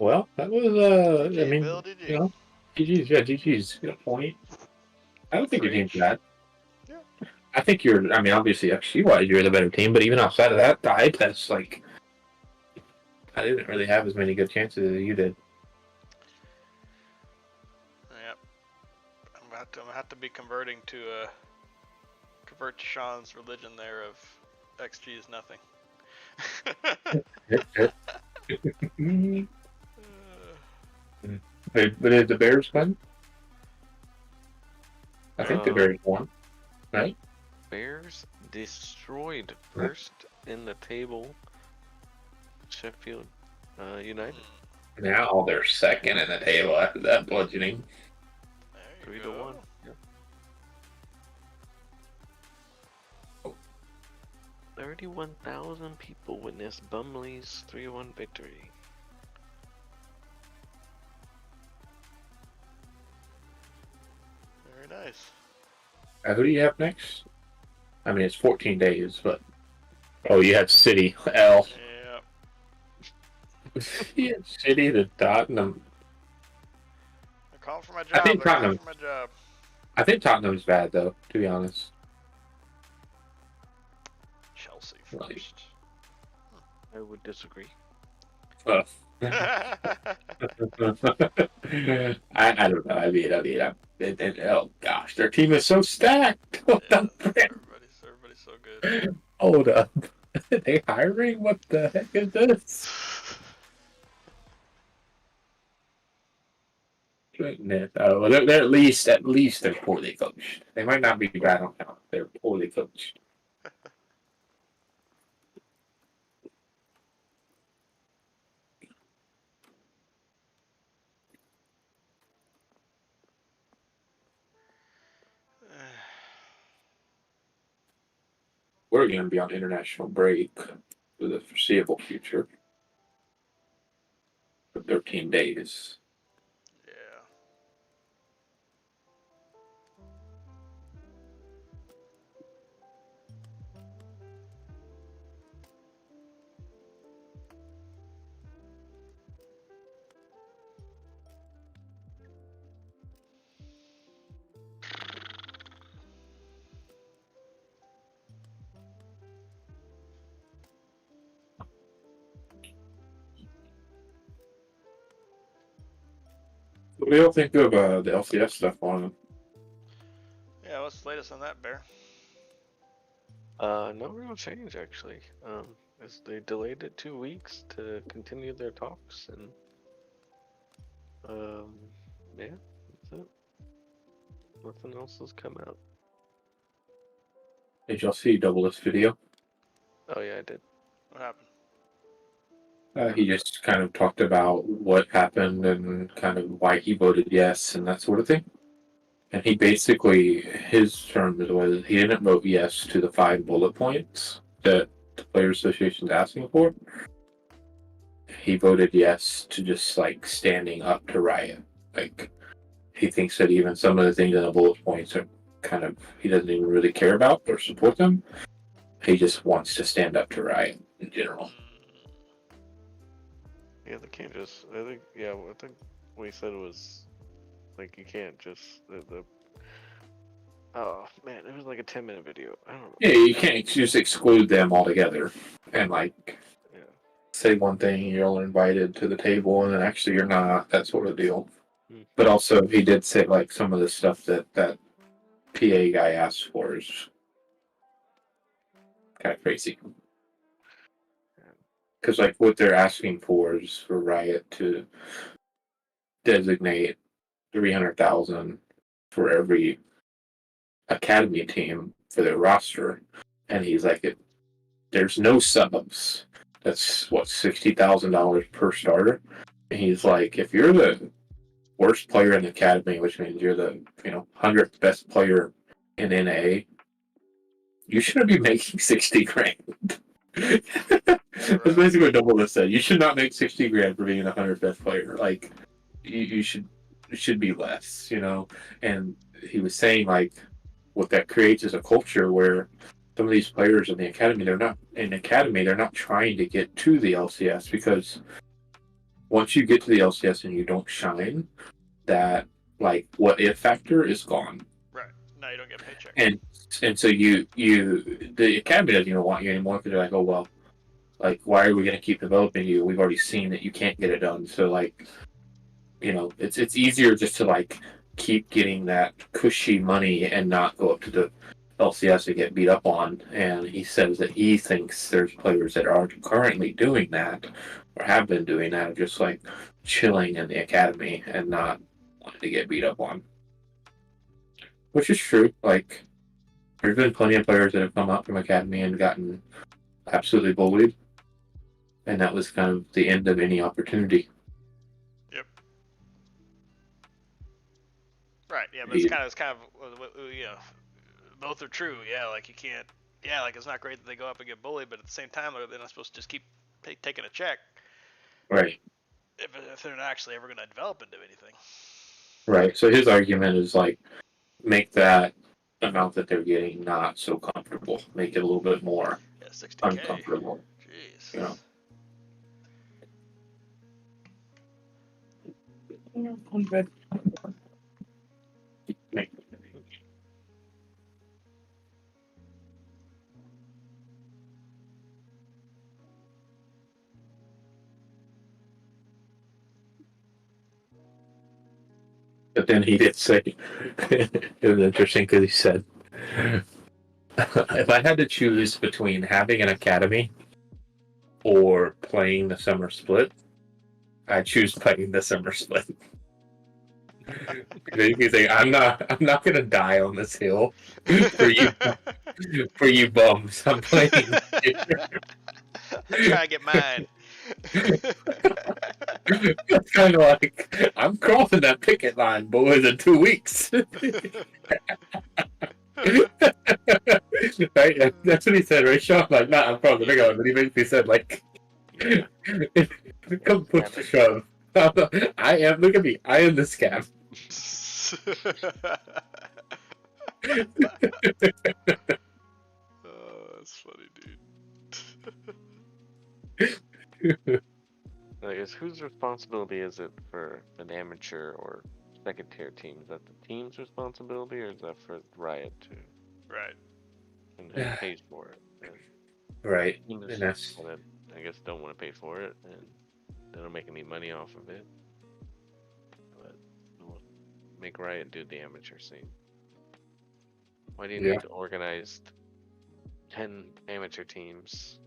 Well, that was GG, I mean, Bill, GG. you know, GG's, yeah, GG's, you know, point. I don't think your team's bad. Yeah. I think I mean, obviously, XG-wise, you're the better team, but even outside of that, the eye test, like, I didn't really have as many good chances as you did. Yep. I'm gonna have to be convert to Sean's religion there of XG is nothing. But did the Bears win? I think the Bears won, right? Bears destroyed first in the table Sheffield United. Now they're second in the table after that bludgeoning. 3-1. Yeah. 31,000 people witnessed Bumley's 3-1 victory. Very nice. Who do you have next? I mean, it's 14 days, but you have City L. Yeah. Yeah, City to Tottenham. They're calling for my job. I think Tottenham's bad though, to be honest. Chelsea first. I would disagree. I don't know. I mean, oh gosh, their team is so stacked. Everybody's so good. Hold up. Are they hiring? What the heck is this? Oh, they're at least they're poorly coached. They might not be bad on talent. They're poorly coached. We're going to be on international break for the foreseeable future. For 13 days. Yeah. What do y'all think of the LCS stuff on them? Yeah, what's the latest on that, Bear? No real change actually. As they delayed it 2 weeks to continue their talks, and yeah, that's it. Nothing else has come out. Did y'all see Double's video? Oh yeah, I did. What happened? He just kind of talked about what happened and kind of why he voted yes and that sort of thing. And he basically, his term was he didn't vote yes to the 5 bullet points that the Players Association is asking for. He voted yes to just like standing up to Riot. Like, he thinks that even some of the things in the bullet points are kind of, he doesn't even really care about or support them. He just wants to stand up to Riot in general. Yeah, they can't just. I think what he said was like you can't just Oh man, it was like a 10-minute video. I don't know. Yeah, you can't just exclude them altogether and like say one thing, you're only invited to the table, and then actually you're not. That sort of deal. But also, he did say like some of the stuff that PA guy asked for is kind of crazy. Because like what they're asking for is for Riot to designate 300,000 for every academy team for their roster, and he's like, there's no subs. That's what $60,000 per starter. And he's like, if you're the worst player in the academy, which means you're the 100th best player in NA, you shouldn't be making 60 grand. That's basically what Double said. You should not make 60 grand for being the 100th best player. Like, you should be less, And he was saying like, what that creates is a culture where some of these players in the academy, they're not trying to get to the LCS because once you get to the LCS and you don't shine, that like what if factor is gone. Right. Now you don't get a paycheck. And so the academy doesn't even want you anymore because they're like, oh well, like why are we going to keep developing you? We've already seen that you can't get it done. So like, it's easier just to like keep getting that cushy money and not go up to the LCS and get beat up on. And he says that he thinks there's players that are currently doing that or have been doing that, just like chilling in the academy and not wanting to get beat up on. Which is true. Like, there's been plenty of players that have come up from academy and gotten absolutely bullied, and that was kind of the end of any opportunity. Yep. Right. Yeah, but it's kind of both are true. Yeah, like you can't. Yeah, like it's not great that they go up and get bullied, but at the same time, they're not supposed to just keep taking a check. Right. If they're not actually ever going to develop into anything. Right. So his argument is like, make that amount that they're getting not so comfortable. Make it a little bit more uncomfortable. Jeez. You know. But then he did say, it was interesting because he said, if I had to choose between having an academy or playing the summer split, I choose playing the summer split. He's like, I'm not gonna die on this hill for you bums. I'm playing. I'm trying to get mine. It's kind of like, I'm crossing that picket line, boys, in 2 weeks. Right? That's what he said, right, Sean? Like, nah, I'm crossing the picket line, but he basically said, like, come push to shove. I am, look at me, I am the scam. Oh, that's funny, I guess whose responsibility is it for an amateur or second tier team? Is that the team's responsibility or is that for Riot to? Right. And who pays for it? Right. Teams And that's, I guess don't want to pay for it and they don't make any money off of it. But we'll make Riot do the amateur scene. Why do you need to organize 10 amateur teams?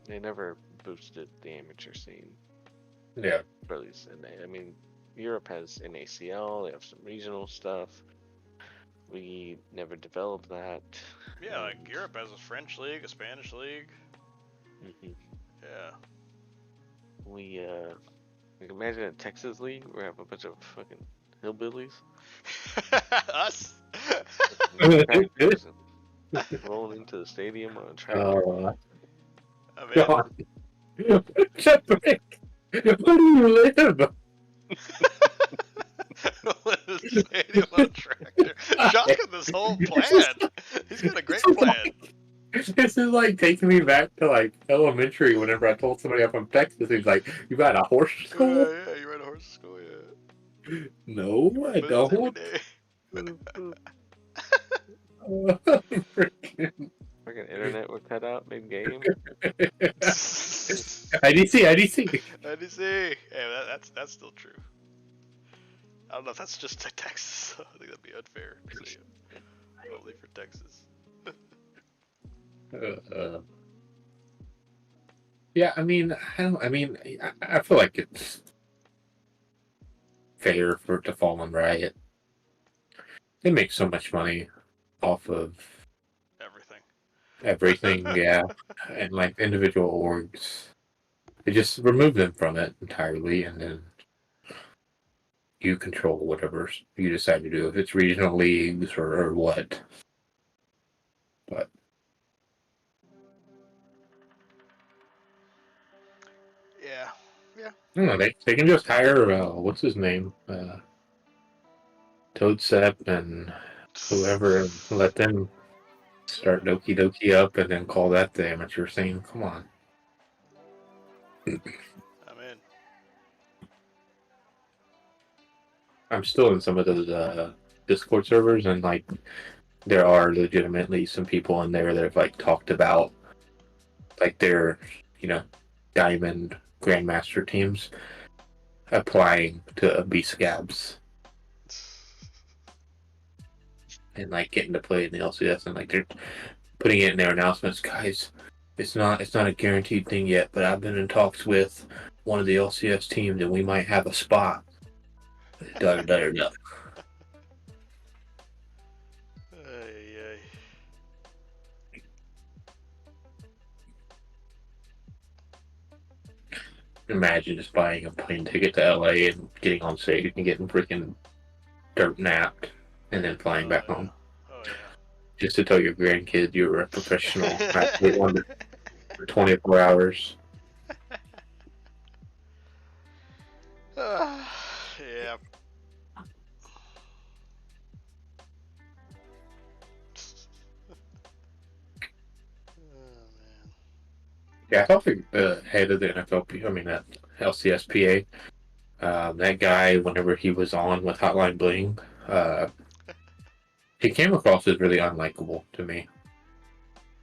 They never boosted the amateur scene. yeah. For at least, I mean, Europe has an ACL. They have some regional stuff. We never developed that. Yeah, like Europe has a French league, a Spanish league. Mm-hmm. Yeah. We imagine a Texas league where we have a bunch of fucking hillbillies. Us. Rolling into the stadium on a tractor. Oh, I mean, God. Where do you live? stadium on a tractor. Shocking this whole plan. He's got a great plan. This is like taking me back to like elementary whenever I told somebody I'm from Texas. He's like, you got a horse school? Yeah, you ride a horse to school, yeah. No, I But it's every don't. day. Freaking Freaking internet would cut out mid-game. IDC. IDC. Hey, that's still true. I don't know if that's just to Texas. I think that'd be unfair to say it. Only for Texas. Yeah, I mean, I feel like it's fair for it to fall on Riot. They make so much money off of everything, yeah, and like individual orgs. They just remove them from it entirely, and then you control whatever you decide to do, if it's regional leagues or what. But Yeah. I don't know, they can just hire what's his name, Toadsep and whoever, and let them start Doki Doki up, and then call that the amateur scene. Come on. I'm in. I'm still in some of those Discord servers, and like there are legitimately some people in there that have like talked about like their, diamond grandmaster teams applying to be scabs and like getting to play in the LCS, and like they're putting it in their announcements, guys. It's not a guaranteed thing yet, but I've been in talks with one of the LCS teams, and we might have a spot. Da, da, da, da. Ay. Imagine just buying a plane ticket to LA and getting on stage and getting freaking dirt napped, and then flying back home. Oh yeah. Just to tell your grandkids you were a professional athlete for 24 hours. Yeah. Oh man. Yeah, I thought the head of the NFL, I mean that LCSPA, that guy, whenever he was on with Hotline Bling, he came across as really unlikable to me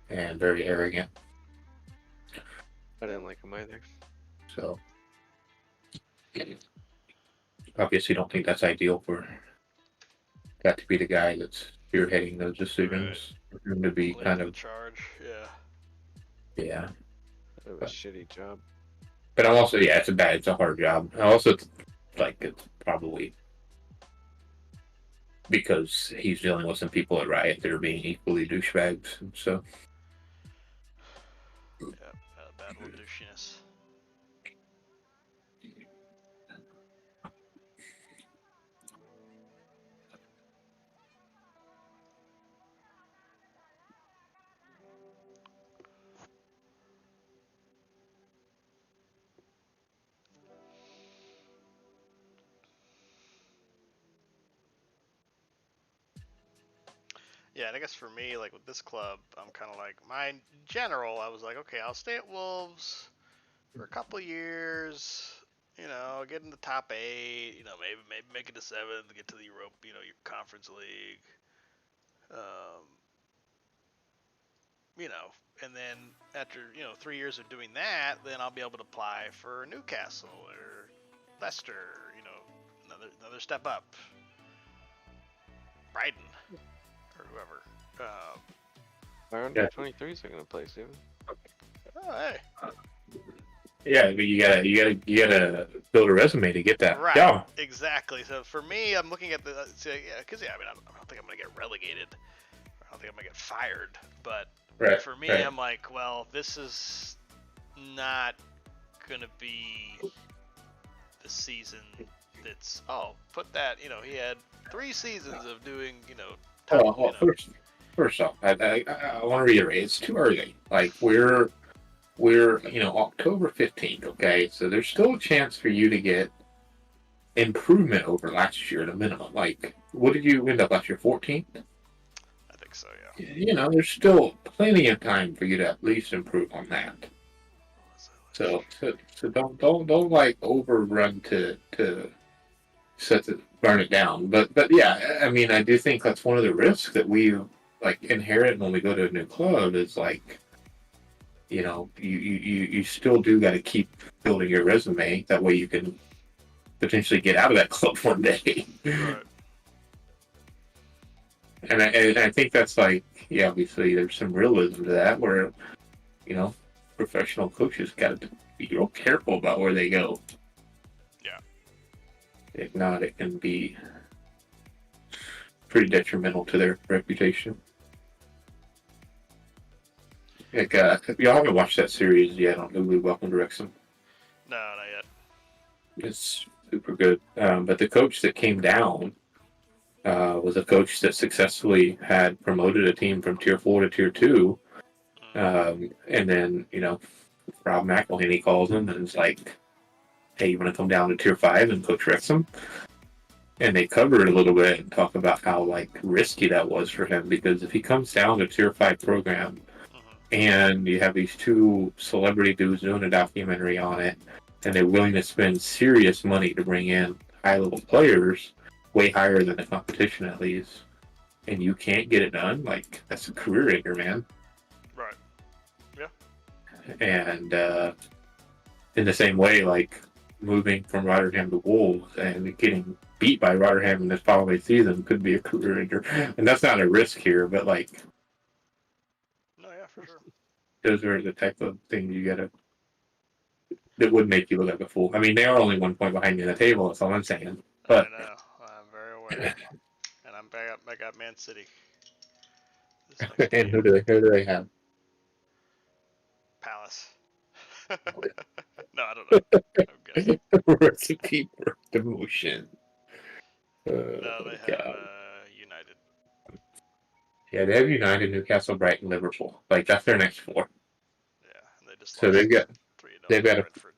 and very arrogant. I didn't like him either. So, obviously, don't think that's ideal for that to be the guy that's spearheading those decisions. For him to be Leading kind the of, charge. Yeah. yeah. It was a shitty job. But I'm also, yeah, it's a hard job. I also like it's probably because he's dealing with some people at Riot that are being equally douchebags, and so. Yeah. Bad old douchiness. Yeah, and I guess for me, like with this club, I'm kind of like my general. I was like, okay, I'll stay at Wolves for a couple years. Get in the top 8. Maybe make it to 7, get to the Europe, your Conference League. And then after 3 years of doing that, then I'll be able to apply for Newcastle or Leicester. Another step up. Brighton. Or whoever. Our under 23s are gonna play soon. Oh, hey. Yeah, but you gotta build a resume to get that Right. job. Exactly. So for me, I'm looking at because I don't think I'm gonna get relegated. I don't think I'm gonna get fired. But for me, I'm like, well, this is not gonna be the season. That's put that. He had 3 seasons of doing First off, I want to reiterate, it's too early. Like we're October 15th, okay? So there's still a chance for you to get improvement over last year at a minimum. Like, what did you end up last year? 14th? I think so, yeah. There's still plenty of time for you to at least improve on that. So don't like overrun to burn it down. But yeah, I mean, I do think that's one of the risks that we like inherit when we go to a new club is like, you still do got to keep building your resume. That way you can potentially get out of that club one day. Right. And I think that's like, yeah, obviously there's some realism to that where, professional coaches got to be real careful about where they go. Yeah. If not, it can be pretty detrimental to their reputation. Like, y'all haven't watched that series yet on Hulu, Welcome to Wrexham? No, not yet. It's super good. But the coach that came down was a coach that successfully had promoted a team from Tier 4 to Tier 2. And then, Rob McElhenney calls him and is like, hey, you want to come down to Tier 5 and coach Wrexham? And they cover it a little bit and talk about how, like, risky that was for him, because if he comes down to Tier 5 program and you have these two celebrity dudes doing a documentary on it, and they're willing to spend serious money to bring in high-level players, way higher than the competition at least, and you can't get it done, like, that's a career ender, man. Right. Yeah. And in the same way, like, moving from Rotterdam to Wolves and getting beat by Rotterdam in this following season could be a career ender. And that's not a risk here, but, like... No, yeah, for sure. Those are the type of things you gotta... that would make you look like a fool. I mean, they are only 1 point behind you in the table, that's all I'm saying. But... I know. I'm very aware. And I got Man City. And who do they have? Palace. No, I don't know. I'm guessing. Recipe for demotion. No, they have United. Yeah, they have United, Newcastle, Brighton, Liverpool. Like, that's their next four. Yeah, and they just so lost they've got 3-0 Brentford.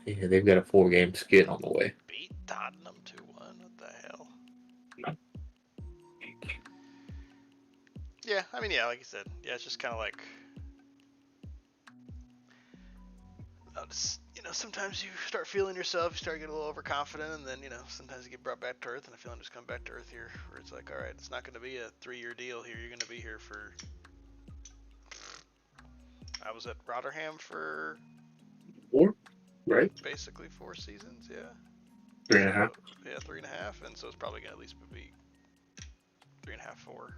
They've got a 4-game skid on the way. Beat Tottenham 2-1. What the hell? Yeah, I mean, yeah, like you said, yeah, it's just kind of like, sometimes you start feeling yourself, you start getting a little overconfident, and then, sometimes you get brought back to earth, and I feel I'm just coming back to earth here, where it's like, all right, it's not going to be a 3-year deal here, you're going to be here for, I was at Rotterdam for 4, right? Basically 4 seasons, yeah. 3.5. Yeah, 3.5, and so it's probably going to at least be 3.5, 4.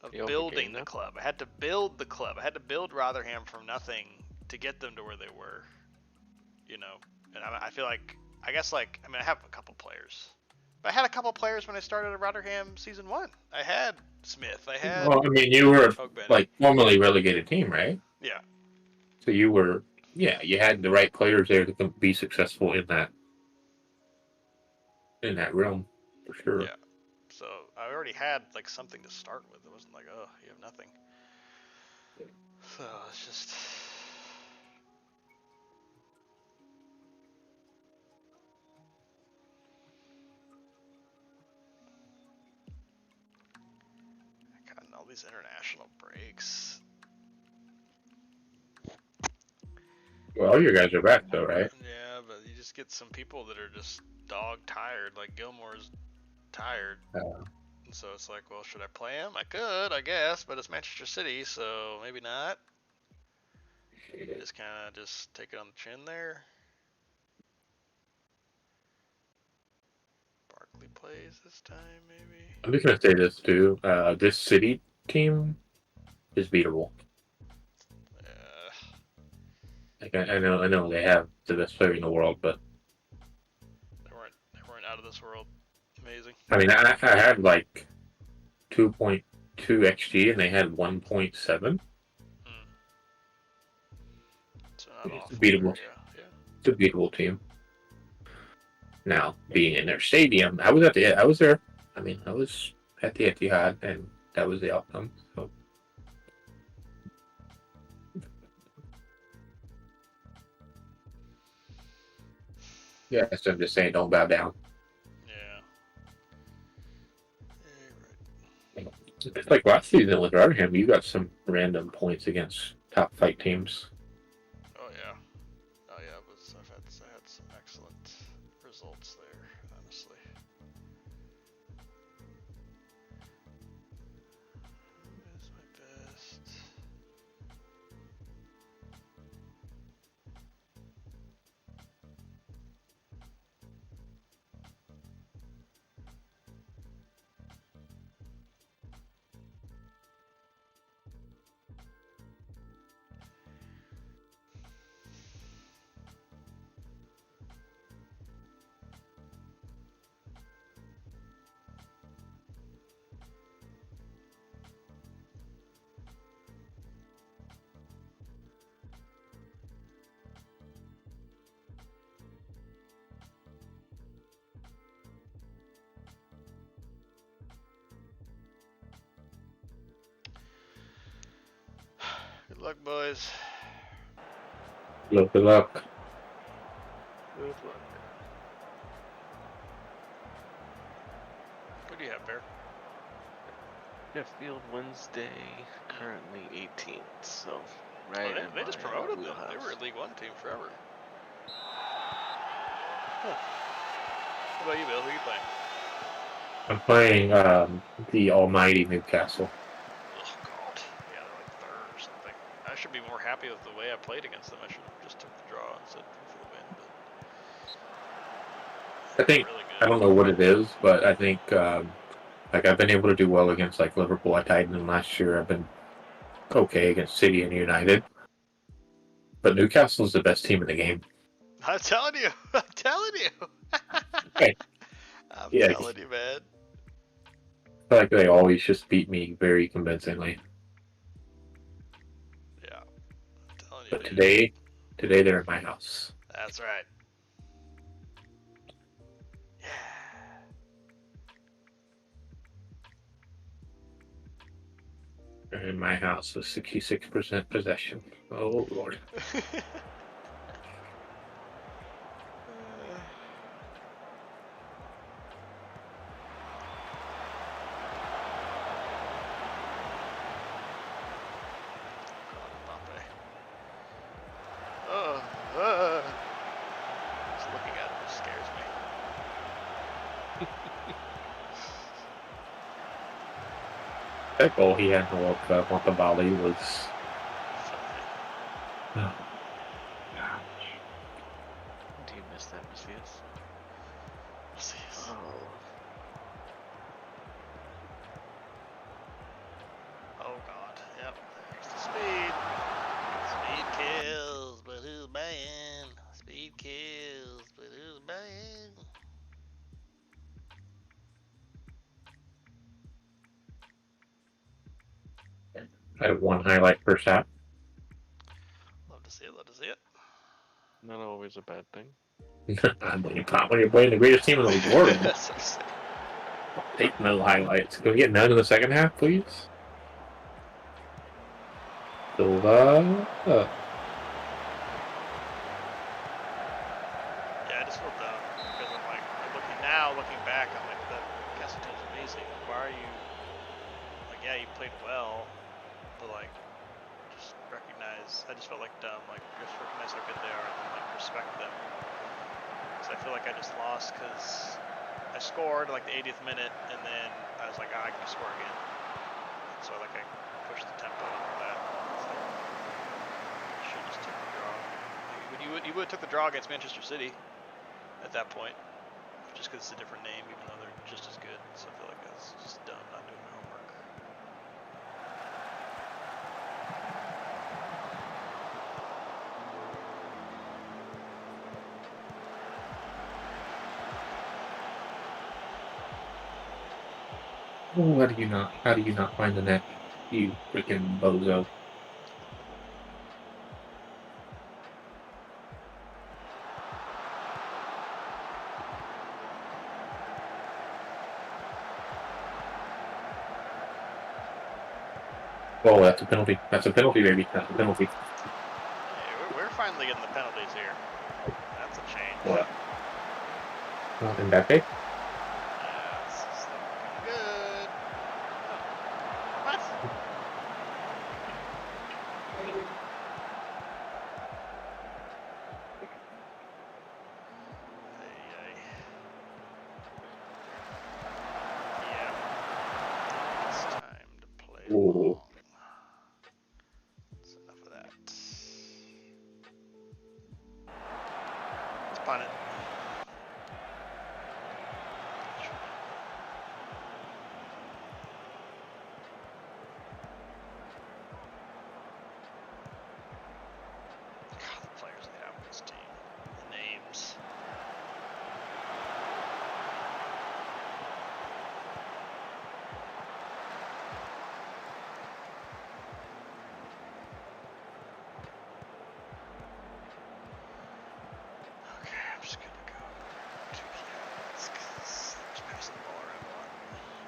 Of building the club. I had to build the club. I had to build Rotherham from nothing to get them to where they were. And I feel like, I have a couple players. But I had a couple players when I started at Rotherham season 1. I had Smith. I had... Well, I mean, you were, like, formerly relegated team, right? Yeah. So you were... Yeah, you had the right players there to be successful in that realm, for sure. Yeah. So I already had like something to start with. It wasn't like, oh, you have nothing. So it's just... I got all these international breaks. Well, all your guys are back though, right? Yeah, but you just get some people that are just dog tired. Like Gilmore's tired. And so it's like, well, should I play him? I could, I guess, but it's Manchester City, so maybe not. Just kind of just take it on the chin there. Barkley plays this time, maybe. I'm just gonna say this too. This City team is beatable. Like I know they have the best player in the world, but they weren't out of this world. Amazing. I mean, I had like 2.2 XG, and they had 1.7. So not it's awful. beatable. Yeah. It's a beatable team. Now, being in their stadium, I was there. I mean, I was at the Etihad, and that was the outcome. So. Yeah, so I'm just saying, don't bow down. It's like last season with Rotterdam, you got some random points against top flight teams. Oh yeah. I had some excellent results there, honestly. Who is my best? Good luck, boys. Good luck. Good luck. What do you have, Bear? Sheffield Wednesday, currently 18th, so Oh, right. they just promoted them. wheelhouse. They were a League One team forever. Huh. What about you, Bill? Who are you playing? I'm playing the almighty Newcastle. Oh God, yeah, they're like third or something. I should be more happy with the way I played against them. I should have just took the draw instead for the win. But I think really good. I don't know what it is, but I think like I've been able to do well against like Liverpool. I tied them last year. I've been okay against City and United, but Newcastle's the best team in the game. I'm telling you. I'm telling you. Hey. I'm Yeah, telling you, man. I feel like they always just beat me very convincingly. Yeah, I'm telling you, But dude. today they're in my house. That's right. Yeah. They're in my house with 66% possession. Oh Lord. Just looking at it scares me. That goal he had in the World Cup on the volley was. Oh, gosh. Do you miss that, Macias? Macias. Oh God. Yep. There's the speed. Speed kills, but who's buying? Speed kills, but who's buying? I have one highlight per half. Love to see it. Love to see it. Not always a bad thing. When you're playing the greatest team in the world, take no highlights. Can we get none in the second half, please? Silva. Yeah, I just feel dumb because I'm like, looking back, I'm like, that Castle team's amazing. Why are you like, yeah, you played well, but like, just recognize. I just felt like dumb. Like, just recognize how good they are and then like respect them. So I feel like I just lost because I scored like the 80th minute and then I was like, I can score again. So like I pushed the tempo and all that. So I should just took the draw. You would have took the draw against Manchester City at that point, just because it's a different name, even though they're just as good. So I feel like I was just dumb not doing my homework. Oh, how do you not find the net? You freaking bozo. Oh, that's a penalty. That's a penalty, baby. That's a penalty. Hey, we're finally getting the penalties here. That's a change. What? Not in that day? Yeah, this is looking good. Oh. What? Yeah. It's time to play along. That's enough of that. Let's punt it. God, the players they have on this team. The names. Okay, I'm just gonna go to let's just pass the ball around a lot.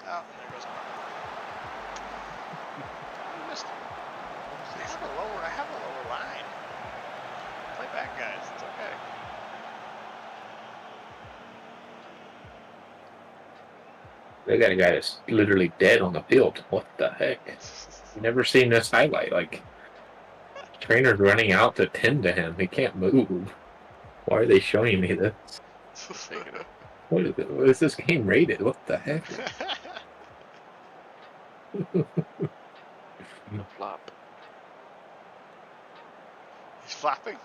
Oh, there goes Mark. You missed it. I have a lower line. Play back, guys. It's okay. They got a guy that's literally dead on the field. What the heck? You never seen this highlight. Like, trainer's running out to tend to him. He can't move. Why are they showing me this? What is this game rated? What the heck? Flop. He's flopping.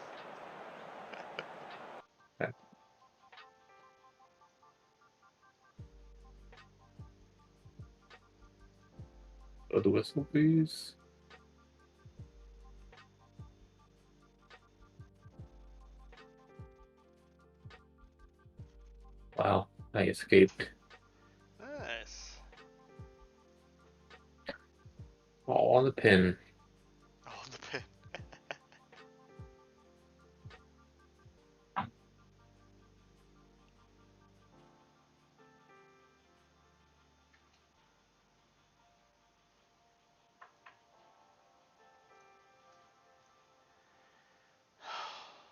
Oh, the whistle, please. Wow, I escaped. Nice. All on the pin. Oh, the pin.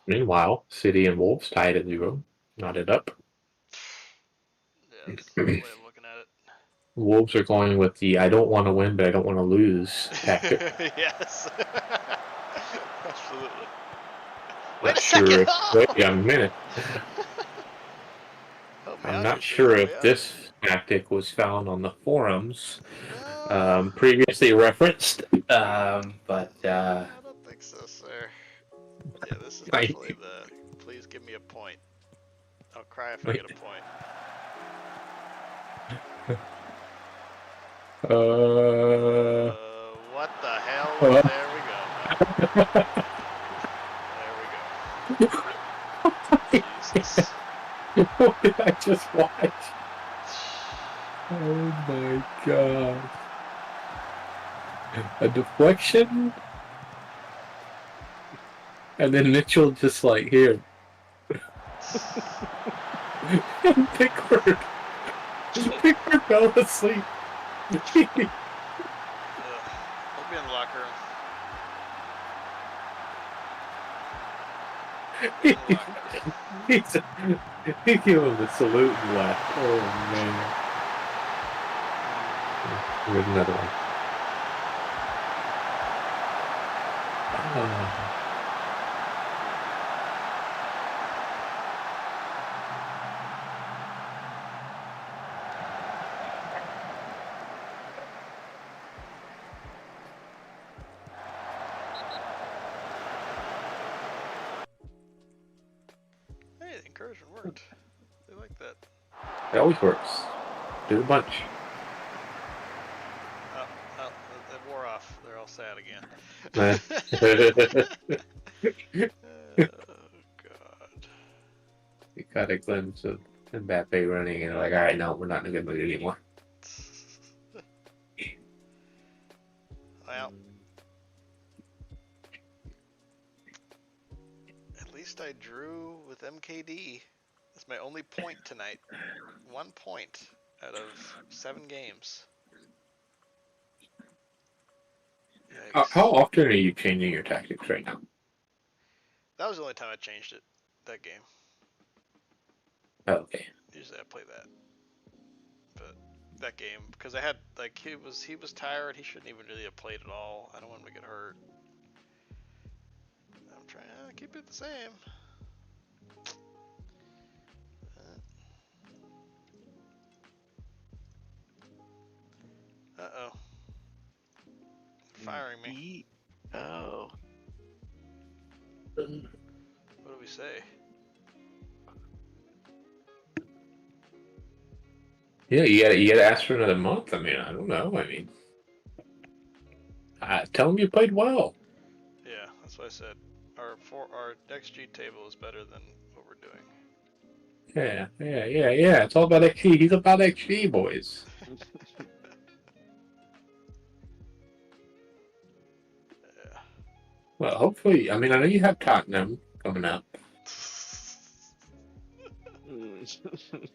Meanwhile, City and Wolves tied at 0. Knotted up. Yeah, that's the way of looking at it. Wolves are going with the I don't want to win, but I don't want to lose tactic. Yes. Absolutely. Not sure. Wait a minute. I'm not sure if this tactic was found on the forums previously referenced, but I don't think so, sir. Yeah, this is definitely the please give me a point. I'll cry if I get a point. What the hell? There we go. There we go. Jesus. What did I just watch? Oh my god. A deflection? And then Mitchell just like, here. And Pickford fell asleep. He'll be in the locker room. He gave him the salute and left. Oh man. Here's another one. Oh. Hey, the encouragement worked. They like that. It always works. Do the bunch. Oh, it wore off. They're all sad again. Oh, God. You got a glimpse of Mbappe running and like, alright, no, we're not in a good mood anymore. Well, at least I drew with MKD. That's my only point tonight. 1 point out of 7 games. How often are you changing your tactics right now? That was the only time I changed it, that game. Oh, okay. Usually I play that. But that game, because I had, like, he was tired. He shouldn't even really have played at all. I don't want him to get hurt. I'm trying to keep it the same. Uh-oh. Firing me. Oh. What do we say? Yeah, you gotta ask for another month. I mean, I don't know. I mean, tell them you played well. Yeah, that's what I said. Our XG table is better than what we're doing. Yeah. It's all about XG. He's about XG, boys. Yeah. Well, hopefully, I mean, I know you have Tottenham coming up.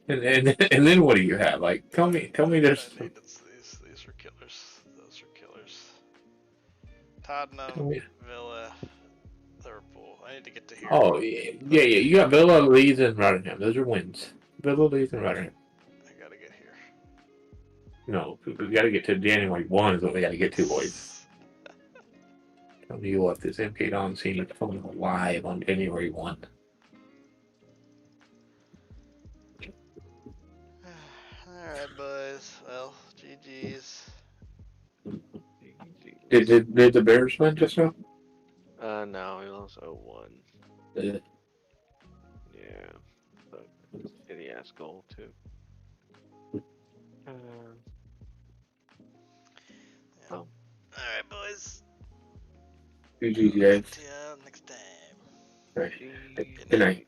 and then what do you have? Like, tell me there's... These are killers. Those are killers. Tottenham, Villa, Liverpool. I need to get to here. Oh, yeah. You got Villa, Leeds, and Rotterdam. Those are wins. Villa, Leeds, and Rotterdam. I gotta get here. No, we got to get to January 1 is what we got to get to, boys. Tell me what this MK Don scene is coming live on January 1. Alright, boys. Well, GG's. Did the Bears win just now? No, he lost 0-1. Yeah. Yeah, but shitty ass goal too. Oh. Alright, boys. GG, guys. See ya next time. Right. Good night.